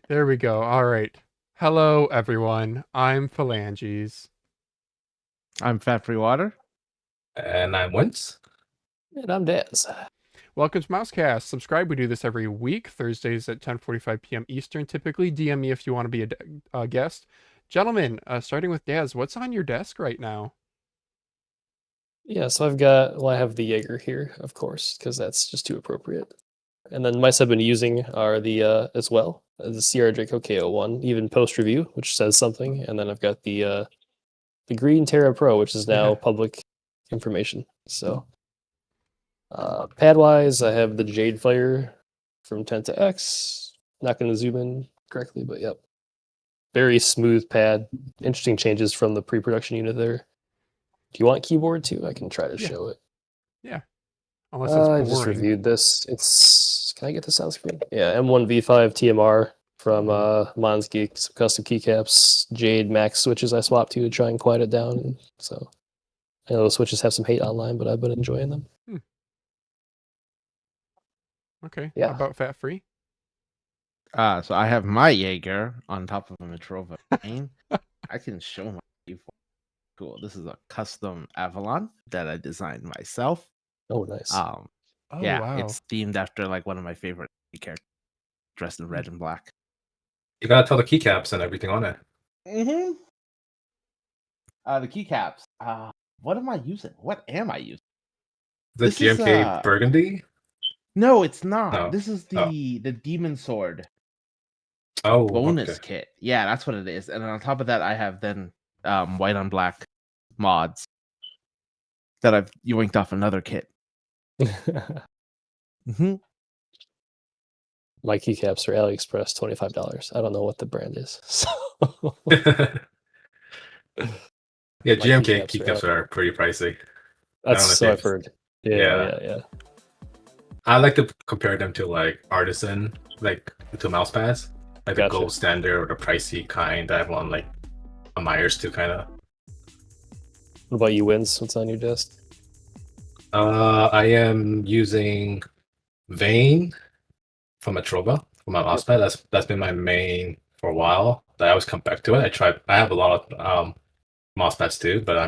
There we go. All right. Hello, everyone. I'm Phalanges. I'm Fat Free Water. And I'm Windz. And I'm Daz. Welcome to Mousecast. Subscribe. We do this every week, Thursdays at 10:45 p.m. Eastern. Typically, DM me if you want to be a guest. Gentlemen, starting with Daz, what's on your desk right now? Yeah, so I have the Jaeger here, of course, because that's just too appropriate. And then mice I've been using are the as well, the CRJ KO1, even post review, which says something. And then I've got the Green Terra Pro, which is now public information. So pad wise, I have the Jade Fire from 10 to X. Not going to zoom in correctly, but yep. Very smooth pad. Interesting changes from the pre-production unit there. Do you want keyboard too? I can try to show it. Yeah. Unless it's boring. I just reviewed this. It's can I get this on screen? Yeah, M1 V5 TMR from Modkits, some custom keycaps, Jade Max switches I swapped to try and quiet it down. So I know the switches have some hate online, but I've been enjoying them. Okay. Yeah. How about Fat Free? So I have my Jaeger on top of a Matrova. I can show my V4. Cool. This is a custom Avalon that I designed myself. Oh, nice. Wow. It's themed after like one of my favorite characters, dressed in red and black. You gotta tell the keycaps and everything on it. Mm-hmm. The keycaps. What am I using? What am I using? The This is, GMK Burgundy? No, it's not. Oh. This is the Demon Sword Oh, bonus okay. kit. Yeah, that's what it is. And then on top of that, I have then white on black mods that I've yoinked off another kit. Mm-hmm. My keycaps are AliExpress, $25. I don't know what the brand is. So Yeah, My GMK keycaps keycaps are pretty pricey. that's know if so you- I've heard. Yeah. I like to compare them to like Artisan, like to mouse pads. Like the Gotcha. gold standard or the pricey kind. I have one like a Myers too, kind of. What about you, Windz? What's on your desk? I am using Vane from Matrova for my mousepad. That's been my main for a while. I always come back to it. I have a lot of mousepads too, but I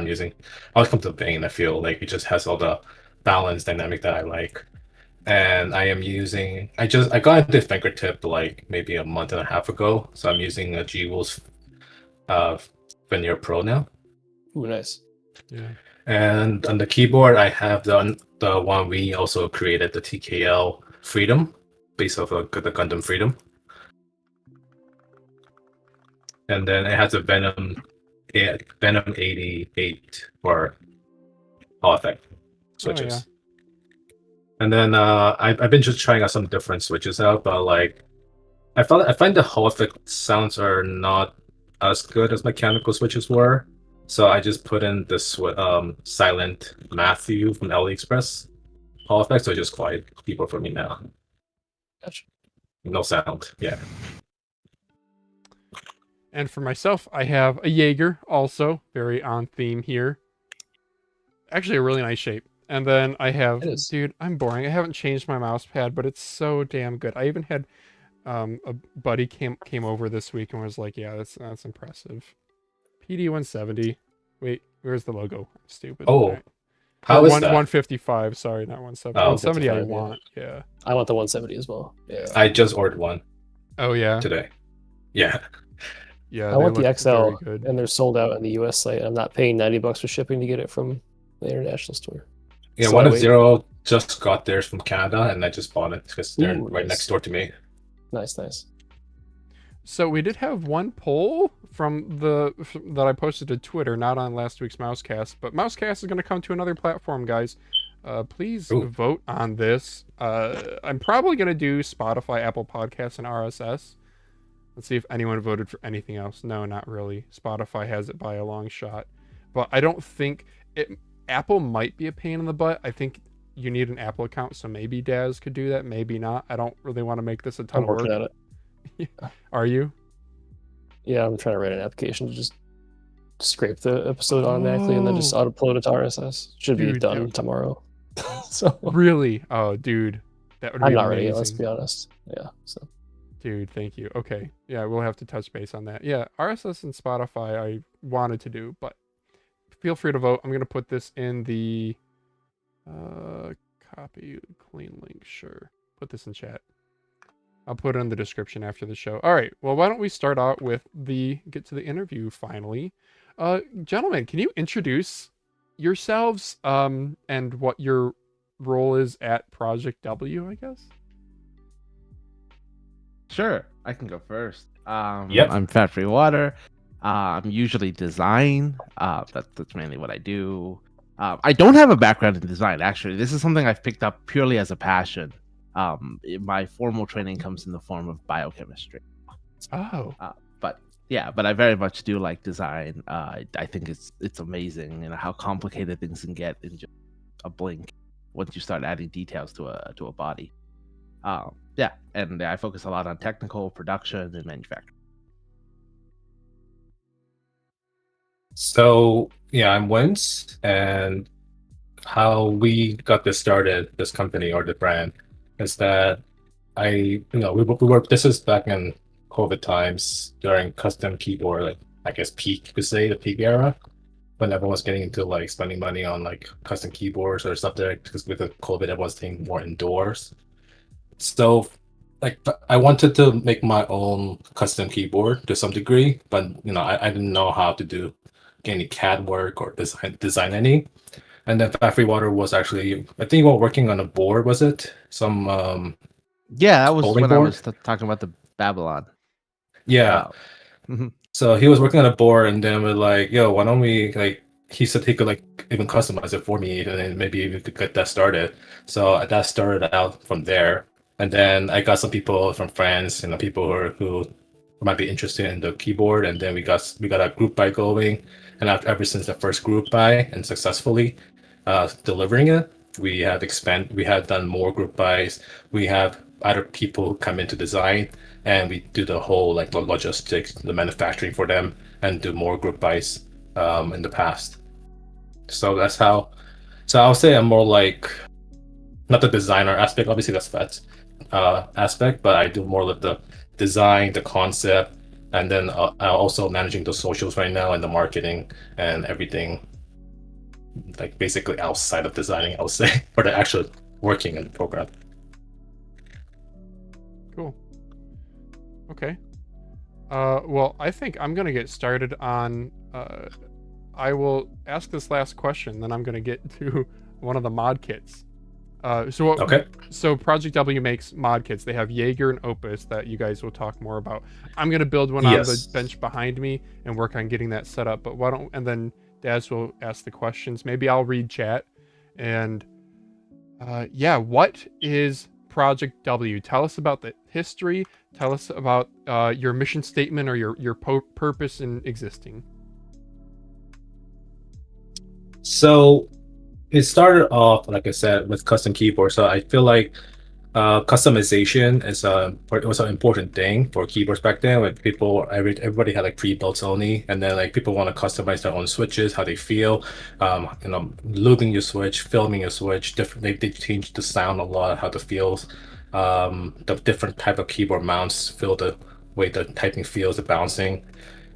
always come to Vane. I feel like it just has all the balance dynamic that I like. And I am using I got into fingertip like maybe a month and a half ago. So I'm using a Zywoo's Veneer Pro now. Ooh, nice. Yeah. And on the keyboard, I have the one we also created, the TKL Freedom, based off of the Gundam Freedom. And then it has a Venom 88 for Hall effect switches. yeah. And then I've been just trying out some different switches out, but like I find the Hall effect sounds are not as good as mechanical switches were. So I just put in this silent Matthew from AliExpress Hall effect, so just quiet people for me now. Gotcha. No sound, yeah. And for myself, I have a Jaeger, also very on theme here. Actually, a really nice shape. And then I have, It is. dude, I'm boring. I haven't changed my mouse pad, but it's so damn good. I even had a buddy came over this week and was like, "Yeah, that's impressive." PD170. Wait, where's the logo? I'm stupid. Oh, Right. how is that? 155. Sorry, not 170. Oh, 170 I 155, yeah. want. Yeah. I want the 170 as well. Yeah. I just ordered one Oh yeah. today. Yeah. Yeah. I they want the look XL, very good. and they're sold out on the US site. I'm not paying $90 for shipping to get it from the international store. Yeah, So One I of wait. Zero just got theirs from Canada, and I just bought it because they're Ooh, right nice. next door to me. Nice. So we did have one poll that I posted to Twitter, not on last week's Mousecast, but Mousecast is going to come to another platform, guys. Please Ooh. vote on this. I'm probably going to do Spotify, Apple Podcasts, and RSS. Let's see if anyone voted for anything else. No, not really. Spotify has it by a long shot, but I don't think Apple might be a pain in the butt. I think you need an Apple account, so maybe Daz could do that, maybe not. I don't really want to make this a ton I'm of work. working at it. Are you? Yeah, I'm trying to write an application to just scrape the episode automatically and then just upload it to RSS. Should be Dude, done that- tomorrow. So Really? Oh, dude, that would be I'm not ready. Let's amazing. be honest. Yeah. So Dude, thank you. Okay. Yeah, we'll have to touch base on that. Yeah, RSS and Spotify I wanted to do, but feel free to vote. I'm going to put this in the copy clean link. Sure. Put this in chat. I'll put it in the description after the show. All right. Well, why don't we start out with get to the interview finally. Gentlemen, can you introduce yourselves and what your role is at Project W, I guess? Sure, I can go first. Yep. I'm Fat Free Water. I'm usually design. That's mainly what I do. I don't have a background in design, actually. This is something I've picked up purely as a passion. My formal training comes in the form of biochemistry. Oh. But I very much do like design. I think it's amazing, how complicated things can get in just a blink once you start adding details to a body. And I focus a lot on technical, production, and manufacturing. So yeah, I'm Windz, and how we got this started, this company or the brand, is that we were. This is back in COVID times during custom keyboard, like I guess peak, you could say the peak era, when everyone was getting into like spending money on like custom keyboards or stuff there, because with the COVID, everyone's staying more indoors. So like I wanted to make my own custom keyboard to some degree, but I didn't know how to do any CAD work or design any. And then Fat Free Water was actually, I think, while working on a board, was it some Yeah, that was folding when I board? was talking about the Babylon. Yeah. Mhm. So he was working on a board, and then we're like, yo, why don't we like? He said he could like even customize it for me, and then maybe we could get that started. So that started out from there, and then I got some people from France, people who might be interested in the keyboard, and then we got a group buy going, and ever since the first group buy and successfully delivering it, we had done more group buys. We have other people who come into design, and we do the whole like logistics, the manufacturing for them, and do more group buys in the past. So that's how. So I'll say I'm more like not the designer aspect. Obviously, that's aspect, but I do more of the design, the concept, and then I'm also managing the socials right now and the marketing and everything. Like basically outside of designing, I would say, or the actual working in the program. Cool. Okay. Well, I think I'm gonna get started on. I will ask this last question, then I'm gonna get to one of the mod kits. Okay. So Project W makes mod kits. They have Jaeger and Opus that you guys will talk more about. I'm gonna build one on the bench behind me and work on getting that set up. But and then Daz will ask the questions. Maybe I'll read chat. And what is Project W? Tell us about the history. Tell us about your mission statement or your purpose in existing. So it started off, like I said, with custom keyboards. So I feel like customization was an important thing for keyboards back then. When everybody had like pre-built only, and then like people want to customize their own switches, how they feel, looping your switch, filming your switch. They changed the sound a lot, how it feels, the different type of keyboard mounts feel the way the typing feels, the bouncing,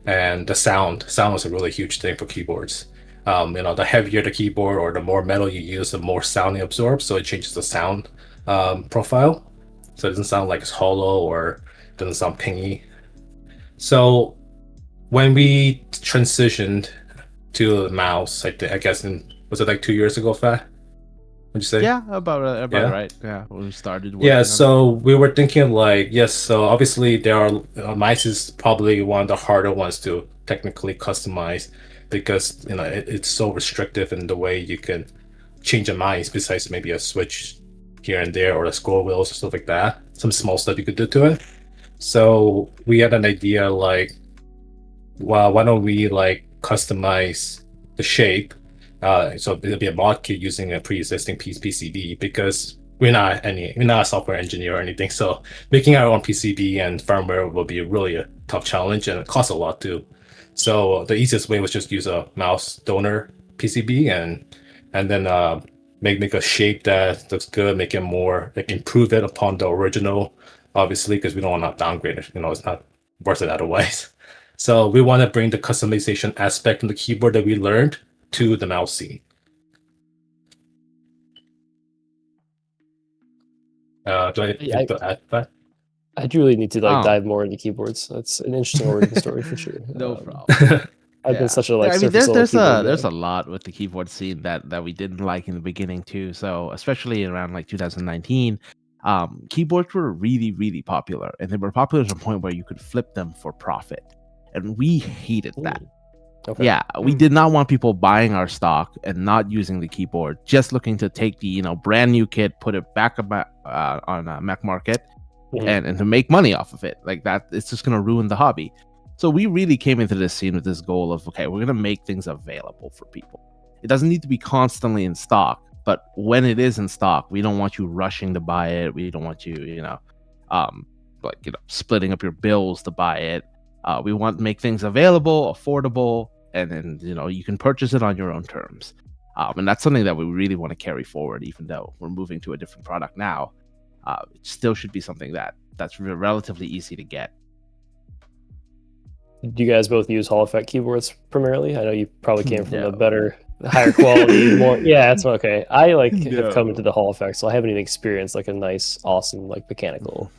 and the sound. Sound was a really huge thing for keyboards. The heavier the keyboard or the more metal you use, the more sound it absorbs. So it changes the sound profile, so it doesn't sound like it's hollow or doesn't sound pingy. So when we transitioned to the mouse, I guess was it like 2 years ago, Fat? Would you say? Yeah, about Yeah. right. Yeah, when we started. Yeah, so we were thinking like, yes, so obviously there are mice is probably one of the harder ones to technically customize, because it's so restrictive in the way you can change a mice, besides maybe a switch here and there or the scroll wheels or stuff like that, some small stuff you could do to it. So we had an idea like, well, why don't we like customize the shape, so it'll be a mod kit using a pre-existing PCB, because we're not a software engineer or anything, so making our own PCB and firmware will be really a tough challenge, and it costs a lot too. So the easiest way was just use a mouse donor PCB and then make a shape that looks good, make it more, like improve it upon the original obviously, because we don't want to downgrade it. It's not worth it otherwise. So we want to bring the customization aspect in the keyboard that we learned to the mouse scene. Do I need to add that? I do really need to dive more into keyboards. That's an interesting origin story for sure. No problem. I've been such a I mean, surface there's level a lot with the keyboard scene that we didn't like in the beginning too. So especially around like 2019, keyboards were really, really popular, and they were popular to the point where you could flip them for profit, and we hated that. Okay. Yeah, we did not want people buying our stock and not using the keyboard, just looking to take the brand new kit, put it back on a Mac Market, and to make money off of it. Like that, it's just gonna ruin the hobby. So we really came into this scene with this goal of, okay, we're gonna make things available for people. It doesn't need to be constantly in stock, but when it is in stock, we don't want you rushing to buy it. We don't want you, splitting up your bills to buy it. We want to make things available, affordable, and then you can purchase it on your own terms. And that's something that we really want to carry forward, even though we're moving to a different product now. It still should be something that's relatively easy to get. Do you guys both use Hall Effect keyboards primarily? I know you probably came from a better, higher quality, more. Yeah, that's okay. I have come into the Hall Effect, so I haven't even experienced like a nice, awesome, like mechanical,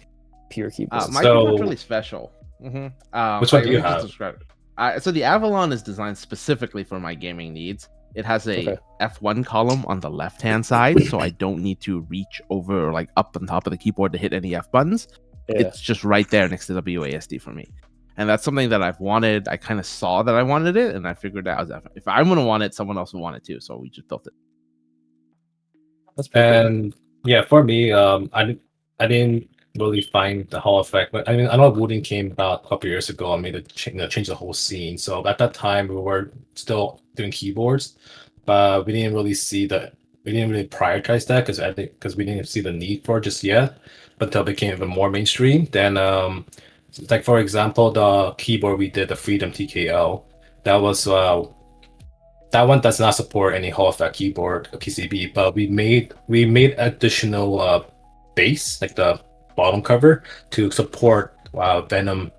pure keyboard. My keyboard's really special. Which one do you have? So the Avalon is designed specifically for my gaming needs. It has a F1 column on the left-hand side, so I don't need to reach over or like up on top of the keyboard to hit any F buttons. Yeah. It's just right there next to WASD for me. And that's something that I've wanted. I kind of saw that I wanted it, and I figured out if I'm going to want it, someone else will want it too. So we just built it. That's pretty cool. Yeah, for me, I didn't really find the Hall Effect. But I mean, I know Odin came about a couple years ago and made it change the whole scene. So at that time, we were still doing keyboards, but we didn't really prioritize that because we didn't see the need for it just yet. But until it became even more mainstream, then like for example, the keyboard we did, the Freedom TKL, that was that one does not support any Hall Effect keyboard PCB, but we made additional base, like the bottom cover, to support Venom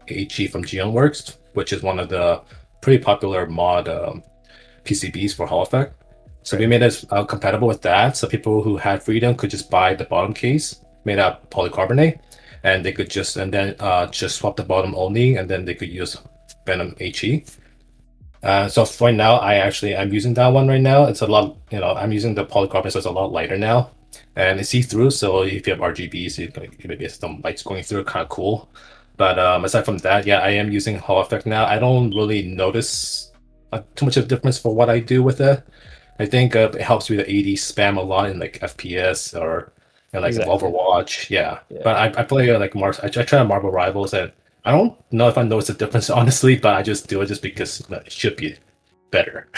HE from Geonworks, which is one of the pretty popular mod PCBs for Hall Effect. So we made it compatible with that, so people who had Freedom could just buy the bottom case made out of polycarbonate, and they could just swap the bottom only, and then they could use Venom HE. So right now, I'm using that one right now. It's a lot, I'm using the polycarbonate, so it's a lot lighter now, and it's see-through. So if you have RGBs, you can maybe some lights going through, kind of cool. But aside from that, yeah, I am using Hall Effect now. I don't really notice too much of a difference for what I do with it. I think it helps with the 80 spam a lot in like FPS or Overwatch. Yeah. But I play like I try Marvel Rivals, and I don't know if I notice a difference honestly, but I just do it just because it should be better.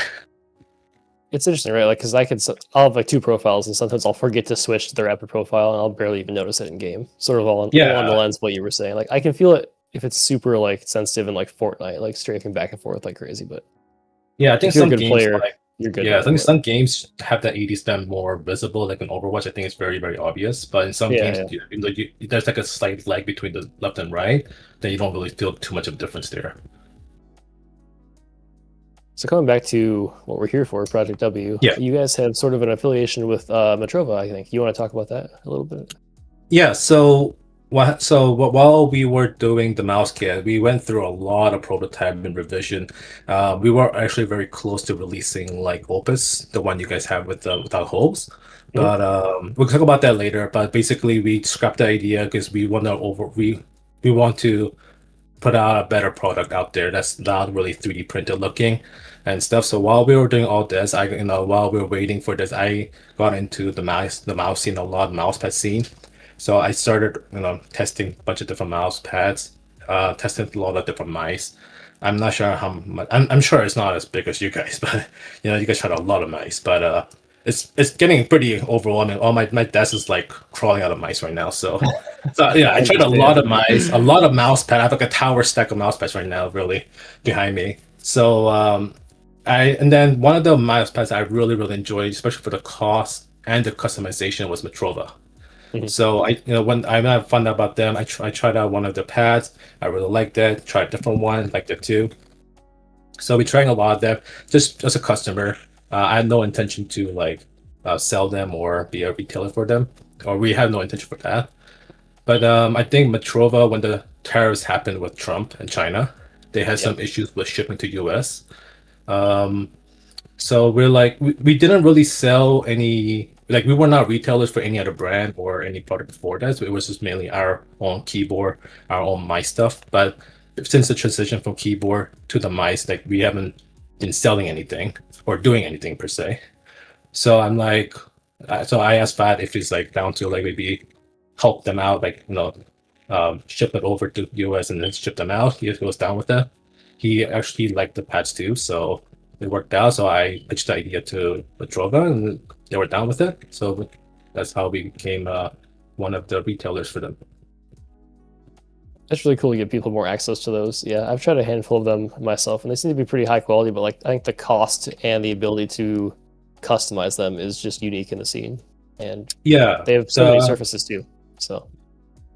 It's interesting, right? Like, because I'll have like two profiles, and sometimes I'll forget to switch to the rapid profile, and I'll barely even notice it in game. Sort of along the lines of what you were saying. Like, I can feel it if it's super like sensitive in like Fortnite, like strafing back and forth like crazy. But yeah, I think if you're some a good games player, you're good. Yeah, I think some games have that 80 stem more visible, like in Overwatch. I think it's very, very obvious. But in some games, there's like a slight lag between the left and right, then you don't really feel too much of a difference there. So coming back to what we're here for, Project W, you guys have sort of an affiliation with Matrova, I think. You want to talk about that a little bit? Yeah, so while we were doing the mouse kit, we went through a lot of prototype and revision. We were actually very close to releasing like Opus, the one you guys have without holes. But we'll talk about that later. But basically, we scrapped the idea because we want to put out a better product out there that's not really 3D printed looking and stuff. So while we were doing all this, while we were waiting for this, I got into the mouse scene a lot, mousepad scene. So I started, testing a bunch of different mouse pads, testing a lot of different mice. I'm not sure how much. I'm sure it's not as big as you guys, but you guys tried a lot of mice. But it's getting pretty overwhelming. All my desk is like crawling out of mice right now. So yeah, I tried a lot of mice, a lot of mouse pad. I have like a tower stack of mouse pads right now, really behind me. So and then one of the mouse pads I really enjoyed, especially for the cost and the customization, was Matrova. So when I found out about them, I tried out one of the pads. I really liked it. Tried a different one, liked it too. So we're trying a lot of them just as a customer. I had no intention to sell them or be a retailer for them, or we have no intention for that. But I think Matrova, when the tariffs happened with Trump and China, they had some issues with shipping to US. So we're we didn't really sell any, we were not retailers for any other brand or any product before that. So it was just mainly our own keyboard, our own mice stuff. But since the transition from keyboard to the mice, we haven't been selling anything or doing anything per se. So I'm so I asked Fat if he's down to maybe help them out, ship it over to US and then ship them out. He was down with that. He actually liked the pads too, so it worked out. So I pitched the idea to Matrova and they were down with it. So that's how we became one of the retailers for them. That's really cool to give people more access to those. Yeah, I've tried a handful of them myself, and they seem to be pretty high quality, but I think the cost and the ability to customize them is just unique in the scene. And yeah, they have so many surfaces too. So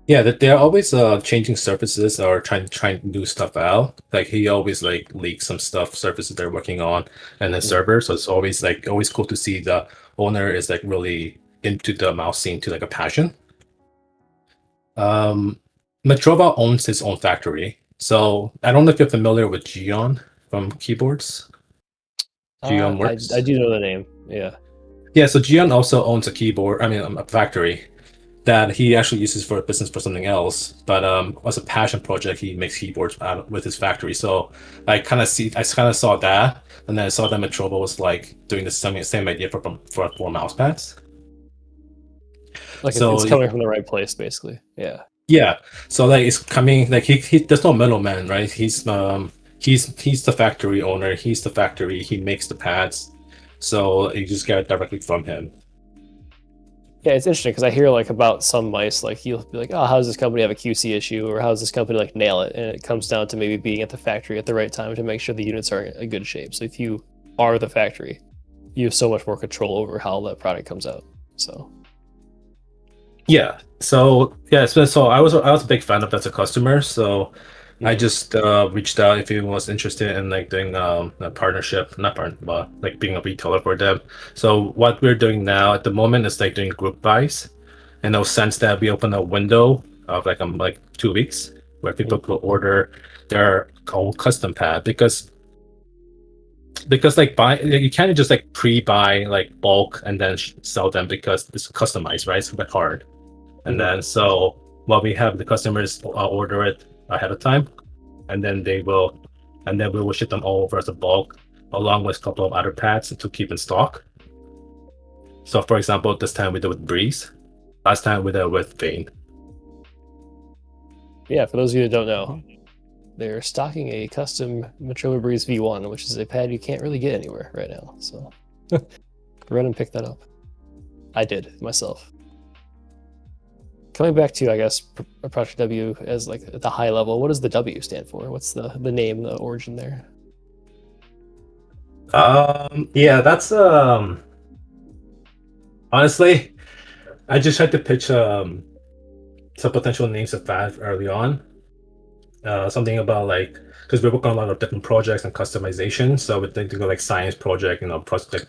yeah, that they're always changing surfaces or trying new stuff out. He always leaks some surfaces they're working on and the server. So it's always always cool to see the owner is really into the mouse scene to a passion. Matrova owns his own factory. So I don't know if you're familiar with Gion from keyboards. Gion works. I do know the name. Yeah. Yeah, so Gion also owns a factory that he actually uses for a business for something else. But as a passion project, he makes keyboards with his factory. So I kind of saw that, and then I saw that Matrova was doing the same idea for mouse pads. So it's coming from the right place, basically. Yeah. Yeah. So it's coming he there's no middleman, right? He's the factory owner. He's the factory. He makes the pads. So you just get it directly from him. Yeah, it's interesting because I hear about some mice, you'll be oh, how does this company have a QC issue, or how does this company nail it? And it comes down to maybe being at the factory at the right time to make sure the units are in a good shape. So if you are the factory, you have so much more control over how that product comes out. So yeah. So I was a big fan of that as a customer. So I just reached out if he was interested in doing a partnership, but being a retailer for them. So what we're doing now at the moment is doing group buys, in the sense that we open a window of 2 weeks where people could order their own custom pad because you can't just pre-buy bulk and then sell them because it's customized, right? It's a bit hard. And then so what we have the customers order it ahead of time, and then we will ship them all over as a bulk along with a couple of other pads to keep in stock. So for example, this time we did with Breeze, last time we did with Vane. Yeah, for those of you that don't know, they're stocking a custom Matrova Breeze V1, which is a pad you can't really get anywhere right now. So run and pick that up. I did myself. Coming back to, I guess, Project W as at the high level, what does the W stand for? What's the name, the origin there? Yeah, that's honestly, I just tried to pitch some potential names of that early on. Something about because we work on a lot of different projects and customization, so we're thinking science project,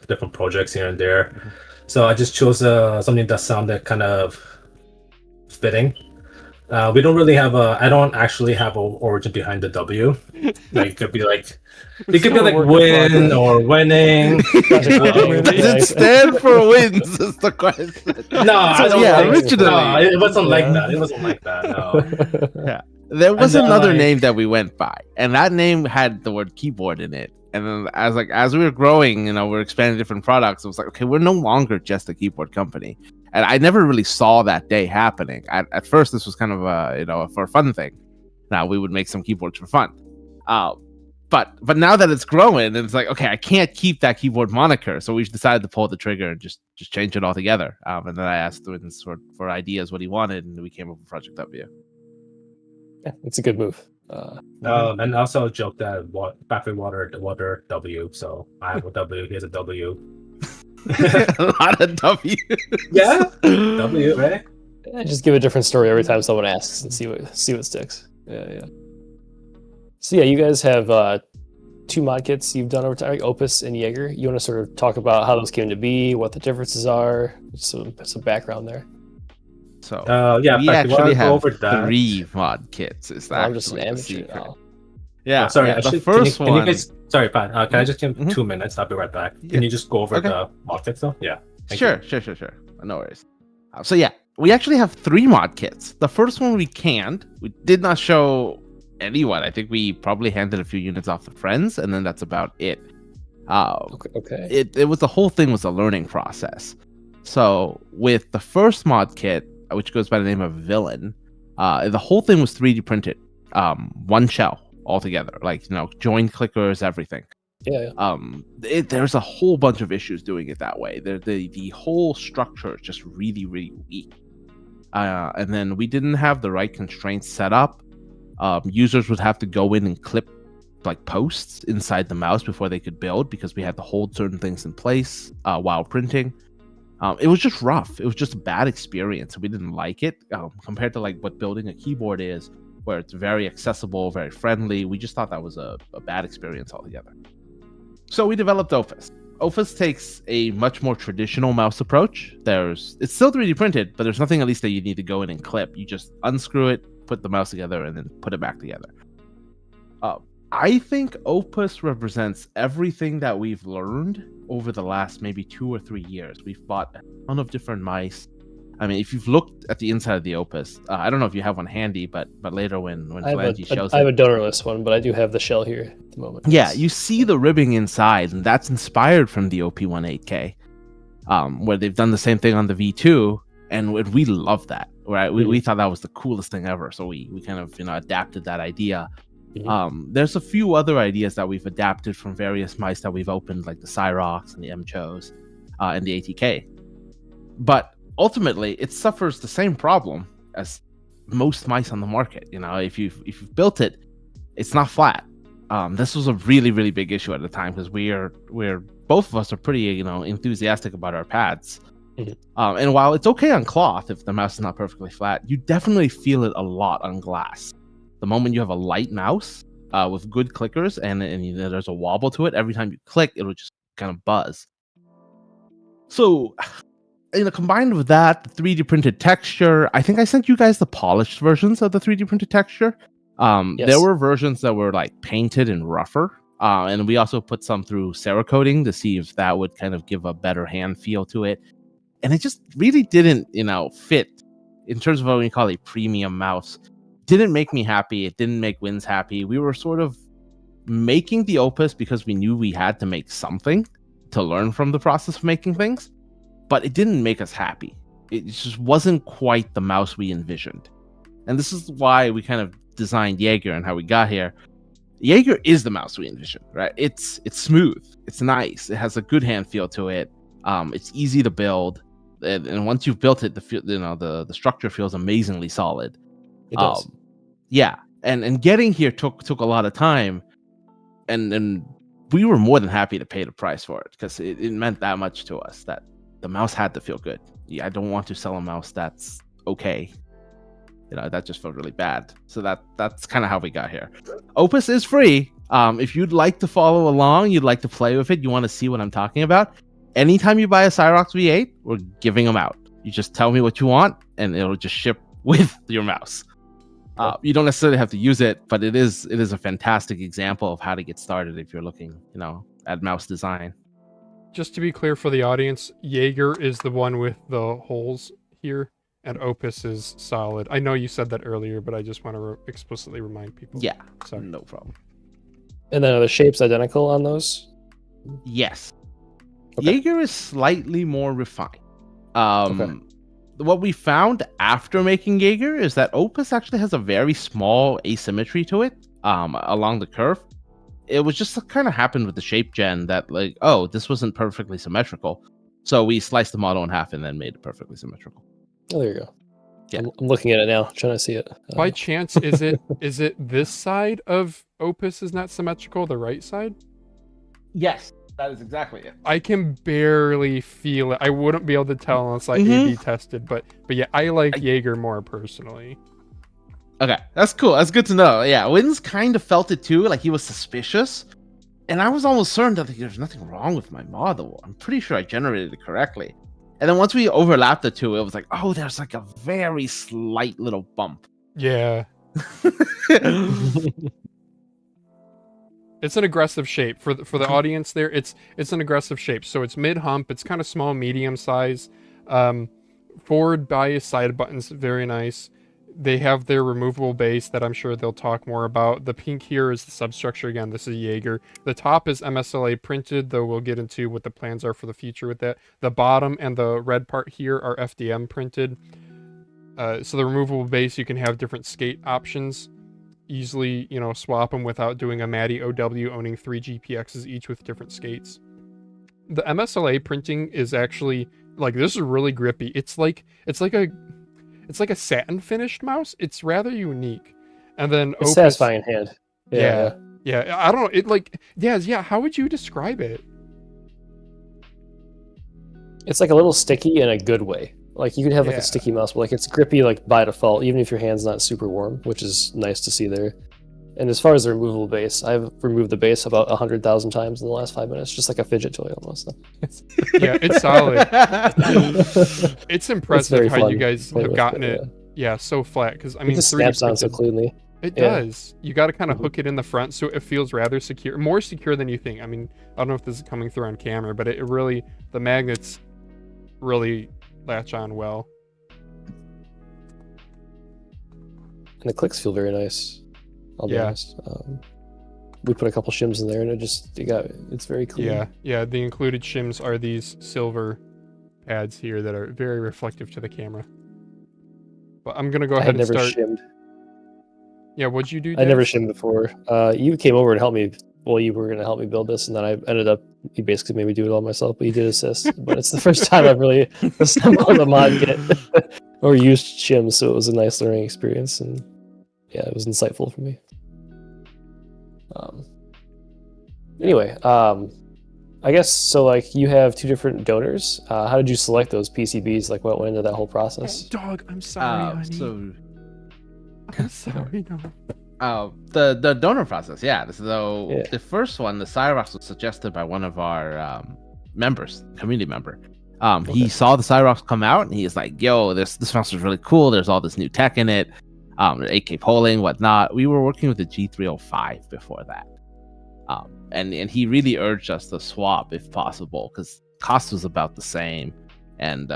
different projects here and there. So I just chose something that sounded kind of fitting. We don't really have I don't actually have an origin behind the W. It could be it could be win or winning. Does it stand for Windz? Is the question. No, I don't originally. No, it wasn't like that. It wasn't like that. No. Yeah. There was another name that we went by, and that name had the word keyboard in it. And then as we were growing, we're expanding different products, it was okay, we're no longer just a keyboard company. And I never really saw that day happening. At first, this was kind of a for a fun thing. Now we would make some keyboards for fun. But now that it's growing, it's okay, I can't keep that keyboard moniker. So we decided to pull the trigger and just change it all together. And then I asked Windz for ideas what he wanted, and we came up with Project W. Yeah, it's a good move. And also a joke that battery water W. So I have a W. Here's a W. A lot of W. Yeah, W, right? Just give a different story every time someone asks and see what sticks. Yeah. So yeah, you guys have 2 mod kits you've done over time, like Opus and Jaeger. You want to sort of talk about how those came to be, what the differences are, some background there. So yeah, we in fact, you actually wanna go have over that? 3 mod kits. Is I'm just an actually the amateur. secret. Oh. Yeah, sorry, yeah, I the should, first can you one. guys, sorry, Pat, can I just give Mhm. 2 minutes? I'll be right back. Yeah. Can you just go over Okay. the mod kits though? Yeah. Thank Sure. No worries. So yeah, we actually have 3 mod kits. The first one we canned. We did not show anyone. I think we probably handed a few units off to friends, and then that's about it. Okay. It was the whole thing was a learning process. So with the first mod kit, which goes by the name of Villain, the whole thing was 3D printed, 1 shell altogether, like joined clickers, everything. Yeah. There's a whole bunch of issues doing it that way. The whole structure is just really, really weak. And then we didn't have the right constraints set up. Users would have to go in and clip like posts inside the mouse before they could build, because we had to hold certain things in place while printing. It was just rough. It was just a bad experience. We didn't like it compared to like what building a keyboard is, where it's very accessible, very friendly. We just thought that was a bad experience altogether. So we developed Opus. Opus takes a much more traditional mouse approach. It's still 3D printed, but there's nothing at least that you need to go in and clip. You just unscrew it, put the mouse together, and then put it back together. I think Opus represents everything that we've learned over the last maybe 2 or 3 years. We've bought a ton of different mice. I mean, if you've looked at the inside of the Opus, I don't know if you have one handy, but later when Flangy shows I have a donorless one, but I do have the shell here at the moment. Yeah, you see the ribbing inside, and that's inspired from the OP18K, where they've done the same thing on the V2, and we love that, right? We thought that was the coolest thing ever, so we kind of adapted that idea. There's a few other ideas that we've adapted from various mice that we've opened, like the Cyrox and the MCHOs and the ATK. But ultimately, it suffers the same problem as most mice on the market. If you've built it, it's not flat. This was a really, really big issue at the time, because we're both of us are pretty enthusiastic about our pads. And while it's okay on cloth if the mouse is not perfectly flat, you definitely feel it a lot on glass. The moment you have a light mouse with good clickers and there's a wobble to it, every time you click, it'll just kind of buzz. So, combined with that, the 3D printed texture, I think I sent you guys the polished versions of the 3D printed texture. Yes. There were versions that were like painted and rougher. And we also put some through Cerakoting to see if that would kind of give a better hand feel to it. And it just really didn't, fit in terms of what we call a premium mouse. Didn't make me happy. It didn't make Windz happy. We were sort of making the Opus because we knew we had to make something to learn from the process of making things, but it didn't make us happy. It just wasn't quite the mouse we envisioned. And this is why we kind of designed Jaeger and how we got here. Jaeger is the mouse we envisioned, right? It's smooth. It's nice. It has a good hand feel to it. It's easy to build. And once you've built it, the structure feels amazingly solid. It does. Yeah, and getting here took a lot of time, and we were more than happy to pay the price for it, because it meant that much to us that the mouse had to feel good. Yeah, I don't want to sell a mouse that's okay. That just felt really bad. So that's kind of how we got here. Opus is free. If you'd like to follow along, you'd like to play with it, you want to see what I'm talking about, anytime you buy a Cyrox V8, we're giving them out. You just tell me what you want, and it'll just ship with your mouse. You don't necessarily have to use it, but it is a fantastic example of how to get started if you're looking, at mouse design. Just to be clear for the audience, Jaeger is the one with the holes here, and Opus is solid. I know you said that earlier, but I just want to explicitly remind people. Yeah, sorry. No problem. And then are the shapes identical on those? Yes. Okay. Jaeger is slightly more refined. Okay. What we found after making Jaeger is that Opus actually has a very small asymmetry to it along the curve. It was just kind of happened with the shape gen that this wasn't perfectly symmetrical. So we sliced the model in half and then made it perfectly symmetrical. Oh, there you go. Yeah. I'm looking at it now, trying to see it. By chance, is it this side of Opus is not symmetrical, the right side? Yes. That is exactly it. I can barely feel it. I wouldn't be able to tell unless I A/B tested, but yeah, I like Jaeger more personally. Okay, that's cool. That's good to know. Yeah, Windz kind of felt it too, like he was suspicious. And I was almost certain that there's nothing wrong with my model. I'm pretty sure I generated it correctly. And then once we overlapped the two, it was like, oh, there's like a very slight little bump. Yeah. It's an aggressive shape for the audience there. It's an aggressive shape. So it's mid hump. It's kind of small, medium size. Forward bias side buttons, very nice. They have their removable base that I'm sure they'll talk more about. The pink here is the substructure. Again, this is Jaeger. The top is MSLA printed, though we'll get into what the plans are for the future with that. The bottom and the red part here are FDM printed. So the removable base, you can have different skate options. Easily, swap them without doing a Matty OW owning 3 GPXs each with different skates. The MSLA printing is actually this is really grippy. It's like a satin finished mouse. It's rather unique. And then it's satisfying in hand. Yeah. I don't know. How would you describe it? It's like a little sticky in a good way. Like you could have a sticky mouse, but it's grippy by default, even if your hand's not super warm, which is nice to see there. And as far as the removable base, I've removed the base about 100,000 times in the last 5 minutes, just like a fidget toy almost. Yeah, it's solid. It's impressive how you guys have gotten it. Yeah, so flat because it just snaps on so cleanly. It does. You got to kind of hook it in the front so it feels rather secure, more secure than you think. I mean, I don't know if this is coming through on camera, but it really, the magnets really latch on well. And the clicks feel very nice. I'll be honest. We put a couple shims in there, and it's very clean. Yeah. The included shims are these silver pads here that are very reflective to the camera. But I'm gonna go ahead and start. Shimmed. Yeah, what'd you do, Dad? I never shimmed before. You came over and helped me. Well, you were gonna help me build this, and then I ended up. You basically made me do it all myself, but you did assist. But it's the first time I've really assembled a mod kit or used shims, so it was a nice learning experience, and yeah, it was insightful for me. Anyway, I guess so. You have two different donors. How did you select those PCBs? What went into that whole process? Dog, I'm sorry, honey. I'm sorry, no. The donor process, the first one, the Cyrox, was suggested by one of our members, community member. He saw the Cyrox come out and he's like, yo, this mouse is really cool. There's all this new tech in it. 8K polling, whatnot. We were working with the G305 before that. And he really urged us to swap if possible because cost was about the same. And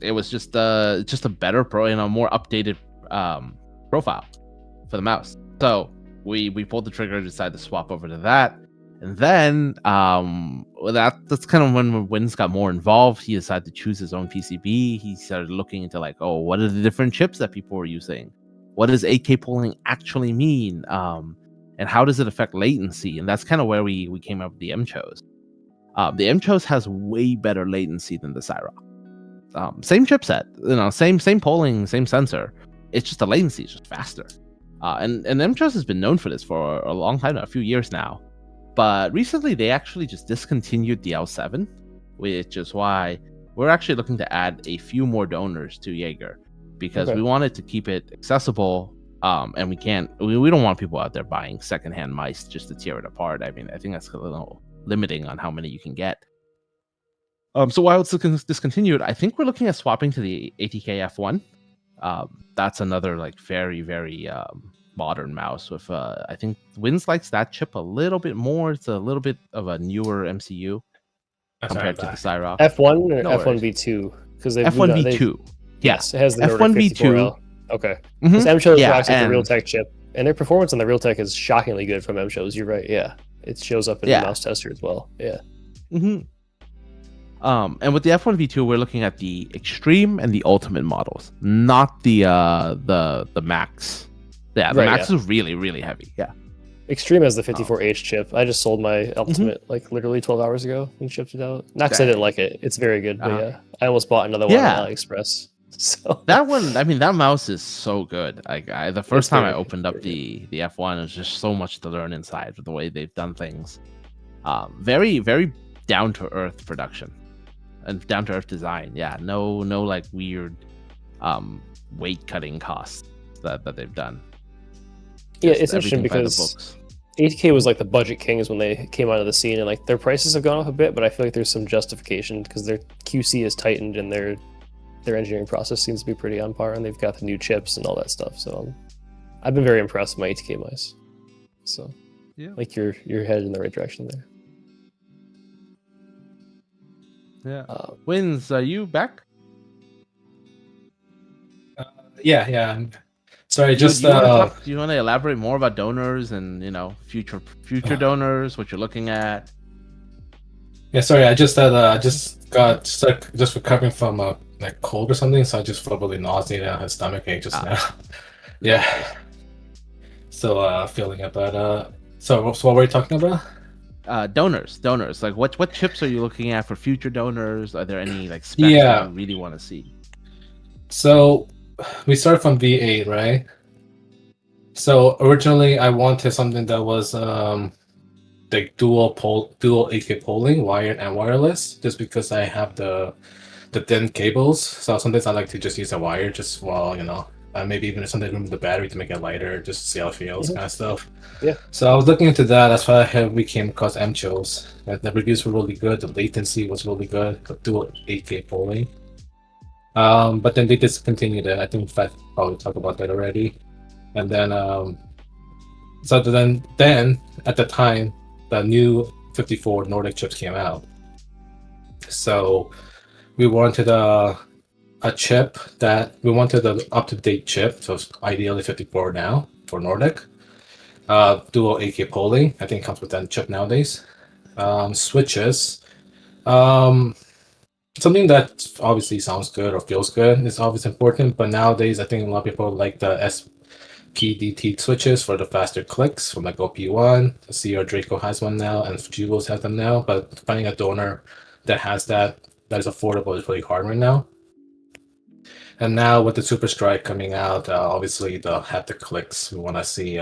it was just a better more updated profile for the mouse. So we pulled the trigger, decided to swap over to that. And then that's kind of when Windz got more involved. He decided to choose his own PCB. He started looking into what are the different chips that people were using? What does 8K polling actually mean? And how does it affect latency? And that's kind of where we came up with the MCHOS. The MCHOS has way better latency than the Cyrox. Same chipset, same polling, same sensor. It's just the latency is just faster. And MCHOS has been known for this for a long time now, a few years now. But recently, they actually just discontinued the L7, which is why we're actually looking to add a few more donors to Jaeger because we wanted to keep it accessible. And we don't want people out there buying secondhand mice just to tear it apart. I mean, I think that's a little limiting on how many you can get. So while it's discontinued, I think we're looking at swapping to the ATK F1. That's another very, very modern mouse with I think Windz likes that chip a little bit more. It's a little bit of a newer MCU compared to the Cyrox. F1 or F1V2? Because F1V2. Yes, it has the F1V2. Okay. Because MCHOS rocks the Realtek chip, and their performance on the Realtek is shockingly good from MCHOS. You're right. Yeah, it shows up in the mouse tester as well. Yeah. And with the F1V2, we're looking at the Extreme and the Ultimate models, not the Max. Yeah, the Max is really, really heavy. Yeah. Extreme has the 54H chip. I just sold my Ultimate literally 12 hours ago and shipped it out. Not because I didn't like it. It's very good, but I almost bought another one on AliExpress. So that one, that mouse is so good. The first time I opened up the F1, it was just so much to learn inside with the way they've done things. Very, very down to earth production and down to earth design. Yeah, no like weird weight cutting costs that they've done. Yeah, Just it's interesting everything by the because books. ATK was like the budget kings when they came out of the scene, and like their prices have gone up a bit, but I feel like there's some justification because their QC is tightened and their engineering process seems to be pretty on par, and they've got the new chips and all that stuff. So I've been very impressed with my ATK mice. So Yeah. like you're headed in the right direction there. Yeah. Windz, are you back? Yeah. Sorry, Do just you want to elaborate more about donors and future donors, what you're looking at? yeah. Sorry, I just got stuck just recovering from like cold or something, so I just felt really nauseated and had stomach ache just now. Yeah. Still feeling it, but so what were we talking about? Donors. Like what chips are you looking at for future donors? Are there any like specs Yeah. that you really want to see? So we started from V8, right? So originally I wanted something that was like dual AK polling, wired and wireless, just because I have the thin cables. So sometimes I like to just use a wire just while maybe even something remove the battery to make it lighter, just to see how it feels, kind of stuff. Yeah. So I was looking into that. That's why we came across MCHOs. The reviews were really good. The latency was really good. The dual AK polling. But then they discontinued it. I think I probably talked about that already. And then so then at the time the new 54 Nordic chips came out. So we wanted a chip that we wanted an up-to-date chip, so it's ideally 54 now for Nordic. Dual AK polling, I think it comes with that chip nowadays. Switches. Something that obviously sounds good or feels good is always important, but nowadays I think a lot of people like the SPDT switches for the faster clicks from like OP1. I see our Draco has one now, and Jewels has them now, but finding a donor that has that is affordable is really hard right now. And now with the SUPERSTRIKE coming out, obviously the haptic clicks, we want to see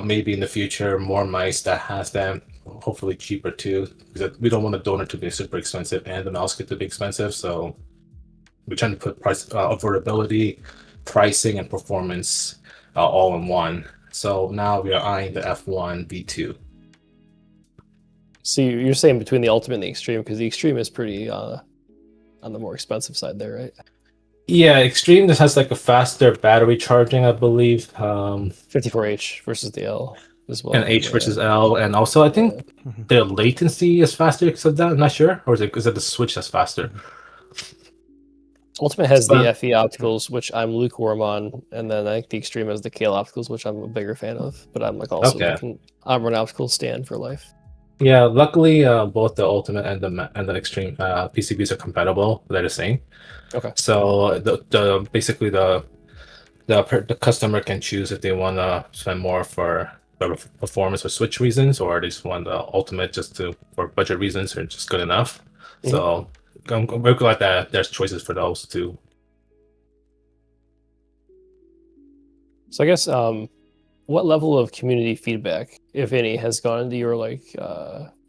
maybe in the future more mice that has them, hopefully cheaper too, because we don't want the donor to be super expensive and the mouse kit to be expensive. So we're trying to put price, affordability, pricing, and performance all in one. So now we are eyeing the F1 V2. So you're saying between the Ultimate and the Extreme, because the Extreme is pretty on the more expensive side there, right? Yeah, Extreme just has like a faster battery charging, I believe. 54H versus the L as well. And H versus L, and also I think the latency is faster because of that. I'm not sure, or is it the switch that's faster? Ultimate has the FE opticals, which I'm lukewarm on, and then I think the Extreme has the Kale opticals, which I'm a bigger fan of. But I'm like also looking Omron opticals stand for life. Yeah, luckily both the Ultimate and the Extreme PCBs are compatible. They're the same. Okay. So the basically the customer can choose if they want to spend more for performance or switch reasons, or they just want the Ultimate just for budget reasons or just good enough. Mm-hmm. So we're glad that there's choices for those too. So I guess what level of community feedback, if any, has gone into your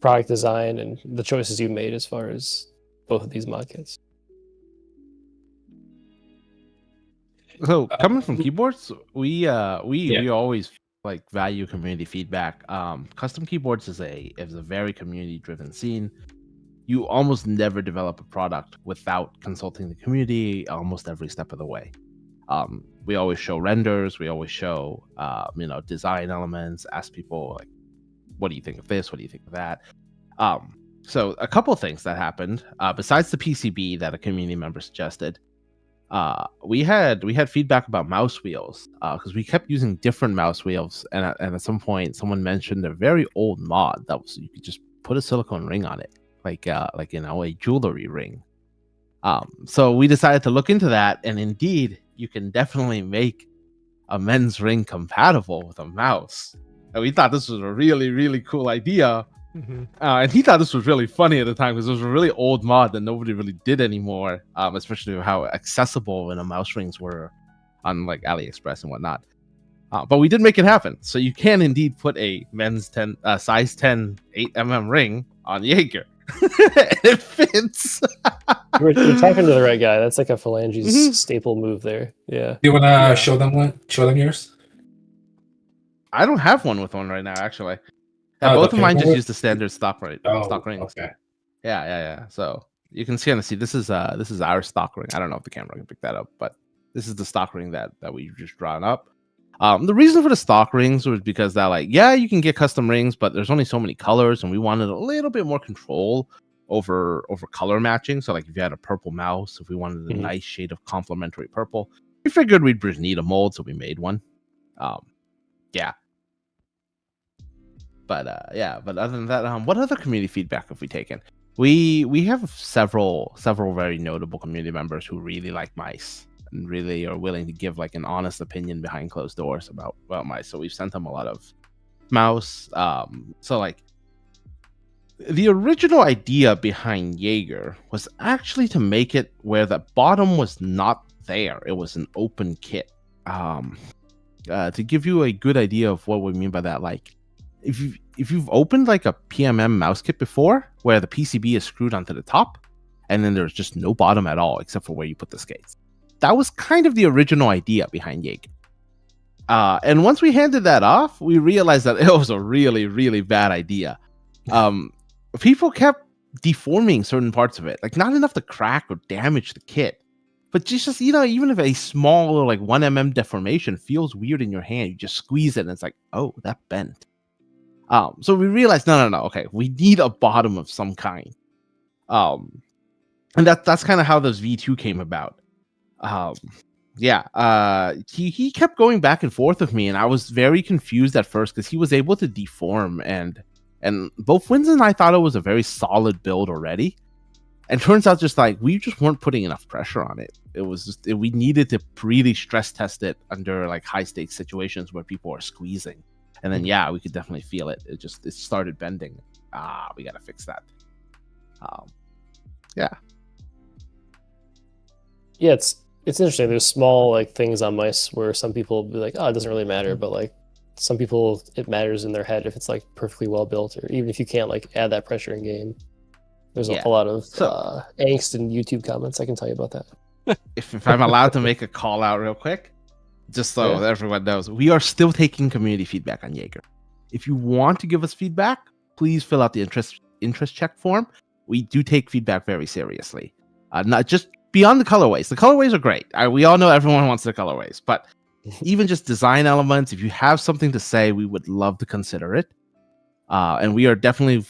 product design and the choices you made as far as both of these mod kits? So coming from keyboards, we always value community feedback. Custom keyboards is a very community driven scene. You almost never develop a product without consulting the community almost every step of the way. We always show renders, we always show design elements, ask people like, what do you think of this, what do you think of that? So a couple of things that happened besides the PCB that a community member suggested. We had feedback about mouse wheels because we kept using different mouse wheels, and at some point someone mentioned a very old mod that was you could just put a silicone ring on it, like a jewelry ring. So we decided to look into that, and indeed you can definitely make a men's ring compatible with a mouse. And we thought this was a really, really cool idea. Mm-hmm. And he thought this was really funny at the time because it was a really old mod that nobody really did anymore, especially how accessible mouse rings were on like AliExpress and whatnot. But we did make it happen. So you can indeed put a men's size 10 8mm ring on Jaeger. It fits. You're talking to the right guy. That's like a Phalanges staple move there. Yeah. You wanna show them one? Show them yours. I don't have one with one right now, actually. Yeah, Oh, both the of mine pink just one? use the standard stock stock rings. Okay. Yeah. So you can see this is our stock ring. I don't know if the camera can pick that up, but this is the stock ring that we've just drawn up. The reason for the stock rings was because that, like, yeah, you can get custom rings, but there's only so many colors, and we wanted a little bit more control over color matching. So, like, if you had a purple mouse, if we wanted a nice shade of complementary purple, we figured we'd just need a mold, so we made one. Yeah. But other than that, what other community feedback have we taken? We have several very notable community members who really like mice and really are willing to give like an honest opinion behind closed doors about mice. So we've sent them a lot of mouse. So like the original idea behind Jaeger was actually to make it where the bottom was not there. It was an open kit. To give you a good idea of what we mean by that, like if you've opened like a PMM mouse kit before, where the PCB is screwed onto the top, and then there's just no bottom at all except for where you put the skates. That was kind of the original idea behind Jaeger. And once we handed that off, we realized that it was a really, really bad idea. People kept deforming certain parts of it, like not enough to crack or damage the kit, but just even if a small like 1mm deformation feels weird in your hand, you just squeeze it and it's like, oh, that bent. So we realized, no, okay, we need a bottom of some kind. And that's kind of how this V2 came about. He kept going back and forth with me, and I was very confused at first because he was able to deform, and both Windz and I thought it was a very solid build already. And turns out just like we just weren't putting enough pressure on it. It was just we needed to really stress test it under like high stakes situations where people are squeezing. And then we could definitely feel it. It started bending. We gotta fix that. Yeah, it's interesting. There's small like things on mice where some people will be like, oh, it doesn't really matter, but like some people it matters in their head if it's like perfectly well built, or even if you can't like add that pressure in game. There's a lot of angst in YouTube comments. I can tell you about that. If I'm allowed to make a call out real quick, just so everyone knows, we are still taking community feedback on Jaeger. If you want to give us feedback, please fill out the interest check form. We do take feedback very seriously. Not just beyond the colorways. The colorways are great. We all know everyone wants the colorways, but even just design elements, if you have something to say, we would love to consider it. And we are definitely,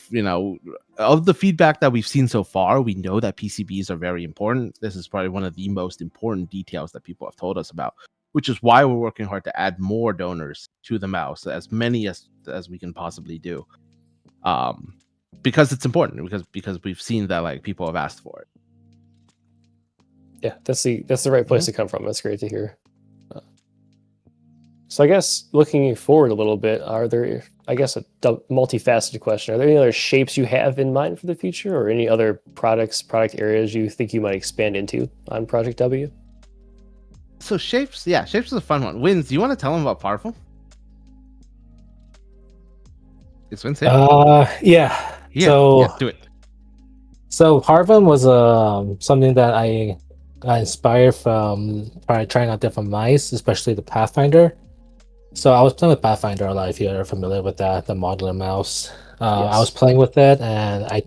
of the feedback that we've seen so far, we know that PCBs are very important. This is probably one of the most important details that people have told us about, which is why we're working hard to add more donors to the mouse, as many as we can possibly do. Because it's important, because we've seen that like people have asked for it. Yeah, that's the right place to come from. That's great to hear. So I guess looking forward a little bit, are there, I guess, a multifaceted question. Are there any other shapes you have in mind for the future, or any other product areas you think you might expand into on Project W? So shapes is a fun one. Windz, do you want to tell them about Parfum? It's Windz here. Yeah. So do it. So Parfum was something that I got inspired from trying out different mice, especially the Pathfinder. So I was playing with Pathfinder a lot, if you're familiar with that, the modular mouse. I was playing with it, and I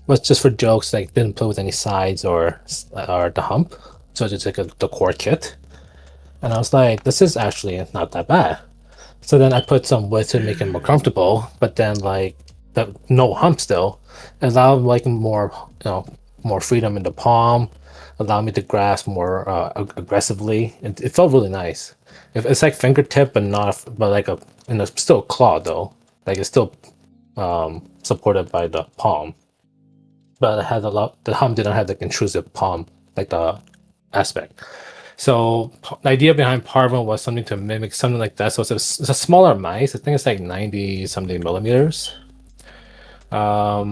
was just for jokes, like didn't play with any sides or the hump. So just like the core kit. And I was like, this is actually not that bad. So then I put some width to make it more comfortable, but then like the no hump still allowed like more freedom in the palm, allowed me to grasp more aggressively. It felt really nice. It's like fingertip, but still claw though. Like it's still supported by the palm, but it had the hump didn't have the intrusive palm like the aspect. So the idea behind Parvo was something to mimic something like that. So it's a smaller mice. I think it's like 90 something millimeters. Let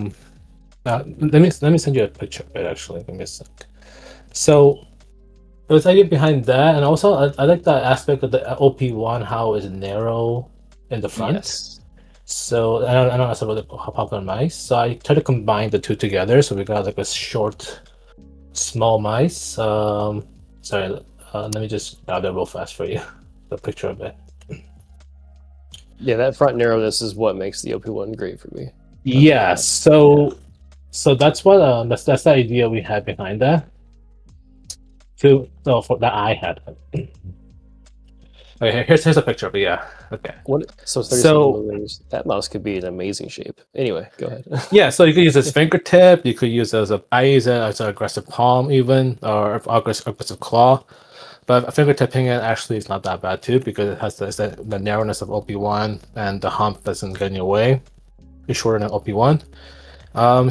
me send you a picture of it actually. Give me a sec. So It was idea behind that, and also I like that aspect of the OP1, how it's narrow in the front. Yes. So I know that's a really popular mice. So I try to combine the two together. So we got like a short, small mice. Sorry, let me just grab that real fast for you. The picture of it. Yeah, that front narrowness is what makes the OP1 great for me. Yeah. So that's what that's the idea we had behind that. So for that I had. Okay, here's a picture of it. Yeah. Okay. So 37 millimeters. That mouse could be an amazing shape. Anyway, go ahead. Yeah, so you could use as fingertip. You could use I use it as an aggressive palm even, or aggressive claw. But fingertipping it actually is not that bad too, because it has the narrowness of OP1 and the hump doesn't get in your way. It's shorter than OP1.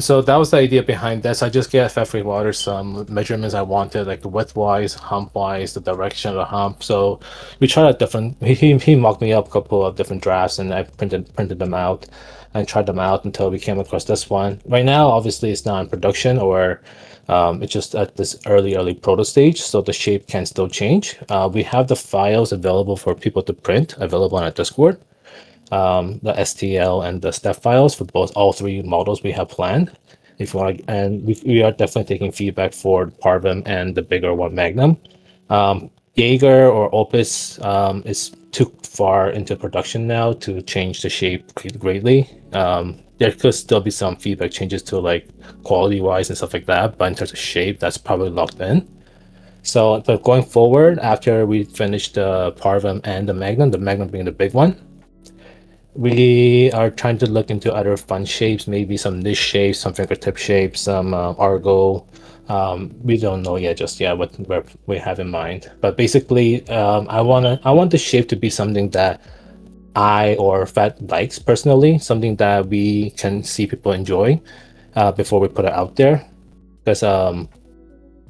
So that was the idea behind this. I just gave Fat Free Water some measurements I wanted, like the width-wise, hump-wise, the direction of the hump. So we tried out different. He mocked me up a couple of different drafts, and I printed them out and tried them out until we came across this one. Right now, obviously, it's not in production, or it's just at this early proto stage, so the shape can still change. We have the files available for people to print, available on our Discord. The STL and the step files for all three models we have planned. If you want, and we are definitely taking feedback for Parvum and the bigger one Magnum. Jaeger or Opus is too far into production now to change the shape greatly. There could still be some feedback changes to like quality wise and stuff like that, but in terms of shape, that's probably locked in. So, but going forward, after we finish the Parvum and the Magnum being the big one, we are trying to look into other fun shapes, maybe some niche shapes, some fingertip shapes, some Argo. We don't know yet what we have in mind. But basically, I want the shape to be something that I or Fat likes personally, something that we can see people enjoy before we put it out there. Because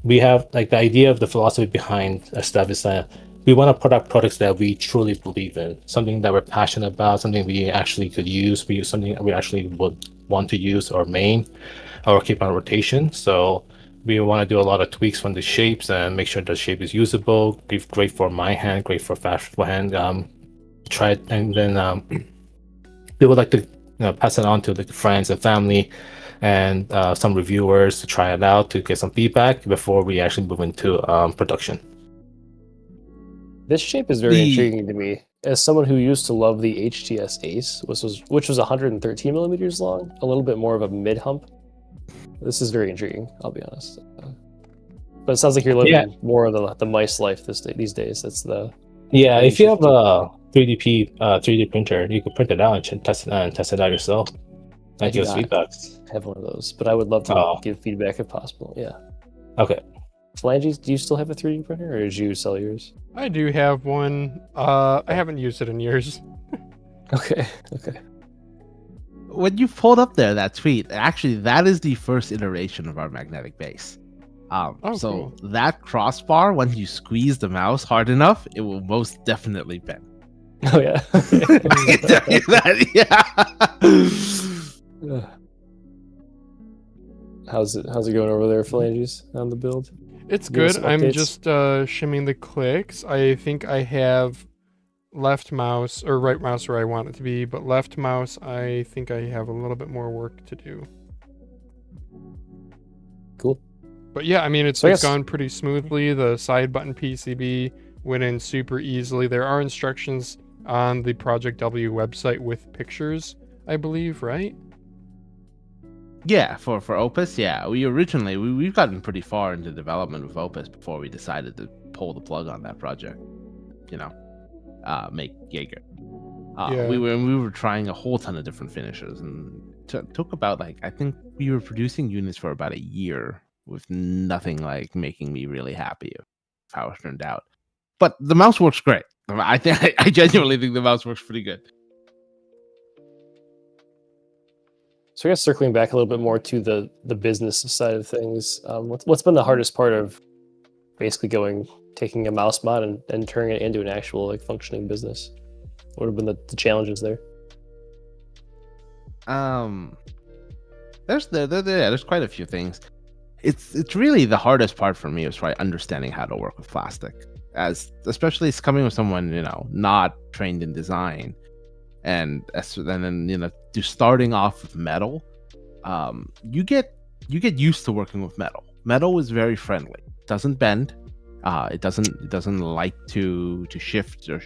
we have like the idea of the philosophy behind our stuff is that we want to put out products that we truly believe in, something that we're passionate about, something we actually could use, something we actually would want to use or main or keep on rotation. So we want to do a lot of tweaks on the shapes and make sure the shape is usable, great for my hand, great for fast hand. Try it, and then we would like to pass it on to the friends and family and some reviewers to try it out to get some feedback before we actually move into production. This shape is very intriguing to me. As someone who used to love the HTS Ace, which was 113 millimeters long, a little bit more of a mid hump. This is very intriguing, I'll be honest. But it sounds like you're living more of the mice life these days. That's the if you have a 3D printer, you could print it out and test it out yourself. And give us feedback. Have one of those, but I would love to give feedback if possible. Yeah. Okay. Phalanges, do you still have a 3D printer, or did you sell yours? I do have one. I haven't used it in years. Okay. When you pulled up there that tweet, actually that is the first iteration of our magnetic base. So cool. That crossbar, when you squeeze the mouse hard enough, it will most definitely bend. Oh yeah. I can tell you that, yeah. How's it going over there, Phalanges, on the build? It's good. I'm just shimming the clicks. I think I have left mouse or right mouse where I want it to be, but left mouse, I think I have a little bit more work to do. Cool. But yeah, I mean, it's gone pretty smoothly. The side button PCB went in super easily. There are instructions on the Project W website with pictures, I believe, right? Yeah, for Opus, yeah. We've gotten pretty far into development with Opus before we decided to pull the plug on that project. Make Jaeger. We were trying a whole ton of different finishes, and took about I think we were producing units for about a year with nothing making me really happy with how it turned out. But the mouse works great. I genuinely think the mouse works pretty good. So I guess circling back a little bit more to the business side of things, what's been the hardest part of basically taking a mouse mod and turning it into an actual functioning business? What have been the challenges there? There's quite a few things. it's really the hardest part for me is probably understanding how to work with plastic, as especially it's coming with someone not trained in design, and then just starting off with metal. You get used to working with metal. Metal is very friendly. It doesn't bend. It doesn't like to shift or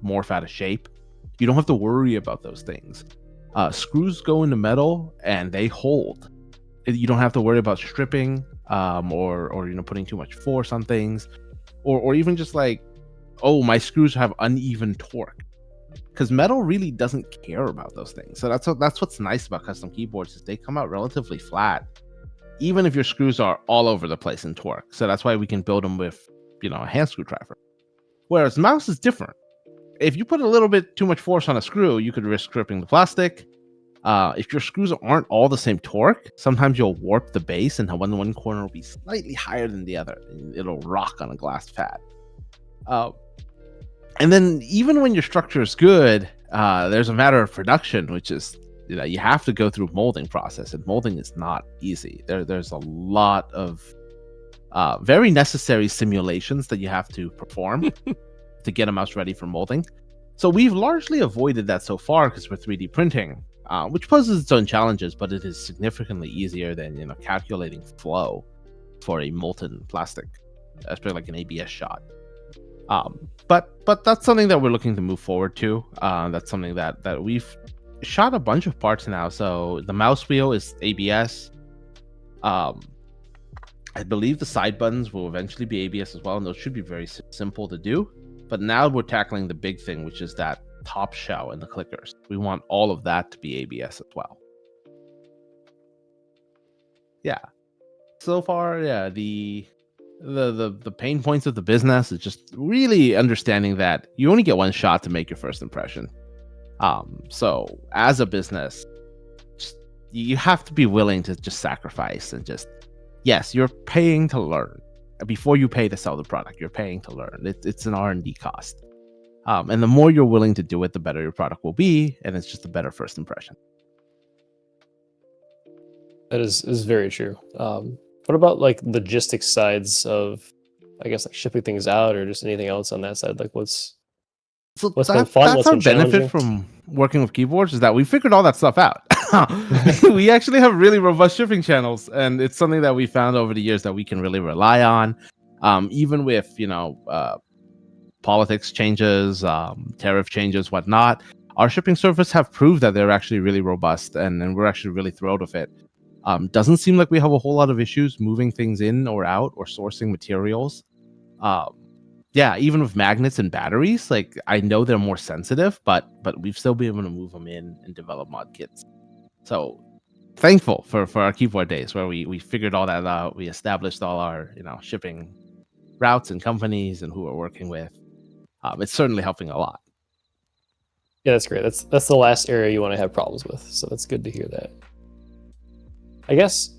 morph out of shape. You don't have to worry about those things. Screws go into metal and they hold. You don't have to worry about stripping or putting too much force on things, or even just like, oh, my screws have uneven torque, because metal really doesn't care about those things. So that's what's nice about custom keyboards, is they come out relatively flat, even if your screws are all over the place in torque. So that's why we can build them with a hand screwdriver. Whereas mouse is different. If you put a little bit too much force on a screw, you could risk stripping the plastic. If your screws aren't all the same torque, sometimes you'll warp the base, and one corner will be slightly higher than the other, and it'll rock on a glass pad. And then even when your structure is good, there's a matter of production, which is you have to go through molding process, and molding is not easy. There's a lot of very necessary simulations that you have to perform to get a mouse ready for molding. So we've largely avoided that so far because we're 3D printing, which poses its own challenges, but it is significantly easier than calculating flow for a molten plastic, especially like an ABS shot. But that's something that we're looking to move forward to. That's something that we've shot a bunch of parts now. So the mouse wheel is ABS. I believe the side buttons will eventually be ABS as well, and those should be very simple to do. But now we're tackling the big thing, which is that top shell and the clickers. We want all of that to be ABS as well. Yeah. So far, yeah, the pain points of the business is just really understanding that you only get one shot to make your first impression. So as a business, you have to be willing to just sacrifice and just, yes, you're paying to learn. Before you pay to sell the product, you're paying to learn. It's an R&D cost. And the more you're willing to do it, the better your product will be, and it's just a better first impression. That is very true. What about like logistics sides of, I guess, like shipping things out or just anything else on that side? Like what's been fun? That's What's our been benefit from working with keyboards, is that we figured all that stuff out. We actually have really robust shipping channels, and it's something that we found over the years that we can really rely on. Even with politics changes, tariff changes, whatnot, our shipping service have proved that they're actually really robust, and we're actually really thrilled with it. Doesn't seem like we have a whole lot of issues moving things in or out or sourcing materials. Yeah, even with magnets and batteries, like I know they're more sensitive, but we've still been able to move them in and develop mod kits. So thankful for our keyboard days where we figured all that out. We established all our shipping routes and companies and who we're working with. It's certainly helping a lot. Yeah, that's great. That's the last area you want to have problems with. So that's good to hear that. I guess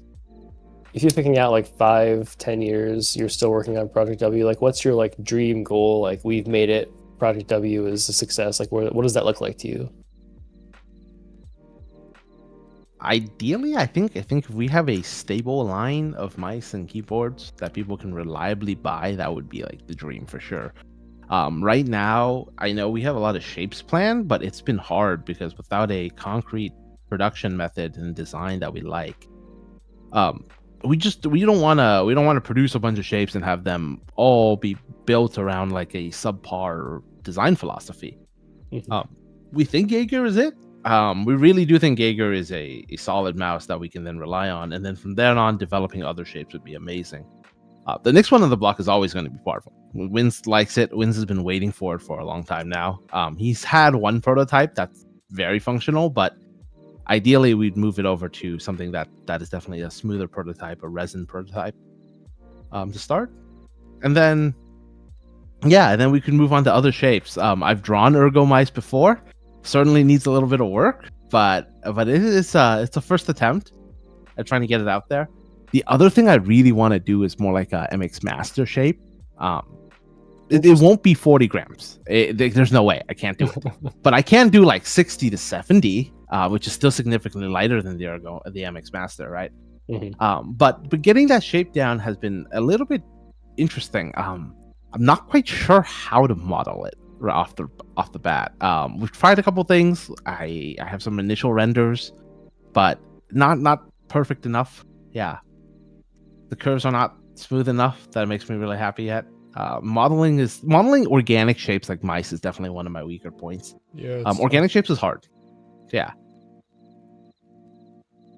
if you're picking out like 5-10 years, you're still working on Project W, like what's your like dream goal? Like we've made it, Project W is a success. Like what does that look like to you? Ideally, I think if we have a stable line of mice and keyboards that people can reliably buy, that would be like the dream for sure. Right now, I know we have a lot of shapes planned, but it's been hard because without a concrete production method and design that we like, we don't want to produce a bunch of shapes and have them all be built around like a subpar design philosophy. Mm-hmm. We think Jaeger is it. We really do think Jaeger is a solid mouse that we can then rely on, and then from there on, developing other shapes would be amazing. The next one on the block is always going to be Parvo. Windz likes it. Windz has been waiting for it for a long time now. He's had one prototype that's very functional, but ideally we'd move it over to something that is definitely a smoother prototype, a resin prototype, to start. And then we can move on to other shapes. I've drawn ergo mice before. Certainly needs a little bit of work, but it's a first attempt at trying to get it out there. The other thing I really want to do is more like a MX Master shape. It won't be 40 grams. There's no way. I can't do it. But I can do like 60 to 70, which is still significantly lighter than the MX Master, right? But getting that shape down has been a little bit interesting. I'm not quite sure how to model it right off the bat. We've tried a couple things. I have some initial renders, but not perfect enough. Yeah, the curves are not smooth enough that it makes me really happy yet. Modeling organic shapes like mice is definitely one of my weaker points. Yeah. Organic shapes is hard. Yeah.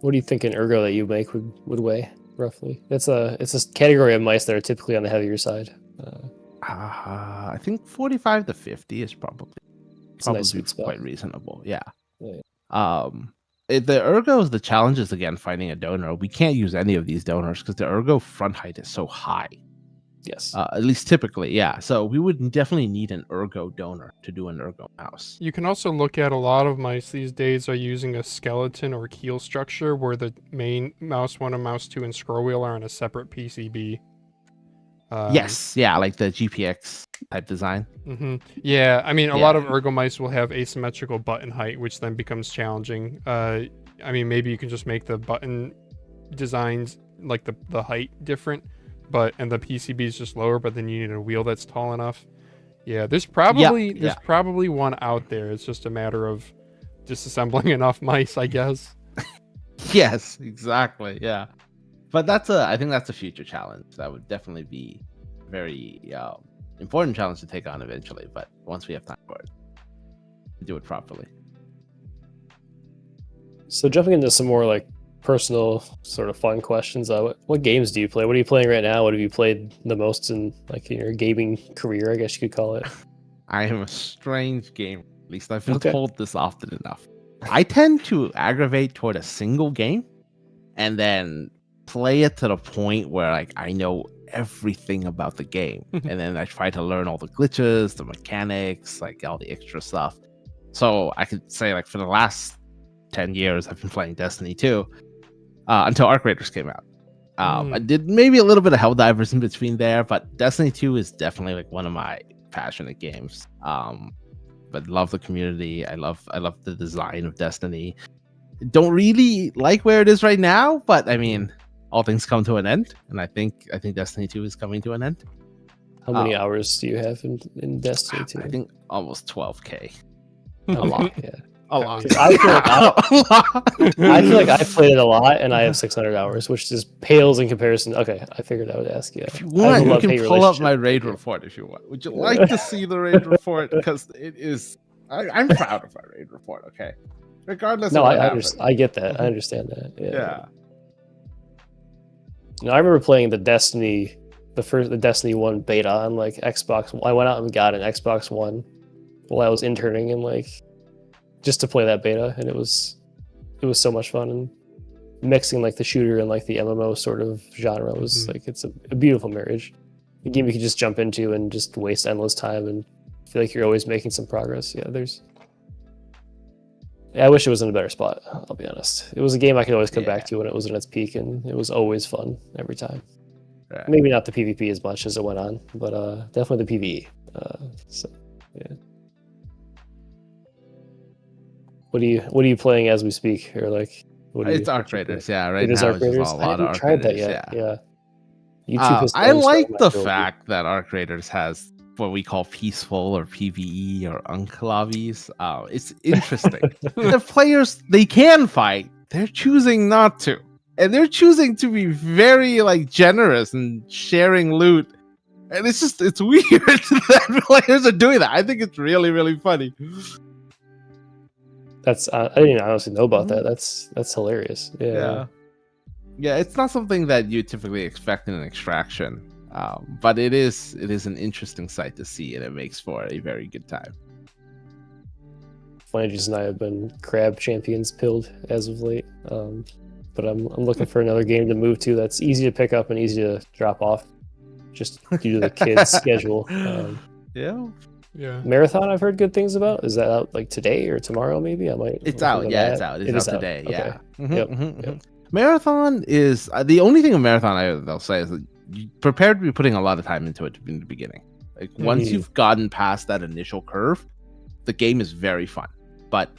What do you think an ergo that you make would weigh roughly? It's a category of mice that are typically on the heavier side. I think 45 to 50 is probably a nice sweet spot. Quite reasonable. Yeah. Yeah. The ergos, the challenge is again finding a donor. We can't use any of these donors because the ergo front height is so high. Yes. At least typically, yeah. So we would definitely need an ergo donor to do an ergo mouse. You can also look at a lot of mice these days are using a skeleton or keel structure where the main mouse 1 and mouse 2 and scroll wheel are on a separate PCB. Yes, yeah, like the GPX type design. Yeah, I mean, a lot of ergo mice will have asymmetrical button height, which then becomes challenging. I mean, maybe you can just make the button designs, like the height different, and the PCB is just lower, but then you need a wheel that's tall enough. Yeah, there's probably one out there. It's just a matter of disassembling enough mice, I guess. Yes, exactly. Yeah. But I think that's a future challenge. That would definitely be a very important challenge to take on eventually. But once we have time for it, do it properly. So jumping into some more like personal sort of fun questions. What games do you play? What are you playing right now? What have you played the most in your gaming career? I guess you could call it. I am a strange gamer. At least I've been told this often enough. I tend to aggravate toward a single game, and then play it to the point where like I know everything about the game, and then I try to learn all the glitches, the mechanics, like all the extra stuff. So I could say like for the last 10 years I've been playing Destiny 2 until Arc Raiders came out. I did maybe a little bit of Helldivers in between there, but Destiny 2 is definitely like one of my passionate games. But love the community. I love the design of Destiny. Don't really like where it is right now, but I mean, all things come to an end, and I think Destiny 2 is coming to an end. How many hours do you have in Destiny 2? I think almost 12K. A lot, yeah. A lot. I feel like I played it a lot, and I have 600 hours, which just pales in comparison. Okay, I figured I would ask you. If you want, you can pull up my raid report if you want. Would you like to see the raid report? Because it is. I'm proud of my raid report. Okay, regardless. No, of I get that. I understand that. Yeah. No, I remember playing the Destiny 1 beta on like Xbox. I went out and got an Xbox One while I was interning, and like just to play that beta, and it was so much fun. And mixing like the shooter and like the MMO sort of genre was like it's a beautiful marriage. A game you could just jump into and just waste endless time and feel like you're always making some progress. I wish it was in a better spot, I'll be honest. It was a game I could always come back to when it was in its peak, and it was always fun every time. Right. Maybe not the PvP as much as it went on, but definitely the PvE. What are you playing as we speak? Or like it's Arc Raiders, right now Arc Raiders? Just a lot I haven't tried that yet. YouTube has I like the fact that Arc Raiders has what we call peaceful or PvE or unclavies. It's interesting. The players, they can fight, they're choosing not to, and they're choosing to be very like generous and sharing loot, and it's weird that players are doing that. I think it's really, really funny. That's I didn't honestly know about that. That's hilarious. Yeah, it's not something that you typically expect in an extraction. But it is an interesting sight to see, and it makes for a very good time. Flanders and I have been crab champions pilled as of late, but I'm looking for another game to move to that's easy to pick up and easy to drop off, just due to the kids' schedule. Marathon, I've heard good things about. Is that out like today or tomorrow? Maybe I might. It's out. Yeah, it's out. It's out today. Okay. Yeah. Marathon is the only thing of Marathon they'll say is that you prepared to be putting a lot of time into it in the beginning. Like once you've gotten past that initial curve, the game is very fun. But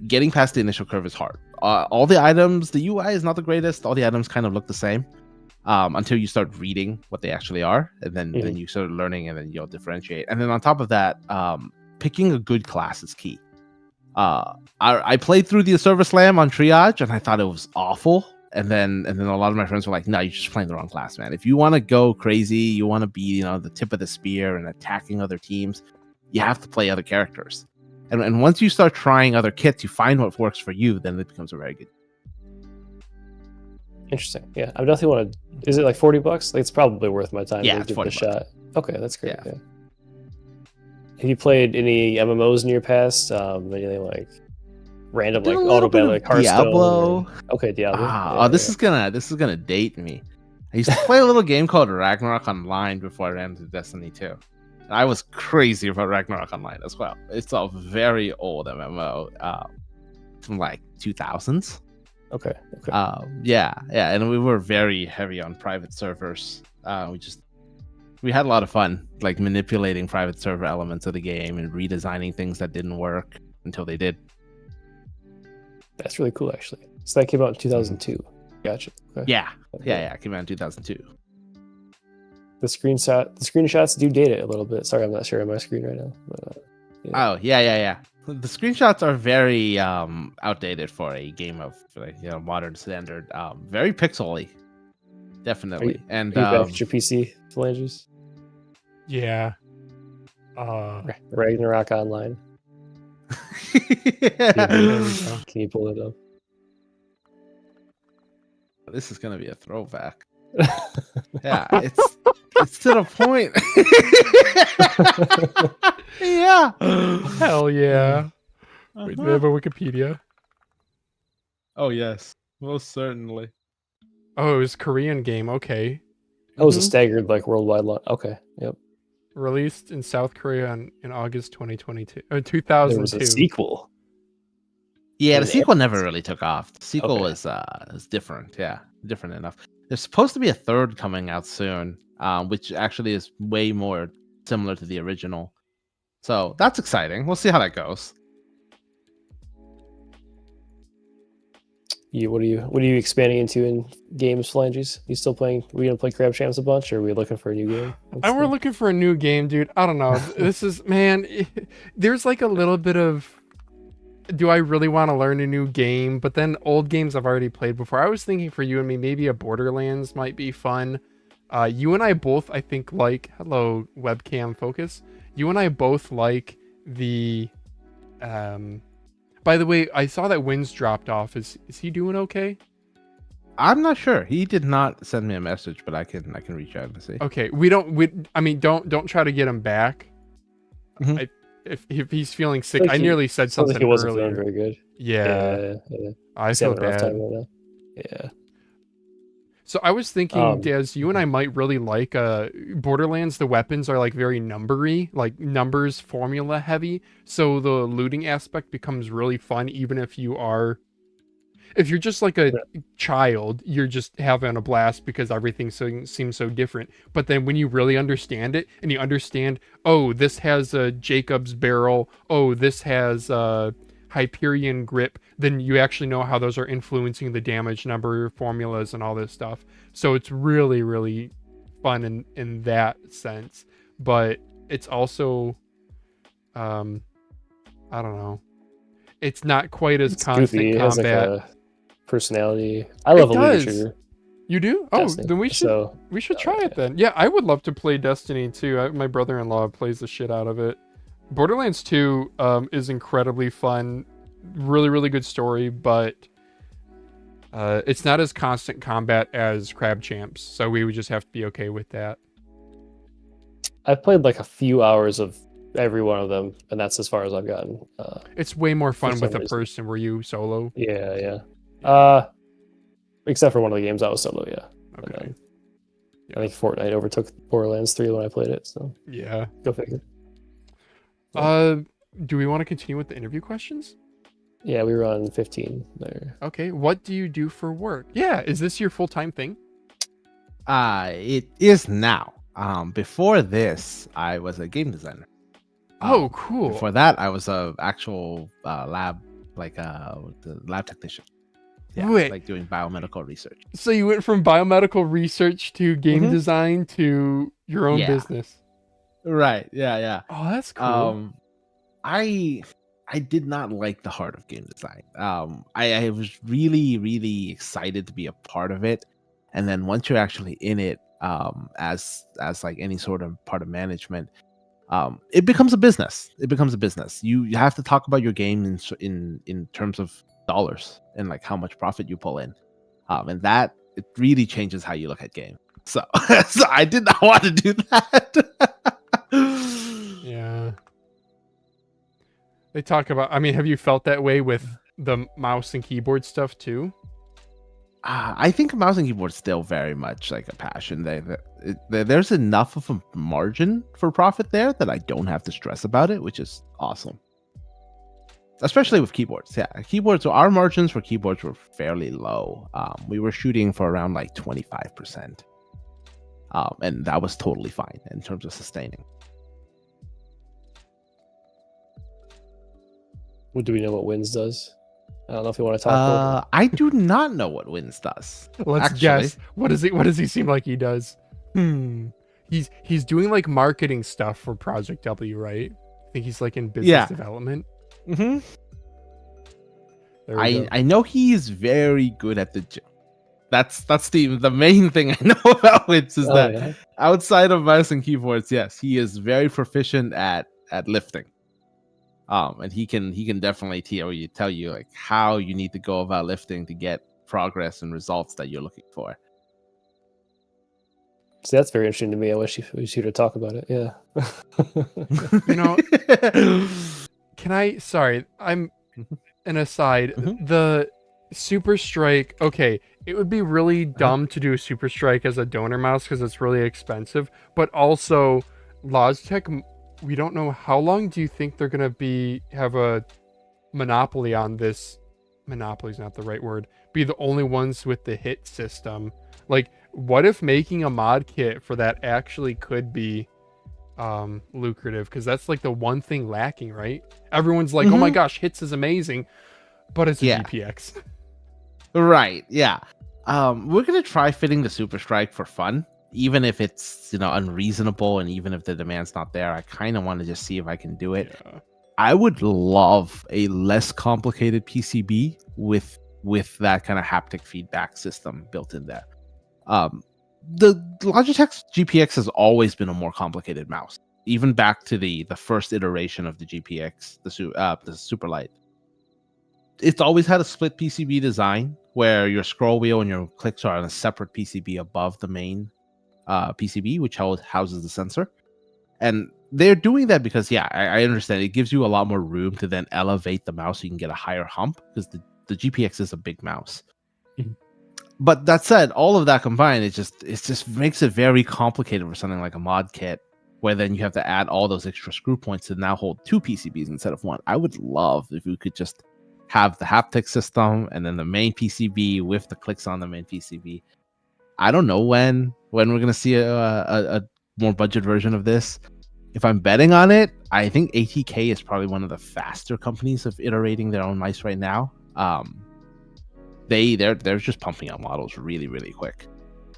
getting past the initial curve is hard. all the items, the UI is not the greatest. All the items kind of look the same until you start reading what they actually are, and then you start learning, and then you'll differentiate. And then on top of that, picking a good class is key. I played through the Server Slam on Triage, and I thought it was awful. And then a lot of my friends were like, "No, you're just playing the wrong class, man. If you want to go crazy, you want to be, the tip of the spear and attacking other teams, you have to play other characters. And once you start trying other kits, you find what works for you, then it becomes a very good." Interesting. Yeah, I definitely want to. Is it like $40? Like, it's probably worth my time Yeah, to it's give it a $40. shot. Okay, that's great. Yeah. Yeah. Have you played any MMOs in your past? Anything like random, Did like a little auto bit battle, of like Hearthstone? Diablo. Okay, Diablo. This is gonna date me. I used to play a little game called Ragnarok Online before I ran into Destiny 2. And I was crazy about Ragnarok Online as well. It's a very old MMO from like 2000s. Okay. Yeah, and we were very heavy on private servers. We had a lot of fun, like manipulating private server elements of the game and redesigning things that didn't work until they did. That's really cool, actually. So that came out in 2002. Gotcha. Okay. Yeah. It came out in 2002. The screenshots do date it a little bit. Sorry, I'm not sharing my screen right now. But, yeah. Oh, yeah. The screenshots are very outdated for a game of modern standard. Very pixely, definitely. Are you back at your PC, Phalanges? Yeah. Ragnarok Online. Yeah. Can you pull it up? This is gonna be a throwback. Yeah, it's to the point. Yeah. Hell yeah. Wait, do they have a Wikipedia? Oh yes, most certainly. Oh, it was a Korean game. Okay. That was a staggered worldwide launch. Okay. Yep. Released in South Korea in August 2022. There 2002. was a sequel. Yeah, the An sequel never really took off. The sequel Okay. is different. Yeah, different enough. There's supposed to be a third coming out soon, which actually is way more similar to the original. So that's exciting. We'll see how that goes. What are you expanding into in games, Phalanges? You still playing? We gonna play Crab Champs a bunch, or are we looking for a new game? We're looking for a new game, dude. I don't know. This is, man, there's like a little bit of, do I really want to learn a new game? But then old games I've already played before. I was thinking for you and me, maybe a Borderlands might be fun. You and I both, I think, hello, webcam focus. You and I both like the, by the way, I saw that Windz dropped off. Is he doing okay? I'm not sure. He did not send me a message, but I can reach out and see. Okay, don't try to get him back. Mhm. If he's feeling sick, Like I he- nearly said Sounds something like he wasn't earlier. feeling very good. Yeah, I He's feel having a rough bad. time right now. Yeah. So I was thinking, Daz, you and I might really like Borderlands. The weapons are like very numbery, like numbers formula heavy. So the looting aspect becomes really fun, even if you're just like a child, you're just having a blast because everything seems so different. But then when you really understand it, and you understand, oh, this has a Jacob's barrel, oh, this has a Hyperion grip, then you actually know how those are influencing the damage number formulas and all this stuff. So it's really, really fun in that sense. But it's also, I don't know, it's not quite as It's constant goofy. It has like combat. a personality. I love It a looter does. shooter. You do? Oh, Destiny. then we should So, try it then. Yeah, I would love to play Destiny too. My brother-in-law plays the shit out of it. Borderlands 2 is incredibly fun, really, really good story, but it's not as constant combat as Crab Champs, so we would just have to be okay with that. I've played like a few hours of every one of them, and that's as far as I've gotten. It's way more fun some with a reason. person. Were you solo? Yeah. Except for one of the games I was solo, yeah. And Okay. then I think Fortnite overtook Borderlands 3 when I played it, so Yeah. go figure. Do we want to continue with the interview questions? Yeah, we were on 15 there. Okay. What do you do for work? Yeah. Is this your full-time thing? It is now. Before this, I was a game designer. Oh, cool. Before that, I was a actual lab, the lab technician. Yeah, Wait. like doing biomedical research. So you went from biomedical research to game Mhm. design to your own Yeah. business. Right. Yeah. Oh, that's cool. I did not like the heart of game design. I was really excited to be a part of it, and then once you're actually in it, as like any sort of part of management, it becomes a business. It becomes a business. You have to talk about your game in terms of dollars and like how much profit you pull in, and that it really changes how you look at game. So, so I did not want to do that. Yeah. They talk about, I mean, have you felt that way with the mouse and keyboard stuff too? I think mouse and keyboard is still very much like a passion. There's enough of a margin for profit there that I don't have to stress about it, which is awesome. Especially with keyboards. Yeah, keyboards. So our margins for keyboards were fairly low. We were shooting for around like 25%. And that was totally fine in terms of sustaining. Do we know what Windz does? I don't know if you want to talk about it. I do not know what Windz does. Let's actually. guess. What does he seem like he does? He's doing like marketing stuff for Project W, right? I think he's like in business development. Mm-hmm. There we go. I know he is very good at the gym. That's the main thing I know about Windz is that outside of mouse and keyboards, yes, he is very proficient at lifting. And he can definitely tell you like how you need to go about lifting to get progress and results that you're looking for. See, that's very interesting to me. I wish you was here to talk about it. Yeah. You know, sorry, I'm an aside. The SUPERSTRIKE, okay, it would be really dumb to do a SUPERSTRIKE as a donor mouse because it's really expensive, but also Logitech, we don't know how long do you think they're going to have a monopoly on this. Monopoly's not the right word. Be the only ones with the hit system. Like, what if making a mod kit for that actually could be lucrative? Because that's like the one thing lacking, right? Everyone's like, oh my gosh, hits is amazing, but it's a GPX. Right, yeah. We're going to try fitting the SUPERSTRIKE for fun. Even if it's unreasonable and even if the demand's not there, I kind of want to just see if I can do it. Yeah. I would love a less complicated PCB with that kind of haptic feedback system built in there. The Logitech's GPX has always been a more complicated mouse, even back to the first iteration of the GPX, the Superlight. It's always had a split PCB design where your scroll wheel and your clicks are on a separate PCB above the main PCB, which houses the sensor. And they're doing that because, I understand it gives you a lot more room to then elevate the mouse so you can get a higher hump because the GPX is a big mouse. But that said, all of that combined, it just makes it very complicated for something like a mod kit, where then you have to add all those extra screw points to now hold two PCBs instead of one. I would love if we could just have the haptic system and then the main PCB with the clicks on the main PCB. I don't know when we're gonna see a more budget version of this. If I'm betting on it, I think ATK is probably one of the faster companies of iterating their own mice right now. They're just pumping out models really quick.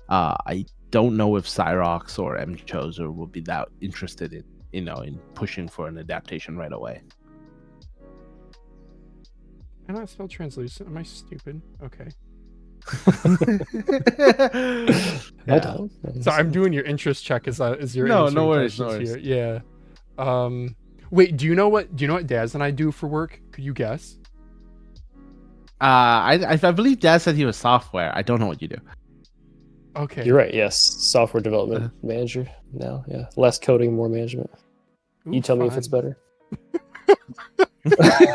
I don't know if Cyrox or Mchoser will be that interested in pushing for an adaptation right away. Can I spell translucent? Am I stupid? Okay. So I'm doing your interest check. Is your no worries. Here? Yeah. Wait. Do you know what Daz and I do for work? Could you guess? I believe Daz said he was software. I don't know what you do. Okay. You're right. Yes, software development manager now. Yeah, less coding, more management. You tell me if it's better.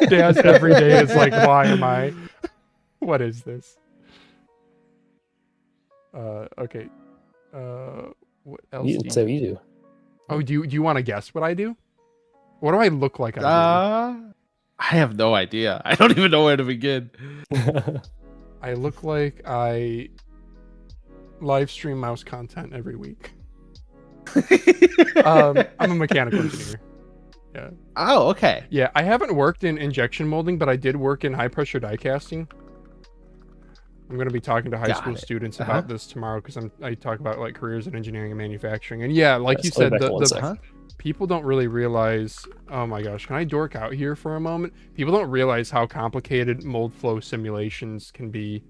Daz every day is like, why am I? What is this? Okay. What else? Say what you do. Oh, do you want to guess what I do? What do I look like? I have no idea. I don't even know where to begin. I look like I live stream mouse content every week. I'm a mechanical engineer. Yeah. Oh, okay. Yeah, I haven't worked in injection molding, but I did work in high pressure die casting. I'm going to be talking to high Got school it. students Uh-huh. about this tomorrow because I talk about like careers in engineering and manufacturing. And yeah, like Yes, you I'll said, be back in one the second. people don't really realize. Oh my gosh, can I dork out here for a moment? People don't realize how complicated mold flow simulations can be.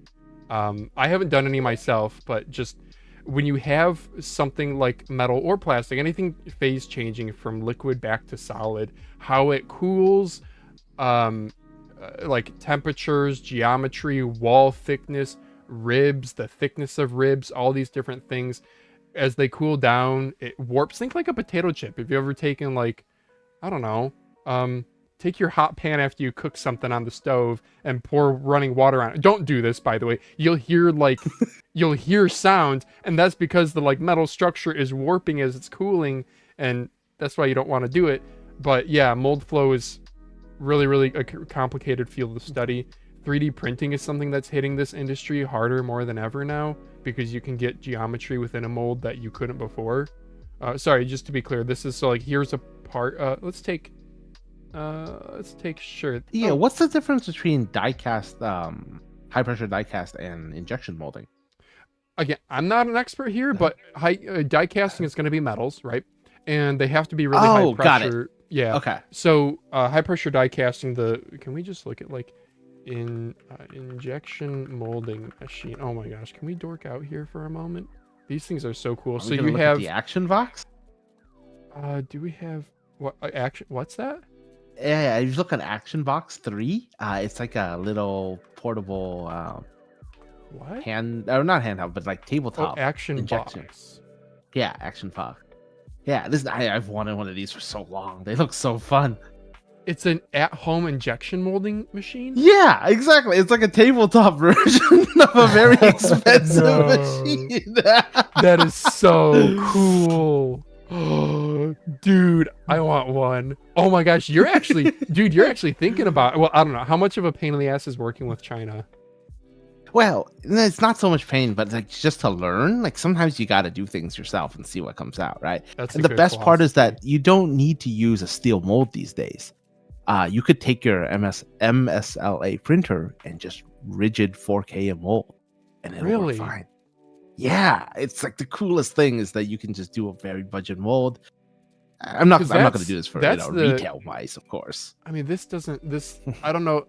I haven't done any myself, but just when you have something like metal or plastic, anything phase changing from liquid back to solid, how it cools, like temperatures, geometry, wall thickness, ribs, the thickness of ribs, all these different things, as they cool down, it warps. Think like a potato chip. If you ever taken like, I don't know, take your hot pan after you cook something on the stove and pour running water on it. Don't do this, by the way. You'll hear like, you'll hear sound, and that's because the like metal structure is warping as it's cooling, and that's why you don't want to do it. But yeah, mold flow is really a complicated field of study. 3D printing is something that's hitting this industry harder more than ever now because you can get geometry within a mold that you couldn't before. Sorry, just to be clear, this is so like here's a part. Let's take sure. Yeah, Oh, what's the difference between die-cast, high pressure die-cast and injection molding? again, I'm not an expert here, but die casting is going to be metals, right? And they have to be really high Oh, got it. pressure. Yeah. Okay. So high pressure die casting. Can we just look at like in injection molding machine? Oh my gosh, can we dork out here for a moment? These things are so cool. Are So we gonna you look at have the action box? do we have what action? What's that? Yeah, if you look at Action Box 3, it's like a little portable What? hand, or not handheld, but like Oh, tabletop. action injection. box. Yeah, Action Box. Yeah, I've wanted one of these for so long. They look so fun. It's an at-home injection molding machine. Yeah, exactly. It's like a tabletop version of a very expensive No. machine. That is so cool. Oh, dude, I want one. Oh my gosh, you're actually thinking about, well, I don't know. How much of a pain in the ass is working with China? Well, it's not so much pain, but like just to learn. Like sometimes you got to do things yourself and see what comes out, right? That's And a the good best part is philosophy. that you don't need to use a steel mold these days. You could take your MSLA printer and just rigid 4K a mold, and it'll Really? work fine. Yeah, it's like the coolest thing is that you can just do a very budget mold. I'm not 'Cause going to that's- do this for that's the- retail wise, of course. I mean, I don't know.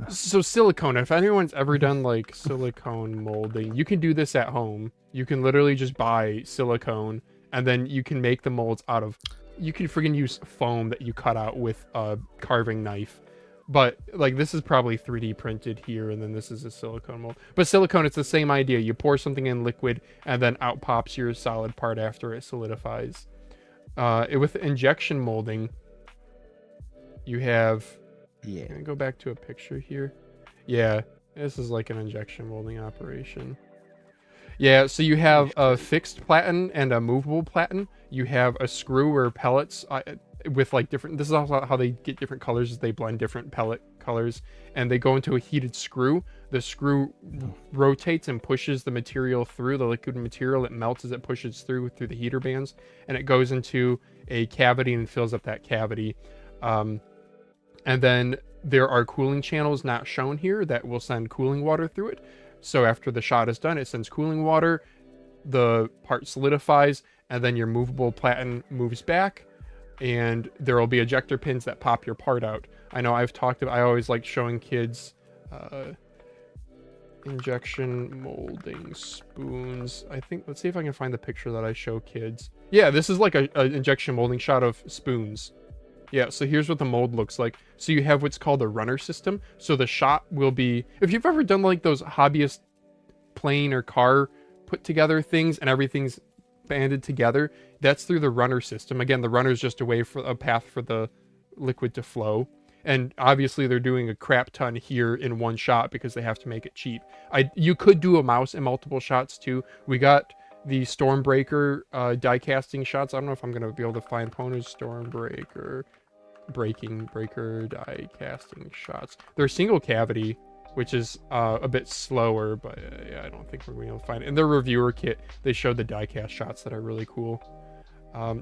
So silicone, if anyone's ever done like silicone molding, you can do this at home. You can literally just buy silicone and then you can make the molds out of, you can friggin' use foam that you cut out with a carving knife. But like this is probably 3D printed here, and then this is a silicone mold. But silicone, it's the same idea. You pour something in liquid and then out pops your solid part after it solidifies. With injection molding, you have, Yeah. can I go back to a picture here? Yeah, this is like an injection molding operation. Yeah, so you have a fixed platen and a movable platen. You have a screw or pellets with like different, this is also how they get different colors, is they blend different pellet colors and they go into a heated screw. The screw rotates and pushes the material through, the liquid material. It melts as it pushes through the heater bands, and it goes into a cavity and fills up that cavity. And then there are cooling channels not shown here that will send cooling water through it. So after the shot is done, it sends cooling water, the part solidifies, and then your movable platen moves back, and there will be ejector pins that pop your part out. I know I always like showing kids injection molding spoons. I think, let's see if I can find the picture that I show kids. Yeah, this is like a injection molding shot of spoons. Yeah, so here's what the mold looks like. So you have what's called a runner system. So the shot will be, if you've ever done like those hobbyist plane or car put together things and everything's banded together, that's through the runner system. Again, the runner is just a path for the liquid to flow. And obviously they're doing a crap ton here in one shot because they have to make it cheap. You could do a mouse in multiple shots too. We got the Stormbreaker die casting shots. I don't know if I'm going to be able to find opponents. Stormbreaker breaker die casting shots. They're single cavity, which is a bit slower, but yeah, I don't think we're going to be able to find it. In their reviewer kit, they showed the die cast shots that are really cool.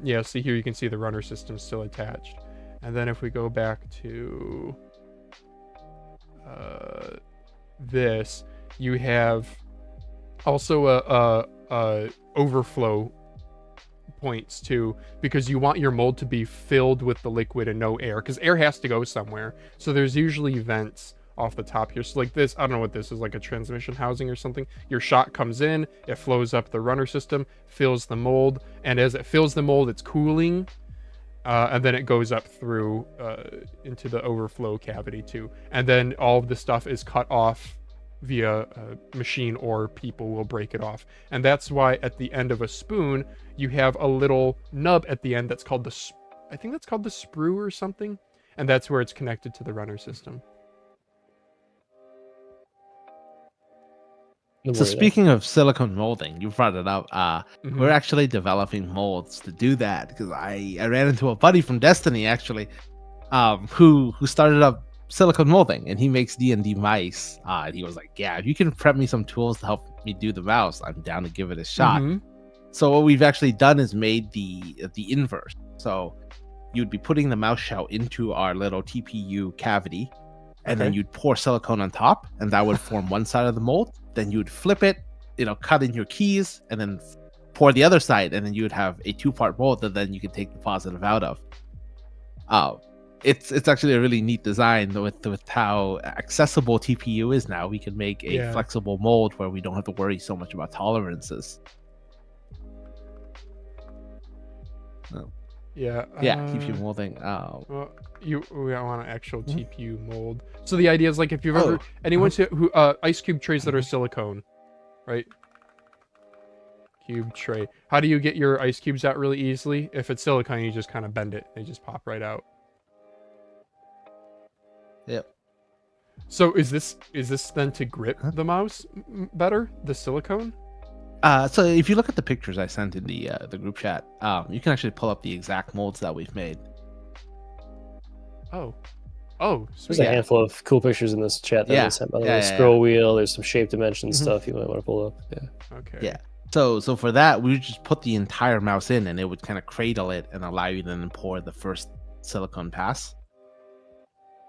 Yeah, see here you can see the runner system still attached. And then if we go back to this, you have also a overflow points too, because you want your mold to be filled with the liquid and no air, because air has to go somewhere. So there's usually vents off the top here. So like this, I don't know what this is, like a transmission housing or something. Your shot comes in, it flows up the runner system, fills the mold, and as it fills the mold, it's cooling, and then it goes up through into the overflow cavity too. And then all of the stuff is cut off via a machine, or people will break it off. And that's why at the end of a spoon, you have a little nub at the end that's called I think that's called the sprue or something. And that's where it's connected to the runner system. So speaking of silicone molding, you brought it up. We're actually developing molds to do that, because I ran into a buddy from Destiny actually, who started up silicone molding, and he makes D&D mice. And he was like, "Yeah, if you can prep me some tools to help me do the mouse, I'm down to give it a shot." So what we've actually done is made the inverse. So you'd be putting the mouse shell into our little TPU cavity, and then you'd pour silicone on top, and that would form one side of the mold. Then you would flip it, cut in your keys, and then pour the other side, and then you would have a 2-part mold that then you can take the positive out of. It's actually a really neat design with how accessible TPU is now. We can make a flexible mold where we don't have to worry so much about tolerances. TPU molding. Well, we want an actual TPU mold. So the idea is, like, if you've ever anyone who ice cube trays that are silicone, right? Cube tray. How do you get your ice cubes out really easily? If it's silicone, you just kind of bend it; they just pop right out. Yep. So is this then to grip the mouse better? The silicone? So if you look at the pictures I sent in the group chat, you can actually pull up the exact molds that we've made. Oh, sweet. There's a handful of cool pictures in this chat that I sent. By the way, scroll wheel. There's some shape dimension stuff you might want to pull up. Yeah. Okay. Yeah. So for that, we would just put the entire mouse in, and it would kind of cradle it and allow you to then pour the first silicone pass.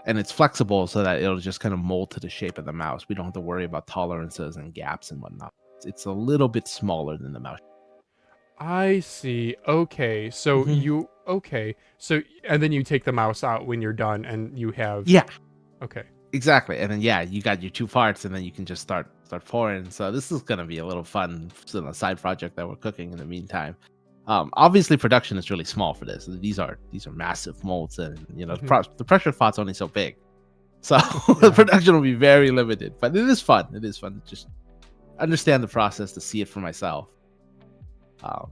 And it's flexible so that it'll just kind of mold to the shape of the mouse. We don't have to worry about tolerances and gaps and whatnot. It's a little bit smaller than the mouse. I see. Okay. So So and then you take the mouse out when you're done, and you have. Yeah. Okay. Exactly. And then you got your 2 parts, and then you can just start pouring. So this is gonna be a little fun side project that we're cooking in the meantime. Obviously production is really small for this. These are massive molds, and the pressure pot's only so big. So the production will be very limited. But it is fun. It is fun to just understand the process, to see it for myself.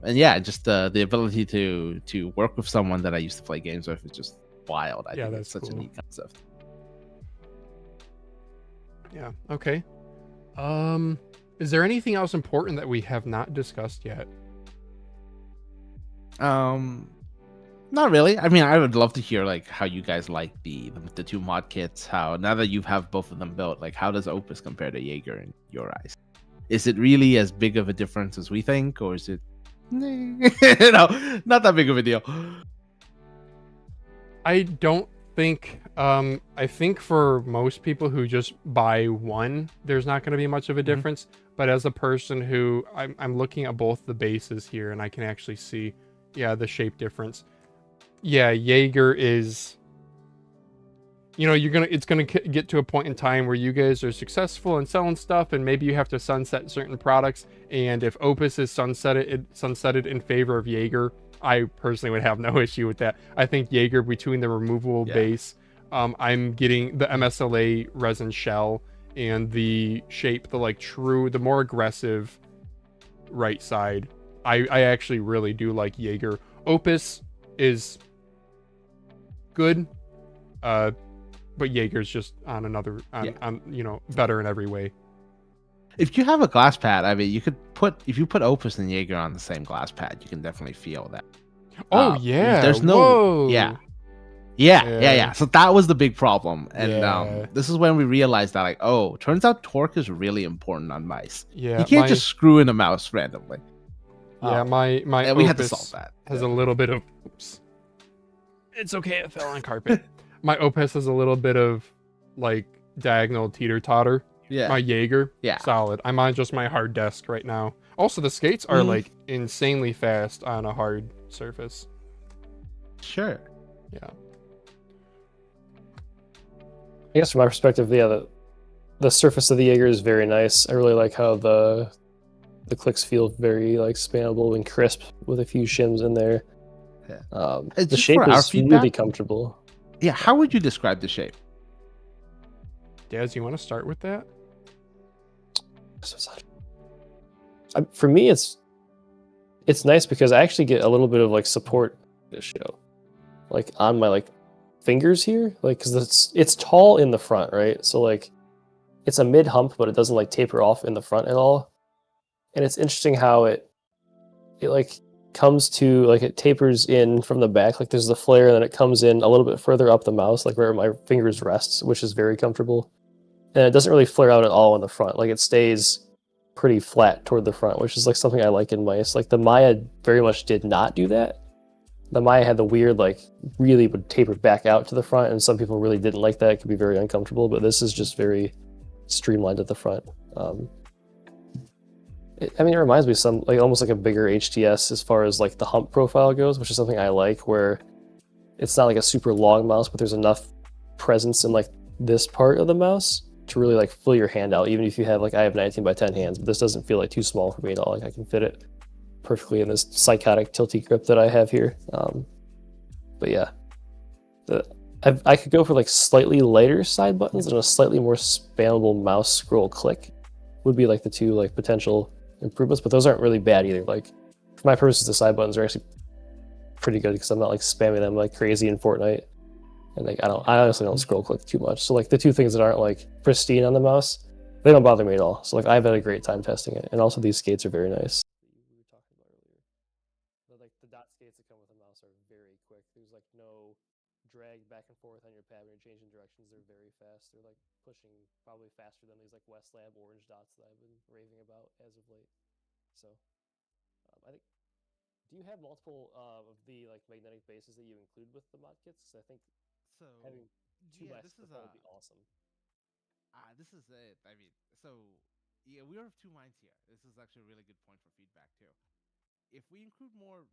And just the ability to work with someone that I used to play games with is just wild. I think it's such a neat concept. Yeah. Okay. Is there anything else important that we have not discussed yet? Not really. I mean, I would love to hear like how you guys like the 2 mod kits. How, now that you have both of them built, like how does Opus compare to Jaeger in your eyes? Is it really as big of a difference as we think, or is it not that big of a deal? I don't think. I think for most people who just buy one, there's not going to be much of a difference. But as a person who I'm looking at both the bases here, and I can actually see, the shape difference. Yeah, Jaeger is. It's gonna get to a point in time where you guys are successful in selling stuff, and maybe you have to sunset certain products. And if Opus is sunsetted in favor of Jaeger, I personally would have no issue with that. I think Jaeger, between the removable base, I'm getting the MSLA resin shell and the shape, the more aggressive right side. I actually really do like Jaeger. Opus is good, but Jaeger's just on another, better in every way. If you have a glass pad, I mean, if you put Opus and Jaeger on the same glass pad, you can definitely feel that. Oh yeah, there's no. Whoa. Yeah. So that was the big problem, and this is when we realized that, turns out torque is really important on mice. Yeah, you can't just screw in a mouse randomly. Yeah, my and Opus we had to solve that. Has a little bit of. Oops. It's okay. It fell on carpet. My Opus has a little bit of diagonal teeter totter Yeah. My Jaeger, Yeah. solid. I'm on just my hard desk right now. Also, the skates are like insanely fast on a hard surface. Sure. Yeah. I guess from my perspective, yeah, the surface of the Jaeger is very nice. I really like how the clicks feel very like spannable and crisp with a few shims in there. Yeah. The Just shape for our is really feedback, comfortable. Yeah, how would you describe the shape? Daz, you want to start with that? For me, it's nice because I actually get a little bit of like support this show, like on my like fingers here, like because it's tall in the front, right? So like it's a mid hump, but it doesn't like taper off in the front at all. And it's interesting how it like comes to like it tapers in from the back, like there's the flare, and then it comes in a little bit further up the mouse, like where my fingers rest, which is very comfortable. And it doesn't really flare out at all in the front. Like it stays pretty flat toward the front, which is like something I like in mice. Like the Maya very much did not do that. The Maya had the weird, like really would taper back out to the front, and some people really didn't like that. It could be very uncomfortable, but this is just very streamlined at the front. I mean, it reminds me of some like almost like a bigger HTS as far as like the hump profile goes, which is something I like, where it's not like a super long mouse, but there's enough presence in like this part of the mouse to really like fill your hand out, even if you have like I have 19 by 10 hands, but this doesn't feel like too small for me at all. Like I can fit it perfectly in this psychotic tilty grip that I have here. But yeah, I could go for like slightly lighter side buttons and a slightly more spammable mouse scroll click would be like the two like potential improvements, but those aren't really bad either. Like for my purposes, the side buttons are actually pretty good because I'm not like spamming them like crazy in Fortnite, and like I honestly don't scroll click too much. So like the two things that aren't like pristine on the mouse, they don't bother me at all. So like I've had a great time testing it, and also these skates are very nice. We were talking about earlier, like the dot skates that come with the mouse are very quick. There's like no drag back and forth on your pad when you're changing directions. They're very fast. They're like pushing probably faster than these like Westlab orange dots that I've been raving about as of late. So I think. Do you have multiple of the like magnetic bases that you include with the Modkits? Because I think So having two yeah, by this is would be awesome. this is it. I mean, so yeah, we are of two minds here. This is actually a really good point for feedback too. If we include more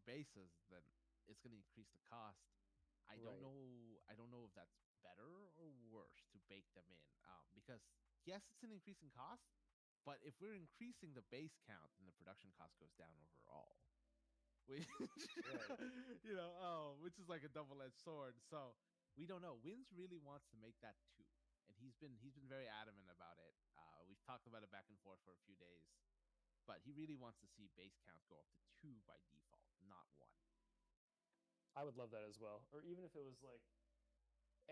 bases, then it's going to increase the cost. I don't Right. know. I don't know if that's better or worse to bake them in. Because yes, it's an increase in cost, but if we're increasing the base count, then the production cost goes down overall. Which, Right. which is like a double-edged sword. So we don't know. Windz really wants to make that two, and he's been very adamant about it. We've talked about it back and forth for a few days, but he really wants to see base count go up to two by default, not one. I would love that as well. Or even if it was like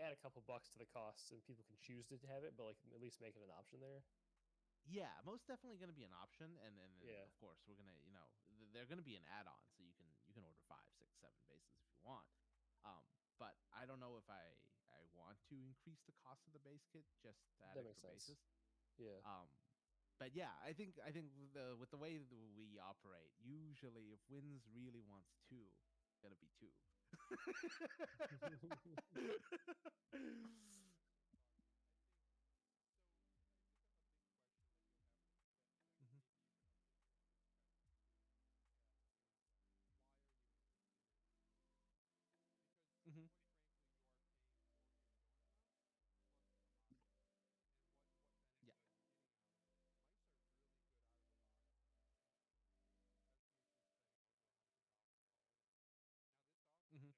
add a couple bucks to the costs and people can choose to have it, but like at least make it an option there. Yeah, most definitely going to be an option, and Yeah. of course we're gonna, they're going to be an add-on, so you can order 5, 6, 7 bases if you want. But I don't know if I want to increase the cost of the base kit just to add That extra makes sense. bases. Yeah. But yeah, I think with the way we operate, usually if Windz really wants two, it's gonna be two. Mhm. Yeah. Mhm.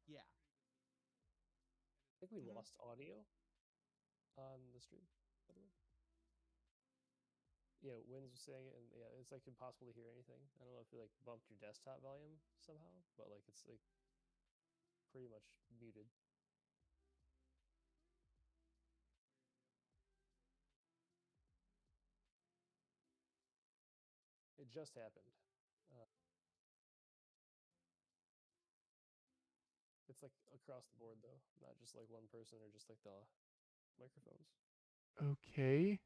Yeah. I think we Mhm. lost audio on the stream, by the way. Yeah, Windz was saying it, and yeah, it's like impossible to hear anything. I don't know if you like bumped your desktop volume somehow, but like it's like pretty much muted. It just happened. It's like across the board though, not just like one person or just like the microphones. Okay.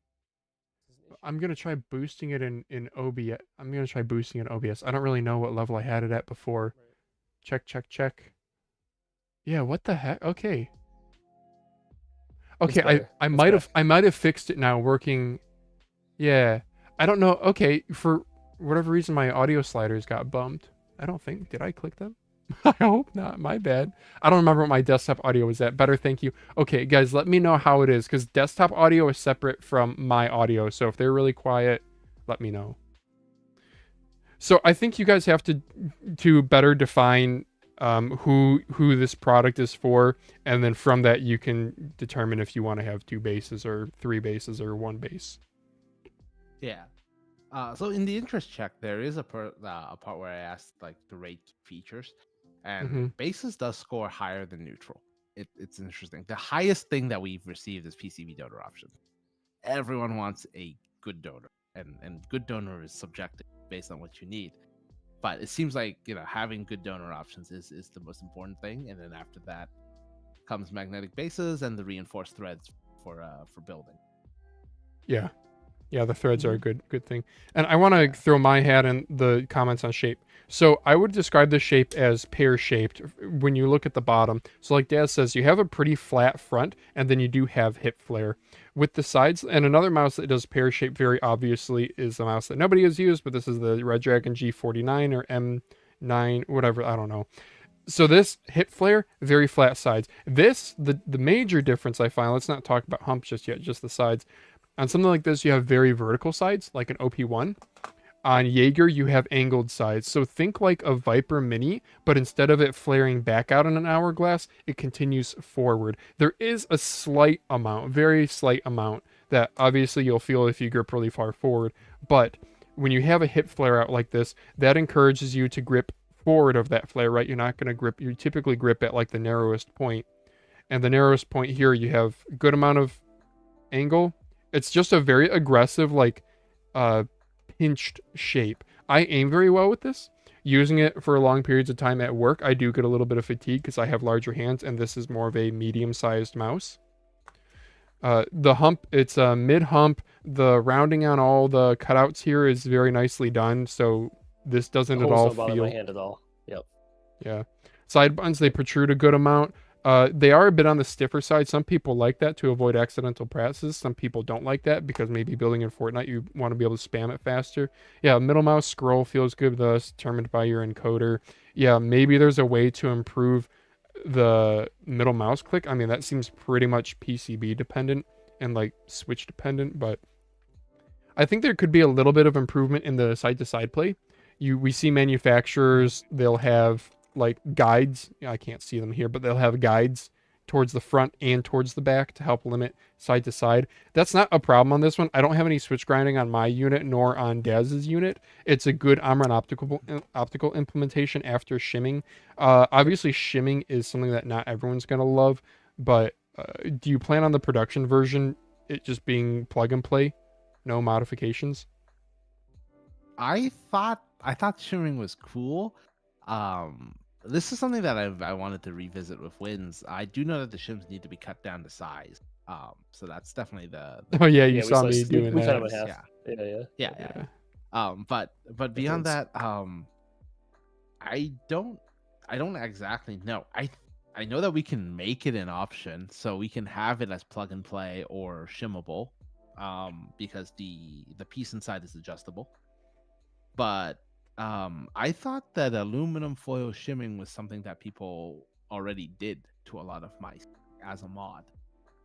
This is an issue. I'm gonna try boosting it in OBS. I'm gonna try boosting it in OBS. I don't really know what level I had it at before. Right. Check, check, check. Yeah, what the heck? Okay. Okay, better. I It's might have fixed it now working. Yeah. I don't know. Okay, for whatever reason my audio sliders got bumped. I don't think. Did I click them? I hope not. My bad. I don't remember what my desktop audio was at. Better, thank you. Okay, guys, let me know how it is because desktop audio is separate from my audio. So if they're really quiet, let me know. So I think you guys have to better define who this product is for, and then from that you can determine if you want to have 2 bases or 3 bases or 1 base. Yeah. So in the interest check, there is a part where I asked like to rate features, and bases does score higher than neutral. It's interesting. The highest thing that we've received is PCB donor options. Everyone wants a good donor, and good donor is subjective based on what you need. But it seems like having good donor options is the most important thing, and then after that comes magnetic bases and the reinforced threads for building. Yeah. Yeah, the threads are a good thing. And I want to throw my hat in the comments on shape. So I would describe the shape as pear-shaped when you look at the bottom. So like Daz says, you have a pretty flat front, and then you do have hip flare. With the sides, and another mouse that does pear-shaped very obviously is a mouse that nobody has used, but this is the Red Dragon G49 or M9, whatever, I don't know. So this hip flare, very flat sides. This, the major difference I find, let's not talk about humps just yet, just the sides. On something like this, you have very vertical sides, like an OP1. On Jaeger, you have angled sides. So think like a Viper Mini, but instead of it flaring back out in an hourglass, it continues forward. There is a slight amount, very slight amount, that obviously you'll feel if you grip really far forward. But when you have a hip flare out like this, that encourages you to grip forward of that flare, right? You're not going to grip, you typically grip at like the narrowest point. And the narrowest point here, you have a good amount of angle. It's just a very aggressive, like, pinched shape. I aim very well with this. Using it for long periods of time at work, I do get a little bit of fatigue because I have larger hands, and this is more of a medium-sized mouse. The hump, it's a mid-hump. The rounding on all the cutouts here is very nicely done, so this doesn't at all don't bother feel... my hand at all. Yep. Yeah. Side buttons, they protrude a good amount. They are a bit on the stiffer side. Some people like that to avoid accidental presses. Some people don't like that because maybe building in Fortnite, you want to be able to spam it faster. Yeah, middle mouse scroll feels good. That's determined by your encoder. Yeah, maybe there's a way to improve the middle mouse click. I mean, that seems pretty much PCB dependent and like switch dependent, but I think there could be a little bit of improvement in the side-to-side play. We see manufacturers, they'll have like guides. I can't see them here, but they'll have guides towards the front and towards the back to help limit side to side. That's not a problem on this one. I don't have any switch grinding on my unit nor on Daz's unit. It's a good Omron optical implementation after shimming. Obviously shimming is something that not everyone's going to love, but do you plan on the production version it just being plug and play? No modifications? I thought shimming was cool. This is something that I wanted to revisit with Windz. I do know that the shims need to be cut down to size. So that's definitely the Oh yeah, you saw me doing we that. cut them in half. Yeah. But beyond that, I don't exactly know. I know that we can make it an option, so we can have it as plug and play or shimmable, because the piece inside is adjustable. But I thought that aluminum foil shimming was something that people already did to a lot of mice as a mod.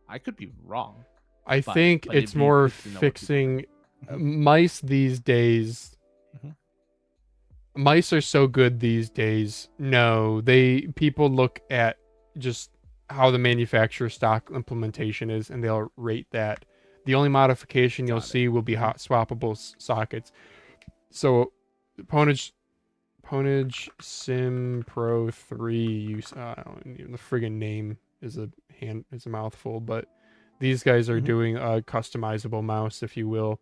I could be wrong. I think it's more fixing mice these days. Mice are so good these days. No, people look at just how the manufacturer stock implementation is, and they'll rate that. The only modification you'll Got it. see will be hot swappable sockets. So Ponage Sim Pro 3 the friggin' name is a mouthful, but these guys are doing a customizable mouse, if you will.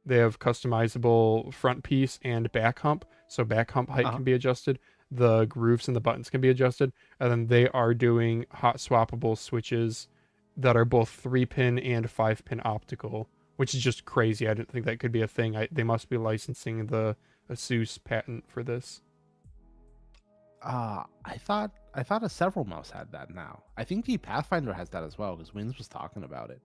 They have customizable front piece and back hump, so back hump height can be adjusted. The grooves and the buttons can be adjusted, and then they are doing hot swappable switches that are both 3-pin and 5-pin optical, which is just crazy. I didn't think that could be a thing. They must be licensing the Asus patent for this. I thought a several mouse had that now. I think the Pathfinder has that as well because Windz was talking about it.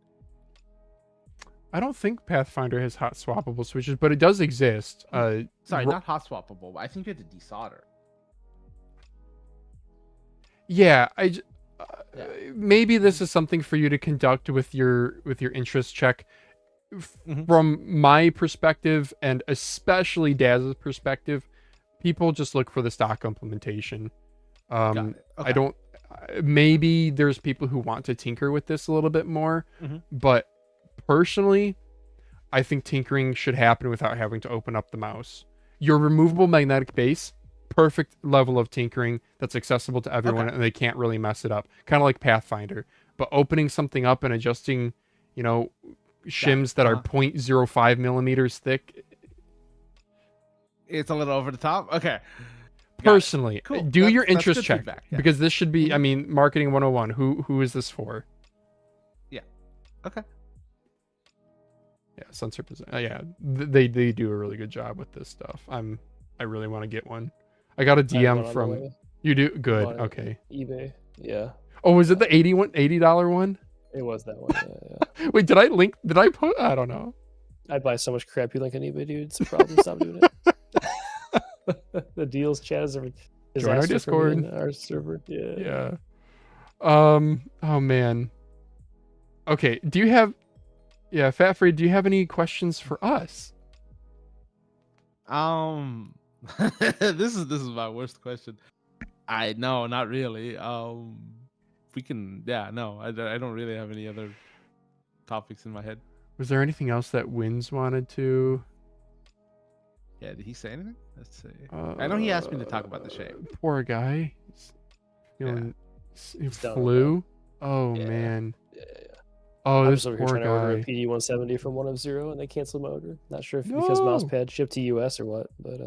I don't think Pathfinder has hot swappable switches, but it does exist. Sorry, not hot swappable, but I think you had to desolder. Yeah, maybe this is something for you to conduct with your interest check. From my perspective, and especially Daz's perspective, people just look for the stock implementation. Okay. I don't. Maybe there's people who want to tinker with this a little bit more, but personally, I think tinkering should happen without having to open up the mouse. Your removable magnetic base, perfect level of tinkering that's accessible to everyone, and they can't really mess it up. Kind of like Pathfinder. But opening something up and adjusting, shims that are 0.05 millimeters thick, it's a little over the top. Okay. Personally, cool. do your That's interest good check, feedback, yeah. because this should be, marketing 101. Who is this for? Yeah. Okay. Yeah, Sensor Present. Yeah, they do a really good job with this stuff. I really want to get one. I got a DM from you. Do good. Okay. eBay. Yeah. Oh, was it the $80 one? It was that one. Yeah. Wait, did I put? I don't know. I buy so much crap you link on eBay, dude. It's a problem. Stop doing it. The deals chat is join our Discord. Our server. Yeah. Yeah. Oh man. Okay. Do you have? Yeah, Fat Free. Do you have any questions for us? This is my worst question. No, not really. We can. Yeah. No, I don't really have any other topics in my head. Was there anything else that Windz wanted to? Yeah, did he say anything? Let's see. I know he asked me to talk about the shape. Poor guy. He's flu. Oh man. Yeah. Oh, I'm this just over here poor trying to order a guy. PD 170 from 1of0, and they canceled my order. Not sure if because MousePad shipped to US or what, but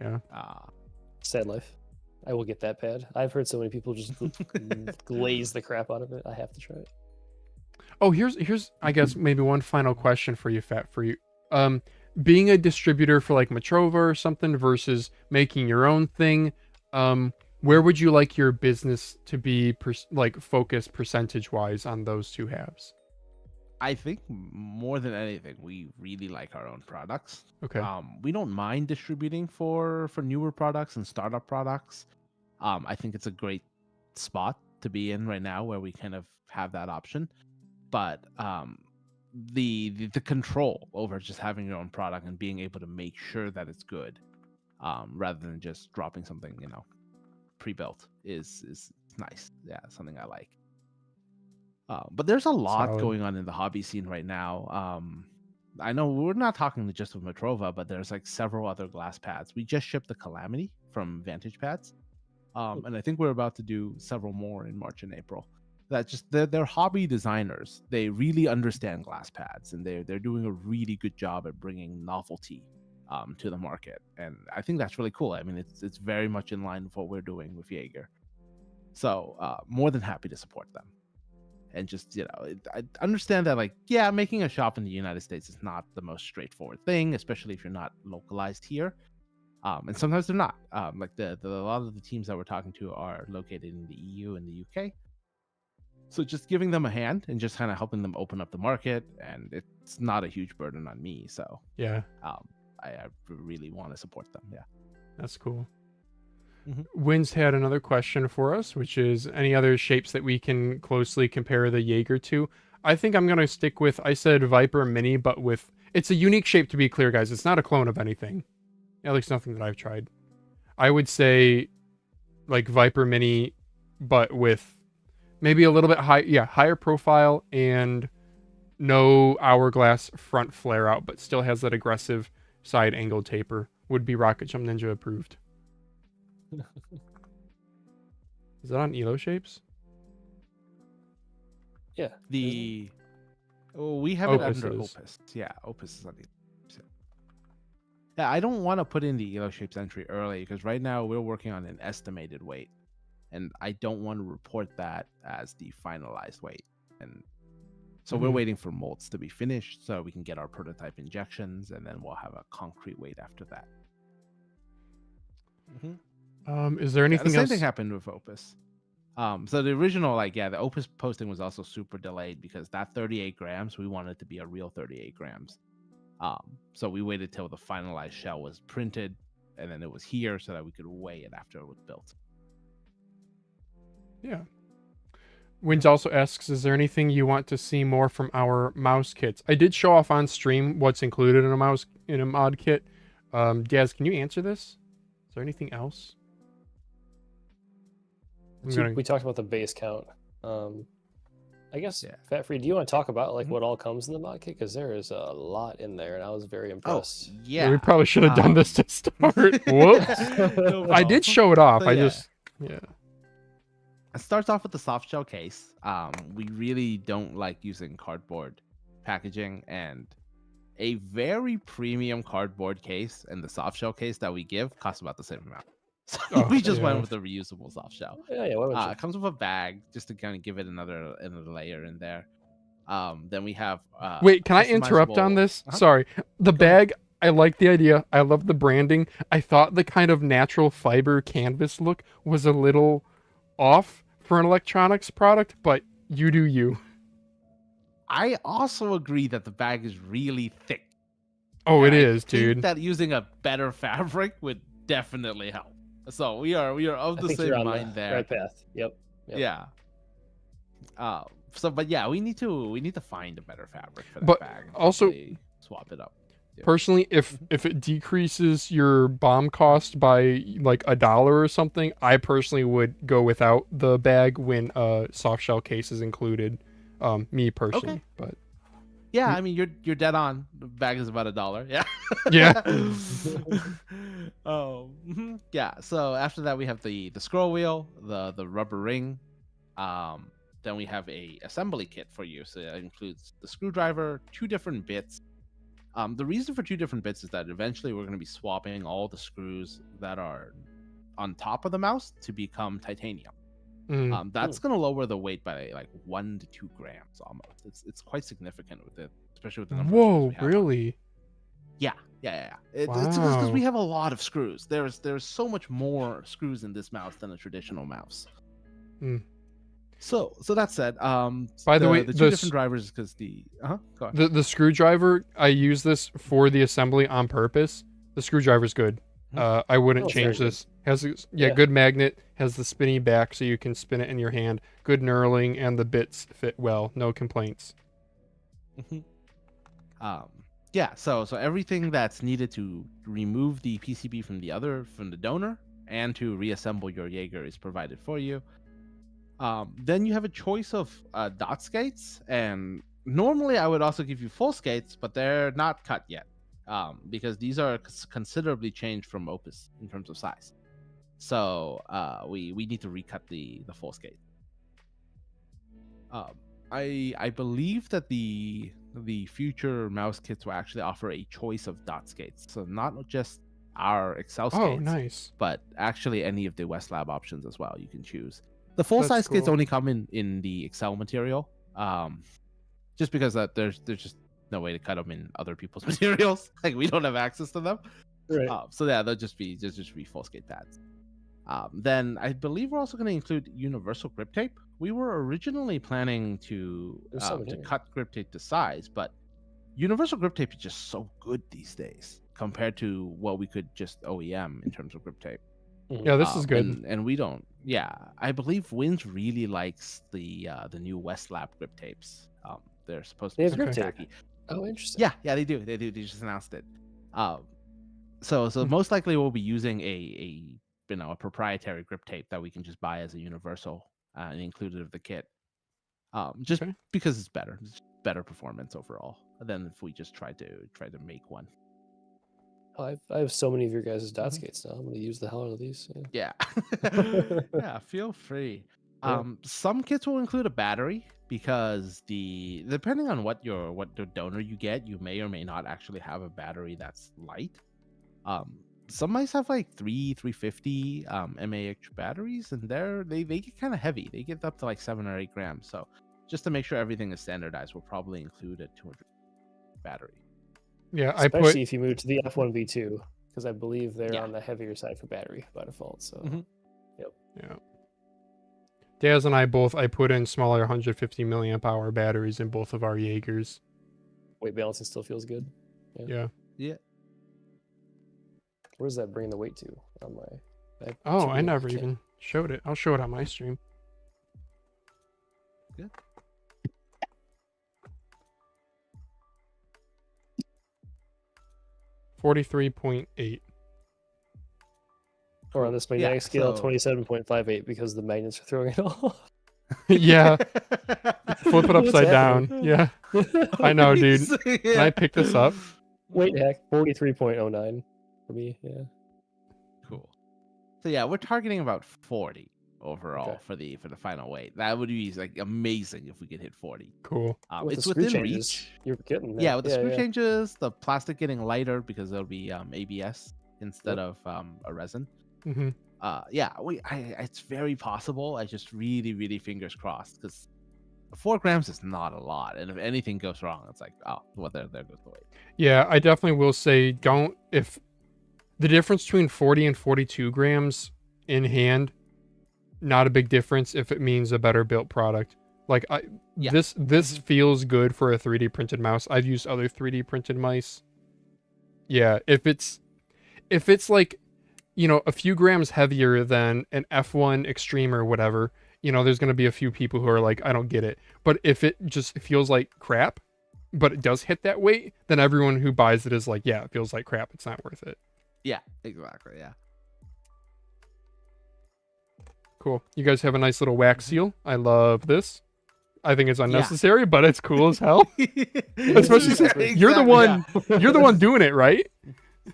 Yeah. Sad life. I will get that pad. I've heard so many people just glaze the crap out of it. I have to try it. Oh, here's I guess maybe one final question for you, Fat Free. Being a distributor for like Matrova or something versus making your own thing, where would you like your business to be focused percentage wise on those two halves? I think more than anything, we really like our own products. Okay. We don't mind distributing for newer products and startup products. I think it's a great spot to be in right now where we kind of have that option. But the control over just having your own product and being able to make sure that it's good, rather than just dropping something, pre-built is nice. Yeah, something I like. But there's a lot going on in the hobby scene right now. I know we're not talking just of Matrova, but there's like several other glass pads. We just shipped the Calamity from Vantage Pads, and I think we're about to do several more in March and April. That just they're hobby designers. They really understand glass pads, and they're doing a really good job at bringing novelty to the market. And I think that's really cool. I mean, it's very much in line with what we're doing with Jaeger. So more than happy to support them. And just, I understand that, making a shop in the United States is not the most straightforward thing, especially if you're not localized here. And sometimes they're not. A lot of the teams that we're talking to are located in the EU and the UK. So just giving them a hand and just kind of helping them open up the market, and it's not a huge burden on me. So yeah, I really want to support them. Yeah, that's cool. Windz had another question for us, which is any other shapes that we can closely compare the Jaeger to. I think I'm going to stick with, I said Viper Mini, but it's a unique shape, to be clear, guys. It's not a clone of anything. At least nothing that I've tried. I would say like Viper Mini, but with maybe a little bit higher profile and no hourglass front flare out, but still has that aggressive side angle taper. Would be Rocket Jump Ninja approved. Is that on Elo Shapes? Yeah. The we have Opus it under is. Opus. Yeah, Opus is on the. Yeah, I don't want to put in the Elo Shapes entry early because right now we're working on an estimated weight, and I don't want to report that as the finalized weight. And so we're waiting for molds to be finished so we can get our prototype injections, and then we'll have a concrete weight after that. Is there anything the same else? thing happened with Opus. So the original, the Opus posting was also super delayed because that 38 grams, we wanted it to be a real 38 grams. So we waited till the finalized shell was printed, and then it was here so that we could weigh it after it was built. Yeah. Windz also asks, is there anything you want to see more from our mouse kits? I did show off on stream what's included in a mod kit. Daz, can you answer this? Is there anything else? We talked about the base count. I guess, Fat Free, do you want to talk about like what all comes in the mod kit? Because there is a lot in there, and I was very impressed. Yeah. We probably should have done this to start. Whoops. No I did show it off. So, yeah. It starts off with the soft shell case. We really don't like using cardboard packaging, and a very premium cardboard case and the soft shell case that we give costs about the same amount. So we just went with the reusable soft shell. Yeah. It comes with a bag just to kind of give it another layer in there. Then we have Wait, can I interrupt on this? Sorry. The bag, I like the idea. I love the branding. I thought the kind of natural fiber canvas look was a little off for an electronics product, but you do you. I also agree that the bag is really thick. Oh, and it I is, dude. think that using a better fabric would definitely help. So we are of the same mind there. Right path. Yep. Yeah. But yeah, we need to find a better fabric for that But bag. also, swap it up. Personally, if it decreases your BOM cost by like $1 or something, I personally would go without the bag when soft shell case is included. Me personally, Okay. But yeah, I mean you're dead on. The bag is about $1. Yeah. Yeah. Yeah. So after that we have the scroll wheel, the rubber ring. Then we have a assembly kit for you. So that includes the screwdriver, 2 different bits. The reason for 2 different bits is that eventually we're going to be swapping all the screws that are on top of the mouse to become titanium. That's going to lower the weight by like 1 to 2 grams almost. It's quite significant with it, especially with the number of screws we have really? Yeah. It's because we have a lot of screws. There's so much more screws in this mouse than a traditional mouse. So that said, by the way, the 2 different drivers because go ahead. The screwdriver, I use this for the assembly on purpose. The screwdriver's good. I wouldn't change this. Has good magnet, has the spinny back so you can spin it in your hand. Good knurling, and the bits fit well. No complaints. Yeah, so everything that's needed to remove the PCB from the donor and to reassemble your Jaeger is provided for you. Then you have a choice of dot skates, and normally I would also give you full skates, but they're not cut yet because these are considerably changed from Opus in terms of size. So we need to recut the full skate. I believe that the future mouse kits will actually offer a choice of dot skates, so not just our Excel skates, Oh, nice. but actually any of the Westlab options as well. You can choose. The full size kits only come in the Excel material, just because there's just no way to cut them in other people's materials. Like we don't have access to them. Right. So yeah, they'll just be full skate pads. Then I believe we're also going to include universal grip tape. We were originally planning to cut grip tape to size, but universal grip tape is just so good these days compared to what we could just OEM in terms of grip tape. Yeah, this is good. And we don't. Yeah, I believe Windz really likes the new Westlab grip tapes. They're supposed to be grip tape. tape. Oh, interesting. Yeah, they do. They just announced it. So most likely we'll be using a proprietary grip tape that we can just buy as a universal and included of the kit. Just because it's better. better performance overall than if we just tried to make one. I have so many of your guys' dot skates now. I'm gonna use the hell out of these. Yeah. Yeah. Yeah, feel free. Yeah. Some kits will include a battery because depending on what the donor you get, you may or may not actually have a battery that's light. Some mice have like 350 mAh batteries, and they get kind of heavy. They get up to like 7 or 8 grams. So just to make sure everything is standardized, we'll probably include a 200 battery. Yeah, Especially if you move to the F1 V2, because I believe they're Yeah. on the heavier side for battery by default. So Yeah. Daz and I put in smaller 150 milliamp hour batteries in both of our Jaegers. weight balancing still feels good. Yeah. Yeah. Where does that bring the weight to on my? Oh, I never even showed it. I'll show it on my stream. Good. $43.8. Or on this magnetic scale, so- 27.58 because the magnets are throwing it off. Yeah. Flip it What's upside down. happening? Yeah. I know, dude. Yeah. Can I pick this up? Weight hack 43.09 for me. Yeah. Cool. So yeah, we're targeting about 40 overall Okay. for the final weight. That would be like amazing if we could hit 40. Cool. With It's the screw within changes, reach. you're getting there. Yeah, with the screw yeah. changes, the plastic getting lighter because there'll be ABS instead of a resin. Hmm. Yeah, it's very possible. I just really fingers crossed because 4 grams is not a lot, and if anything goes wrong, it's like, oh, well, there goes the weight. Yeah, I definitely will say if the difference between 40 and 42 grams in hand, not a big difference if it means a better built product. Like Yeah. this feels good for a 3D printed mouse. I've used other 3D printed mice. Yeah, if it's like, you know, a few grams heavier than an F1 Extreme or whatever, you know, there's going to be a few people who are like, I don't get it. But if it just feels like crap, but it does hit that weight, then everyone who buys it is like, yeah, it feels like crap. It's not worth it. Yeah, exactly. Yeah. Cool. You guys have a nice little wax seal. I love this. I think it's unnecessary, but it's cool as hell. Especially since you're the one you're the one doing it, right?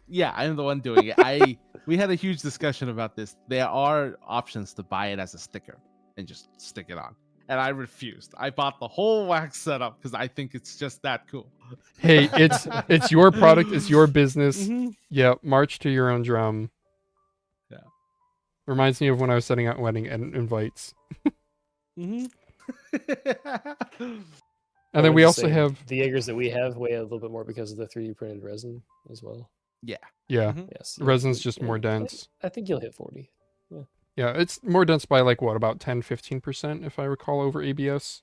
Yeah, I'm the one doing it. We had a huge discussion about this. There are options to buy it as a sticker and just stick it on. And I refused. I bought the whole wax setup because I think it's just that cool. Hey, it's your product, it's your business. Mhm. Yeah, march to your own drum. Yeah. Reminds me of when I was setting out wedding invites. Mhm. And then we also have the Jaegers that we have weigh a little bit more because of the 3D printed resin as well. Yeah. yeah, Yes, resin's just more dense. I think you'll hit 40. Yeah, it's more dense by like what, about 10-15% if I recall over ABS.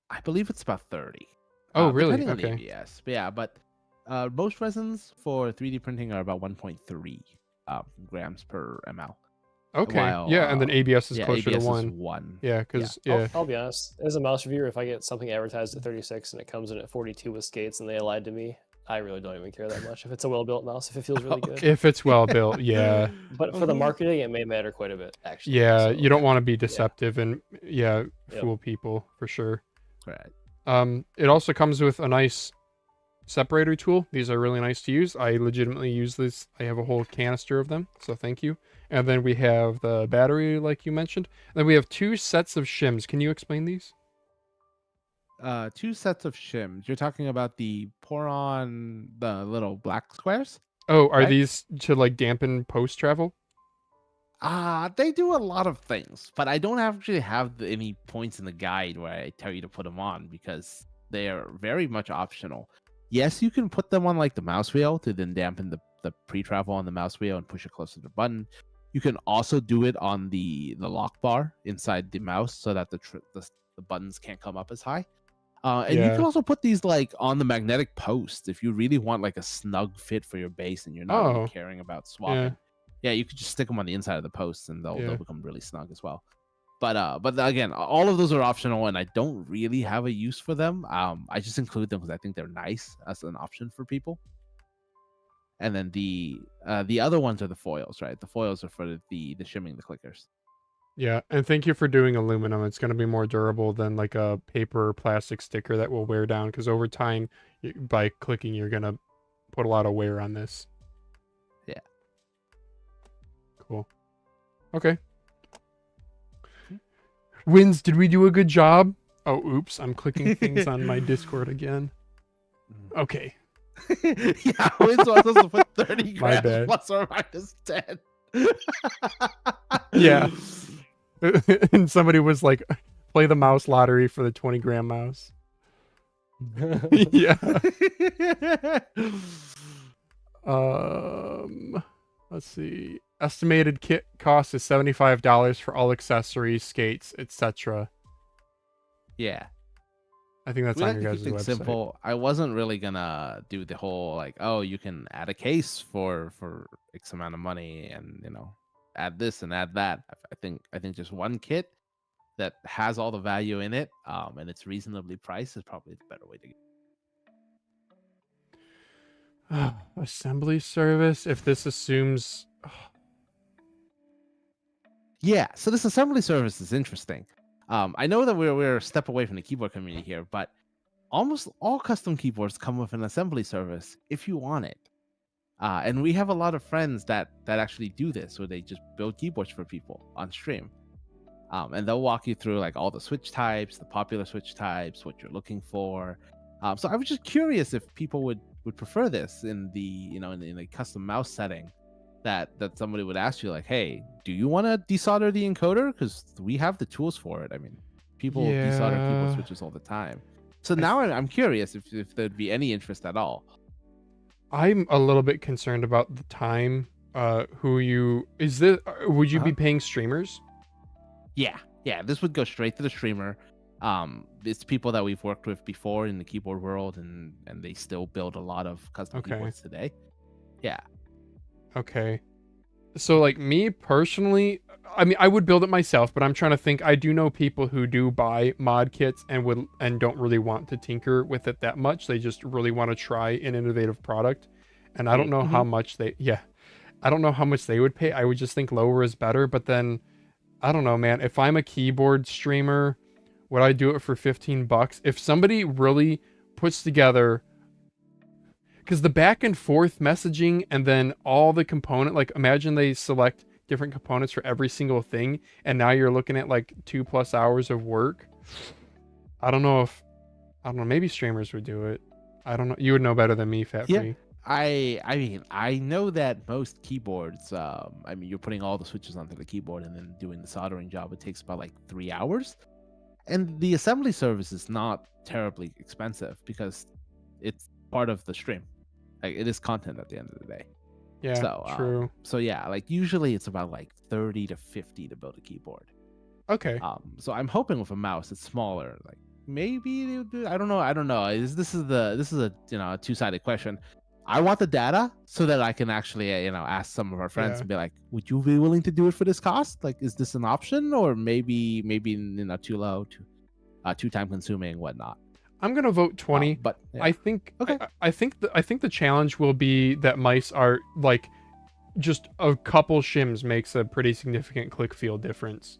I believe it's about 30. Oh, really? Depending on the Okay. ABS. But yeah, but most resins for 3D printing are about 1.3 grams per ml. Okay. While, yeah, and then ABS is yeah, closer ABS to is 1. 1. Yeah, because yeah. I'll be honest. As a mouse reviewer, if I get something advertised at 36 and it comes in at 42 with skates and they lied to me, I really don't even care that much. If it's a well-built mouse, if it feels really good. If it's well built, yeah. But for the marketing, it may matter quite a bit, actually. Yeah, So, you don't want to be deceptive and Yep. fool people for sure. Right. It also comes with a nice separator tool. These are really nice to use. I legitimately use this. I have a whole canister of them, so thank you. And then we have the battery, like you mentioned. And then we have 2 sets of shims. Can you explain these? 2 sets of shims. You're talking about the pour on the little black squares? Oh, are Right. these to like dampen post travel? They do a lot of things, but I don't actually have any points in the guide where I tell you to put them on because they are very much optional. Yes, you can put them on like the mouse wheel to then dampen the pre-travel on the mouse wheel and push it closer to the button. You can also do it on the lock bar inside the mouse so that the buttons can't come up as high. And you Yeah. can also put these like on the magnetic post if you really want like a snug fit for your base and you're not Oh. really caring about swapping. Yeah, you could just stick them on the inside of the posts and they'll become really snug as well. But again, all of those are optional and I don't really have a use for them. I just include them because I think they're nice as an option for people. And then the other ones are the foils, right? The foils are for the shimming the clickers. Yeah, and thank you for doing aluminum. It's going to be more durable than like a paper or plastic sticker that will wear down, because over time, by clicking, you're going to put a lot of wear on this. Yeah. Cool. Okay. Windz, did we do a good job? Oh, oops. I'm clicking things on my Discord again. Okay. Yeah, Windz wants us to put 30 My grams bad. plus or minus 10. Yeah. And somebody was like, play the mouse lottery for the 20-gram mouse. Yeah. Let's see. Estimated kit cost is $75 for all accessories, skates, etc. Yeah. I think that's We on like your to guys' keep things website. simple. I wasn't really gonna do the whole like, oh, you can add a case for X amount of money, and add this and add that. I think just one kit that has all the value in it, and it's reasonably priced is probably the better way to go. Assembly service. If this assumes, Yeah, so this assembly service is interesting. I know that we're a step away from the keyboard community here, but almost all custom keyboards come with an assembly service if you want it. And we have a lot of friends that actually do this, where they just build keyboards for people on stream. And they'll walk you through like all the switch types, the popular switch types, what you're looking for. So I was just curious if people would prefer this in the in a custom mouse setting, that somebody would ask you like, hey, do you want to desolder the encoder? Because we have the tools for it. I mean, people desolder keyboard Yeah. switches all the time. So now I'm curious if there'd be any interest at all. I'm a little bit concerned about the time. Would you be paying streamers? Yeah, this would go straight to the streamer. It's people that we've worked with before in the keyboard world, and they still build a lot of custom keyboards today. Yeah. Okay. So like me personally, I mean, I would build it myself, but I'm trying to think. I do know people who do buy mod kits and don't really want to tinker with it that much. They just really want to try an innovative product. And I don't know how much I don't know how much they would pay. I would just think lower is better, but then I don't know, man. If I'm a keyboard streamer, would I do it for $15? If somebody really puts together, because the back and forth messaging and then all the component, like imagine they select different components for every single thing, and now you're looking at like 2+ hours of work. I don't know, maybe streamers would do it. I don't know. You would know better than me, Fat Free. I mean, I know that most keyboards, I mean, you're putting all the switches onto the keyboard and then doing the soldering job. It takes about like 3 hours. And the assembly service is not terribly expensive because it's part of the stream. Like, it is content at the end of the day. Yeah, so, true. So yeah, like usually it's about like 30 to 50 to build a keyboard. Okay. So I'm hoping with a mouse it's smaller. Like maybe they would do, I don't know. This is a a two-sided question. I want the data so that I can actually ask some of our friends and be like, would you be willing to do it for this cost? Like, is this an option, or maybe too low, too time consuming, whatnot? I'm gonna vote 20, but yeah. I think okay. I think the challenge will be that mice are like just a couple shims makes a pretty significant click feel difference.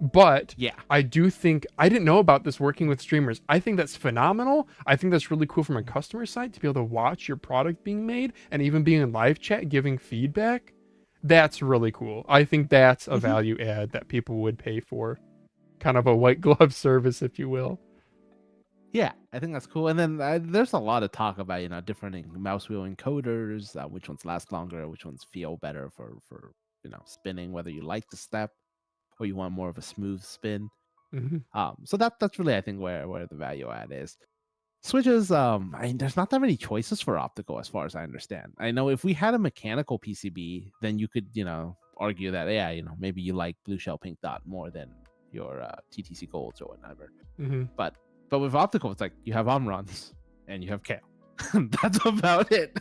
But yeah, I do think, I didn't know about this working with streamers. I think that's phenomenal. I think that's really cool from a customer side to be able to watch your product being made and even being in live chat giving feedback. That's really cool. I think that's a value add that people would pay for. Kind of a white glove service, if you will. Yeah, I think that's cool. And then there's a lot of talk about different mouse wheel encoders, which ones last longer, which ones feel better for spinning, whether you like the step or you want more of a smooth spin. So that's really, I think, where the value add is. Switches, I mean, there's not that many choices for optical as far as I understand. I know if we had a mechanical PCB, then you could argue that maybe you like blue shell pink dot more than your TTC golds or whatever. But with optical, it's like you have Omrons and you have Kale. That's about it.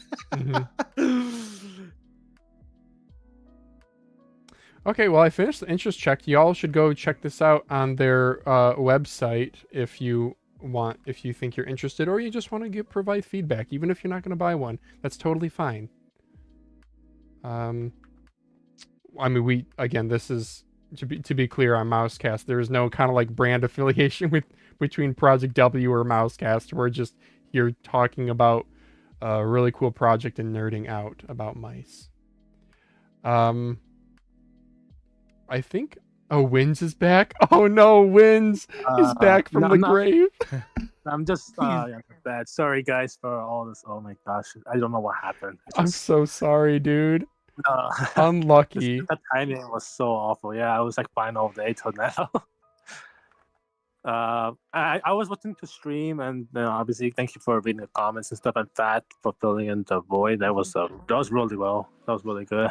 Okay, well, I finished the interest check. Y'all should go check this out on their website if you think you're interested, or you just want to provide feedback, even if you're not going to buy one. That's totally fine. I mean, this is to be clear on Mousecast, there is no kind of like brand affiliation between Project W or Mousecast. We're just here talking about a really cool project and nerding out about mice. I think Windz is back. Oh no, Windz is back from the grave. I'm just bad. Sorry guys for all this. Oh my gosh, I don't know what happened. I'm so sorry, dude. Unlucky. The timing was so awful. Yeah, I was like fine all day till now. I was watching to stream, and obviously thank you for reading the comments and stuff, and Fat for filling in the void. That was really well. That was really good.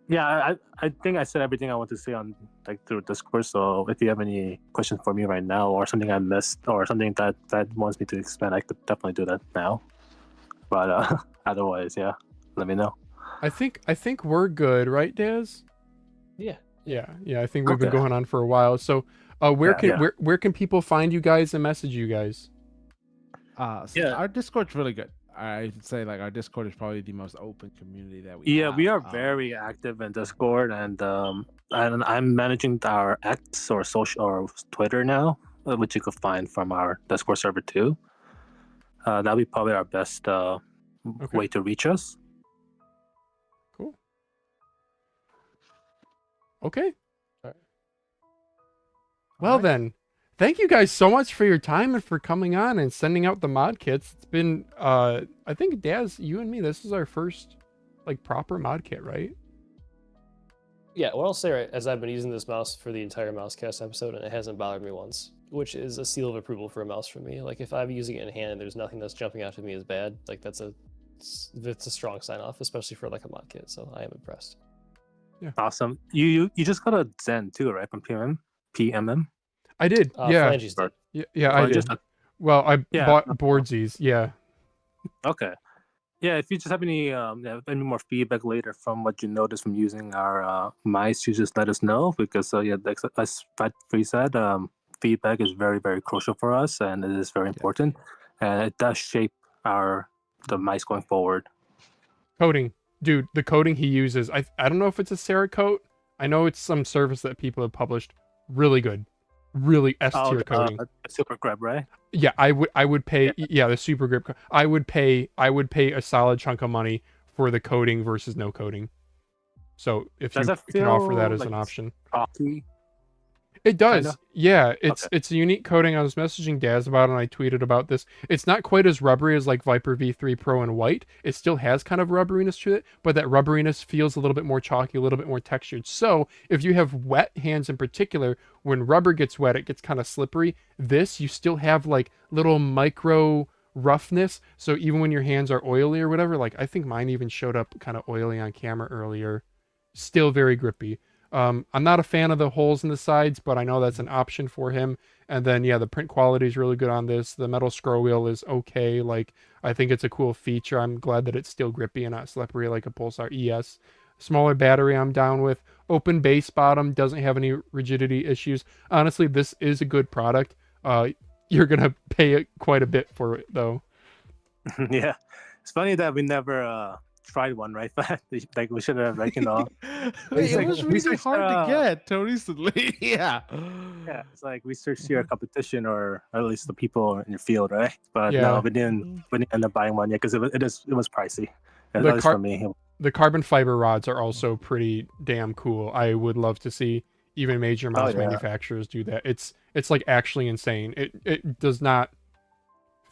Yeah, I think I said everything I want to say on through Discord. So if you have any questions for me right now, or something I missed, or something that wants me to expand, I could definitely do that now. But otherwise, yeah, let me know. I think we're good, right, Daz? Yeah. Yeah. I think we've been going on for a while. So, where can people find you guys and message you guys? Our Discord's really good. I'd say our Discord is probably the most open community that we have. Yeah, we are very active in Discord, and I'm managing our X or social or Twitter now, which you could find from our Discord server too. That'll be probably our best way to reach us. Cool. Okay. All right. Well then, thank you guys so much for your time and for coming on and sending out the mod kits. It's been, I think Daz, you and me, this is our first proper mod kit, right? Yeah, what I'll say, right, as I've been using this mouse for the entire Mousecast episode, and it hasn't bothered me once, which is a seal of approval for a mouse for me. If I'm using it in hand and there's nothing that's jumping out to me as bad, that's a strong sign off, especially for a mod kit. So I am impressed. Yeah. Awesome. You just got a Zen too, right? From PMM. I did. Yeah. Phalanges did. Yeah, I did. Well, I bought Boardzy's. Yeah. Okay. Yeah, if you just have any more feedback later from what you noticed from using our mice, you just let us know, because as Fat Free said, feedback is very, very crucial for us, and it is very important, and it does shape the mice going forward. Coding, dude, the coding he uses, I don't know if it's a Cerakote. I know it's some service that people have published. Really good. Really S-tier coding. Super grip, right? Yeah, I would pay. Yeah, the super grip. I would pay a solid chunk of money for the coding versus no coding. So if you can offer that as an option, it does. Yeah, it's a unique coding. I was messaging Daz about it, and I tweeted about this. It's not quite as rubbery as Viper V3 Pro in white. It still has kind of rubberiness to it, but that rubberiness feels a little bit more chalky, a little bit more textured. So if you have wet hands in particular, when rubber gets wet, it gets kind of slippery. This, you still have little micro roughness. So even when your hands are oily or whatever, I think mine even showed up kind of oily on camera earlier. Still very grippy. I'm not a fan of the holes in the sides, but I know that's an option for him. And then, the print quality is really good on this. The metal scroll wheel is okay. I think it's a cool feature. I'm glad that it's still grippy and not slippery like a Pulsar ES. Smaller battery I'm down with. Open base bottom, doesn't have any rigidity issues. Honestly, this is a good product. You're going to pay quite a bit for it, though. Yeah. It's funny that we never... tried one, right? We should have it was really hard to get till recently. Yeah, it's we searched your competition, or at least the people in your field, right? But no, we didn't end up buying one yet, because it was pricey, at least for me. The carbon fiber rods are also pretty damn cool. I would love to see even major mouse manufacturers do that. It's actually insane. It does not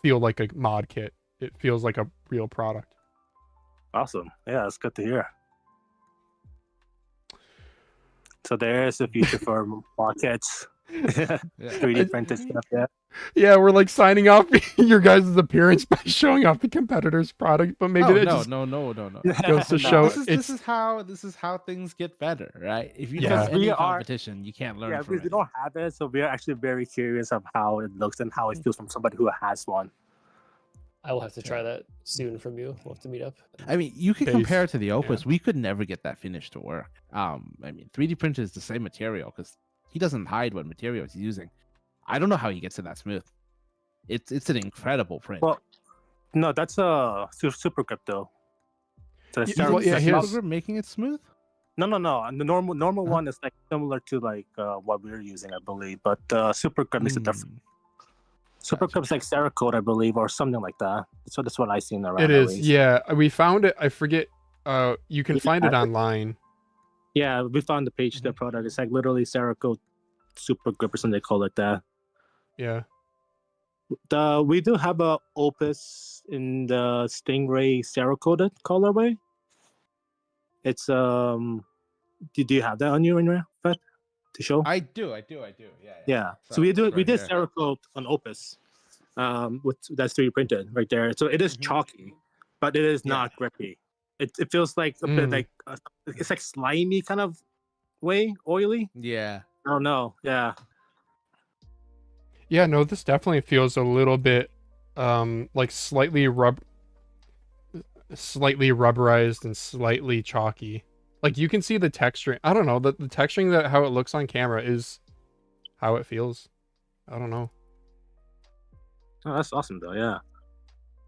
feel like a mod kit. It feels like a real product. Awesome. Yeah, it's good to hear. So there's the future for Modkits. 3D printed stuff, yeah. Yeah, we're signing off your guys' appearance by showing off the competitor's product, but maybe no. goes to show this is how things get better, right? If you have any competition, you can't learn from it. Yeah, we don't have it, so we're actually very curious of how it looks and how it feels from somebody who has one. I will have to try that soon from you. We'll have to meet up. I mean, you can compare it to the Opus. Yeah. We could never get that finish to work. 3D printer is the same material, because he doesn't hide what material he's using. I don't know how he gets it that smooth. It's an incredible print. Well, no, that's a super grip though. So Super Grip making it smooth? No. The normal Huh? one is like similar to like what we're using, I believe. But Super Grip makes it different. Super Gotcha. Grip's like Cerakote, I believe, or something like that. So that's what I've seen around. It at is. least. Yeah, we found it. I forget. You can Yeah, find it online. Yeah, we found the page, the product. It's like literally Cerakote Super Grip or something they call it that. Yeah. We do have a Opus in the Stingray Cerakoted colorway. It's do you have that on you in your Fed to show? I do. Yeah. So we it's did right here. Cerakote on Opus, with that's 3D printed right there. So it is Mhm. chalky, but it is Yeah. not grippy. It feels like a bit like it's like slimy kind of way, oily. Yeah. I don't know. Yeah. Yeah, no, this definitely feels a little bit like slightly rubberized and slightly chalky. Like you can see the texture. I don't know, the texturing that how it looks on camera is how it feels. I don't know. Oh, that's awesome though. Yeah.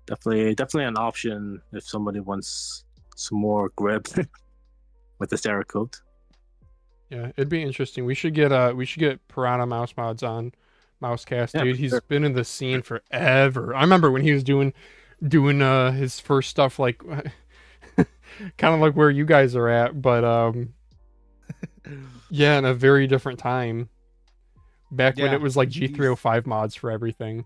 Definitely an option if somebody wants some more grip with the Cerakote. Yeah, it'd be interesting. We should get Piranha Mouse Mods on Mousecast, Yeah, dude. for He's sure. been in the scene forever. I remember when he was doing his first stuff, like kind of like where you guys are at, but yeah, in a very different time. Back when Yeah, it was like he's- G305 mods for everything.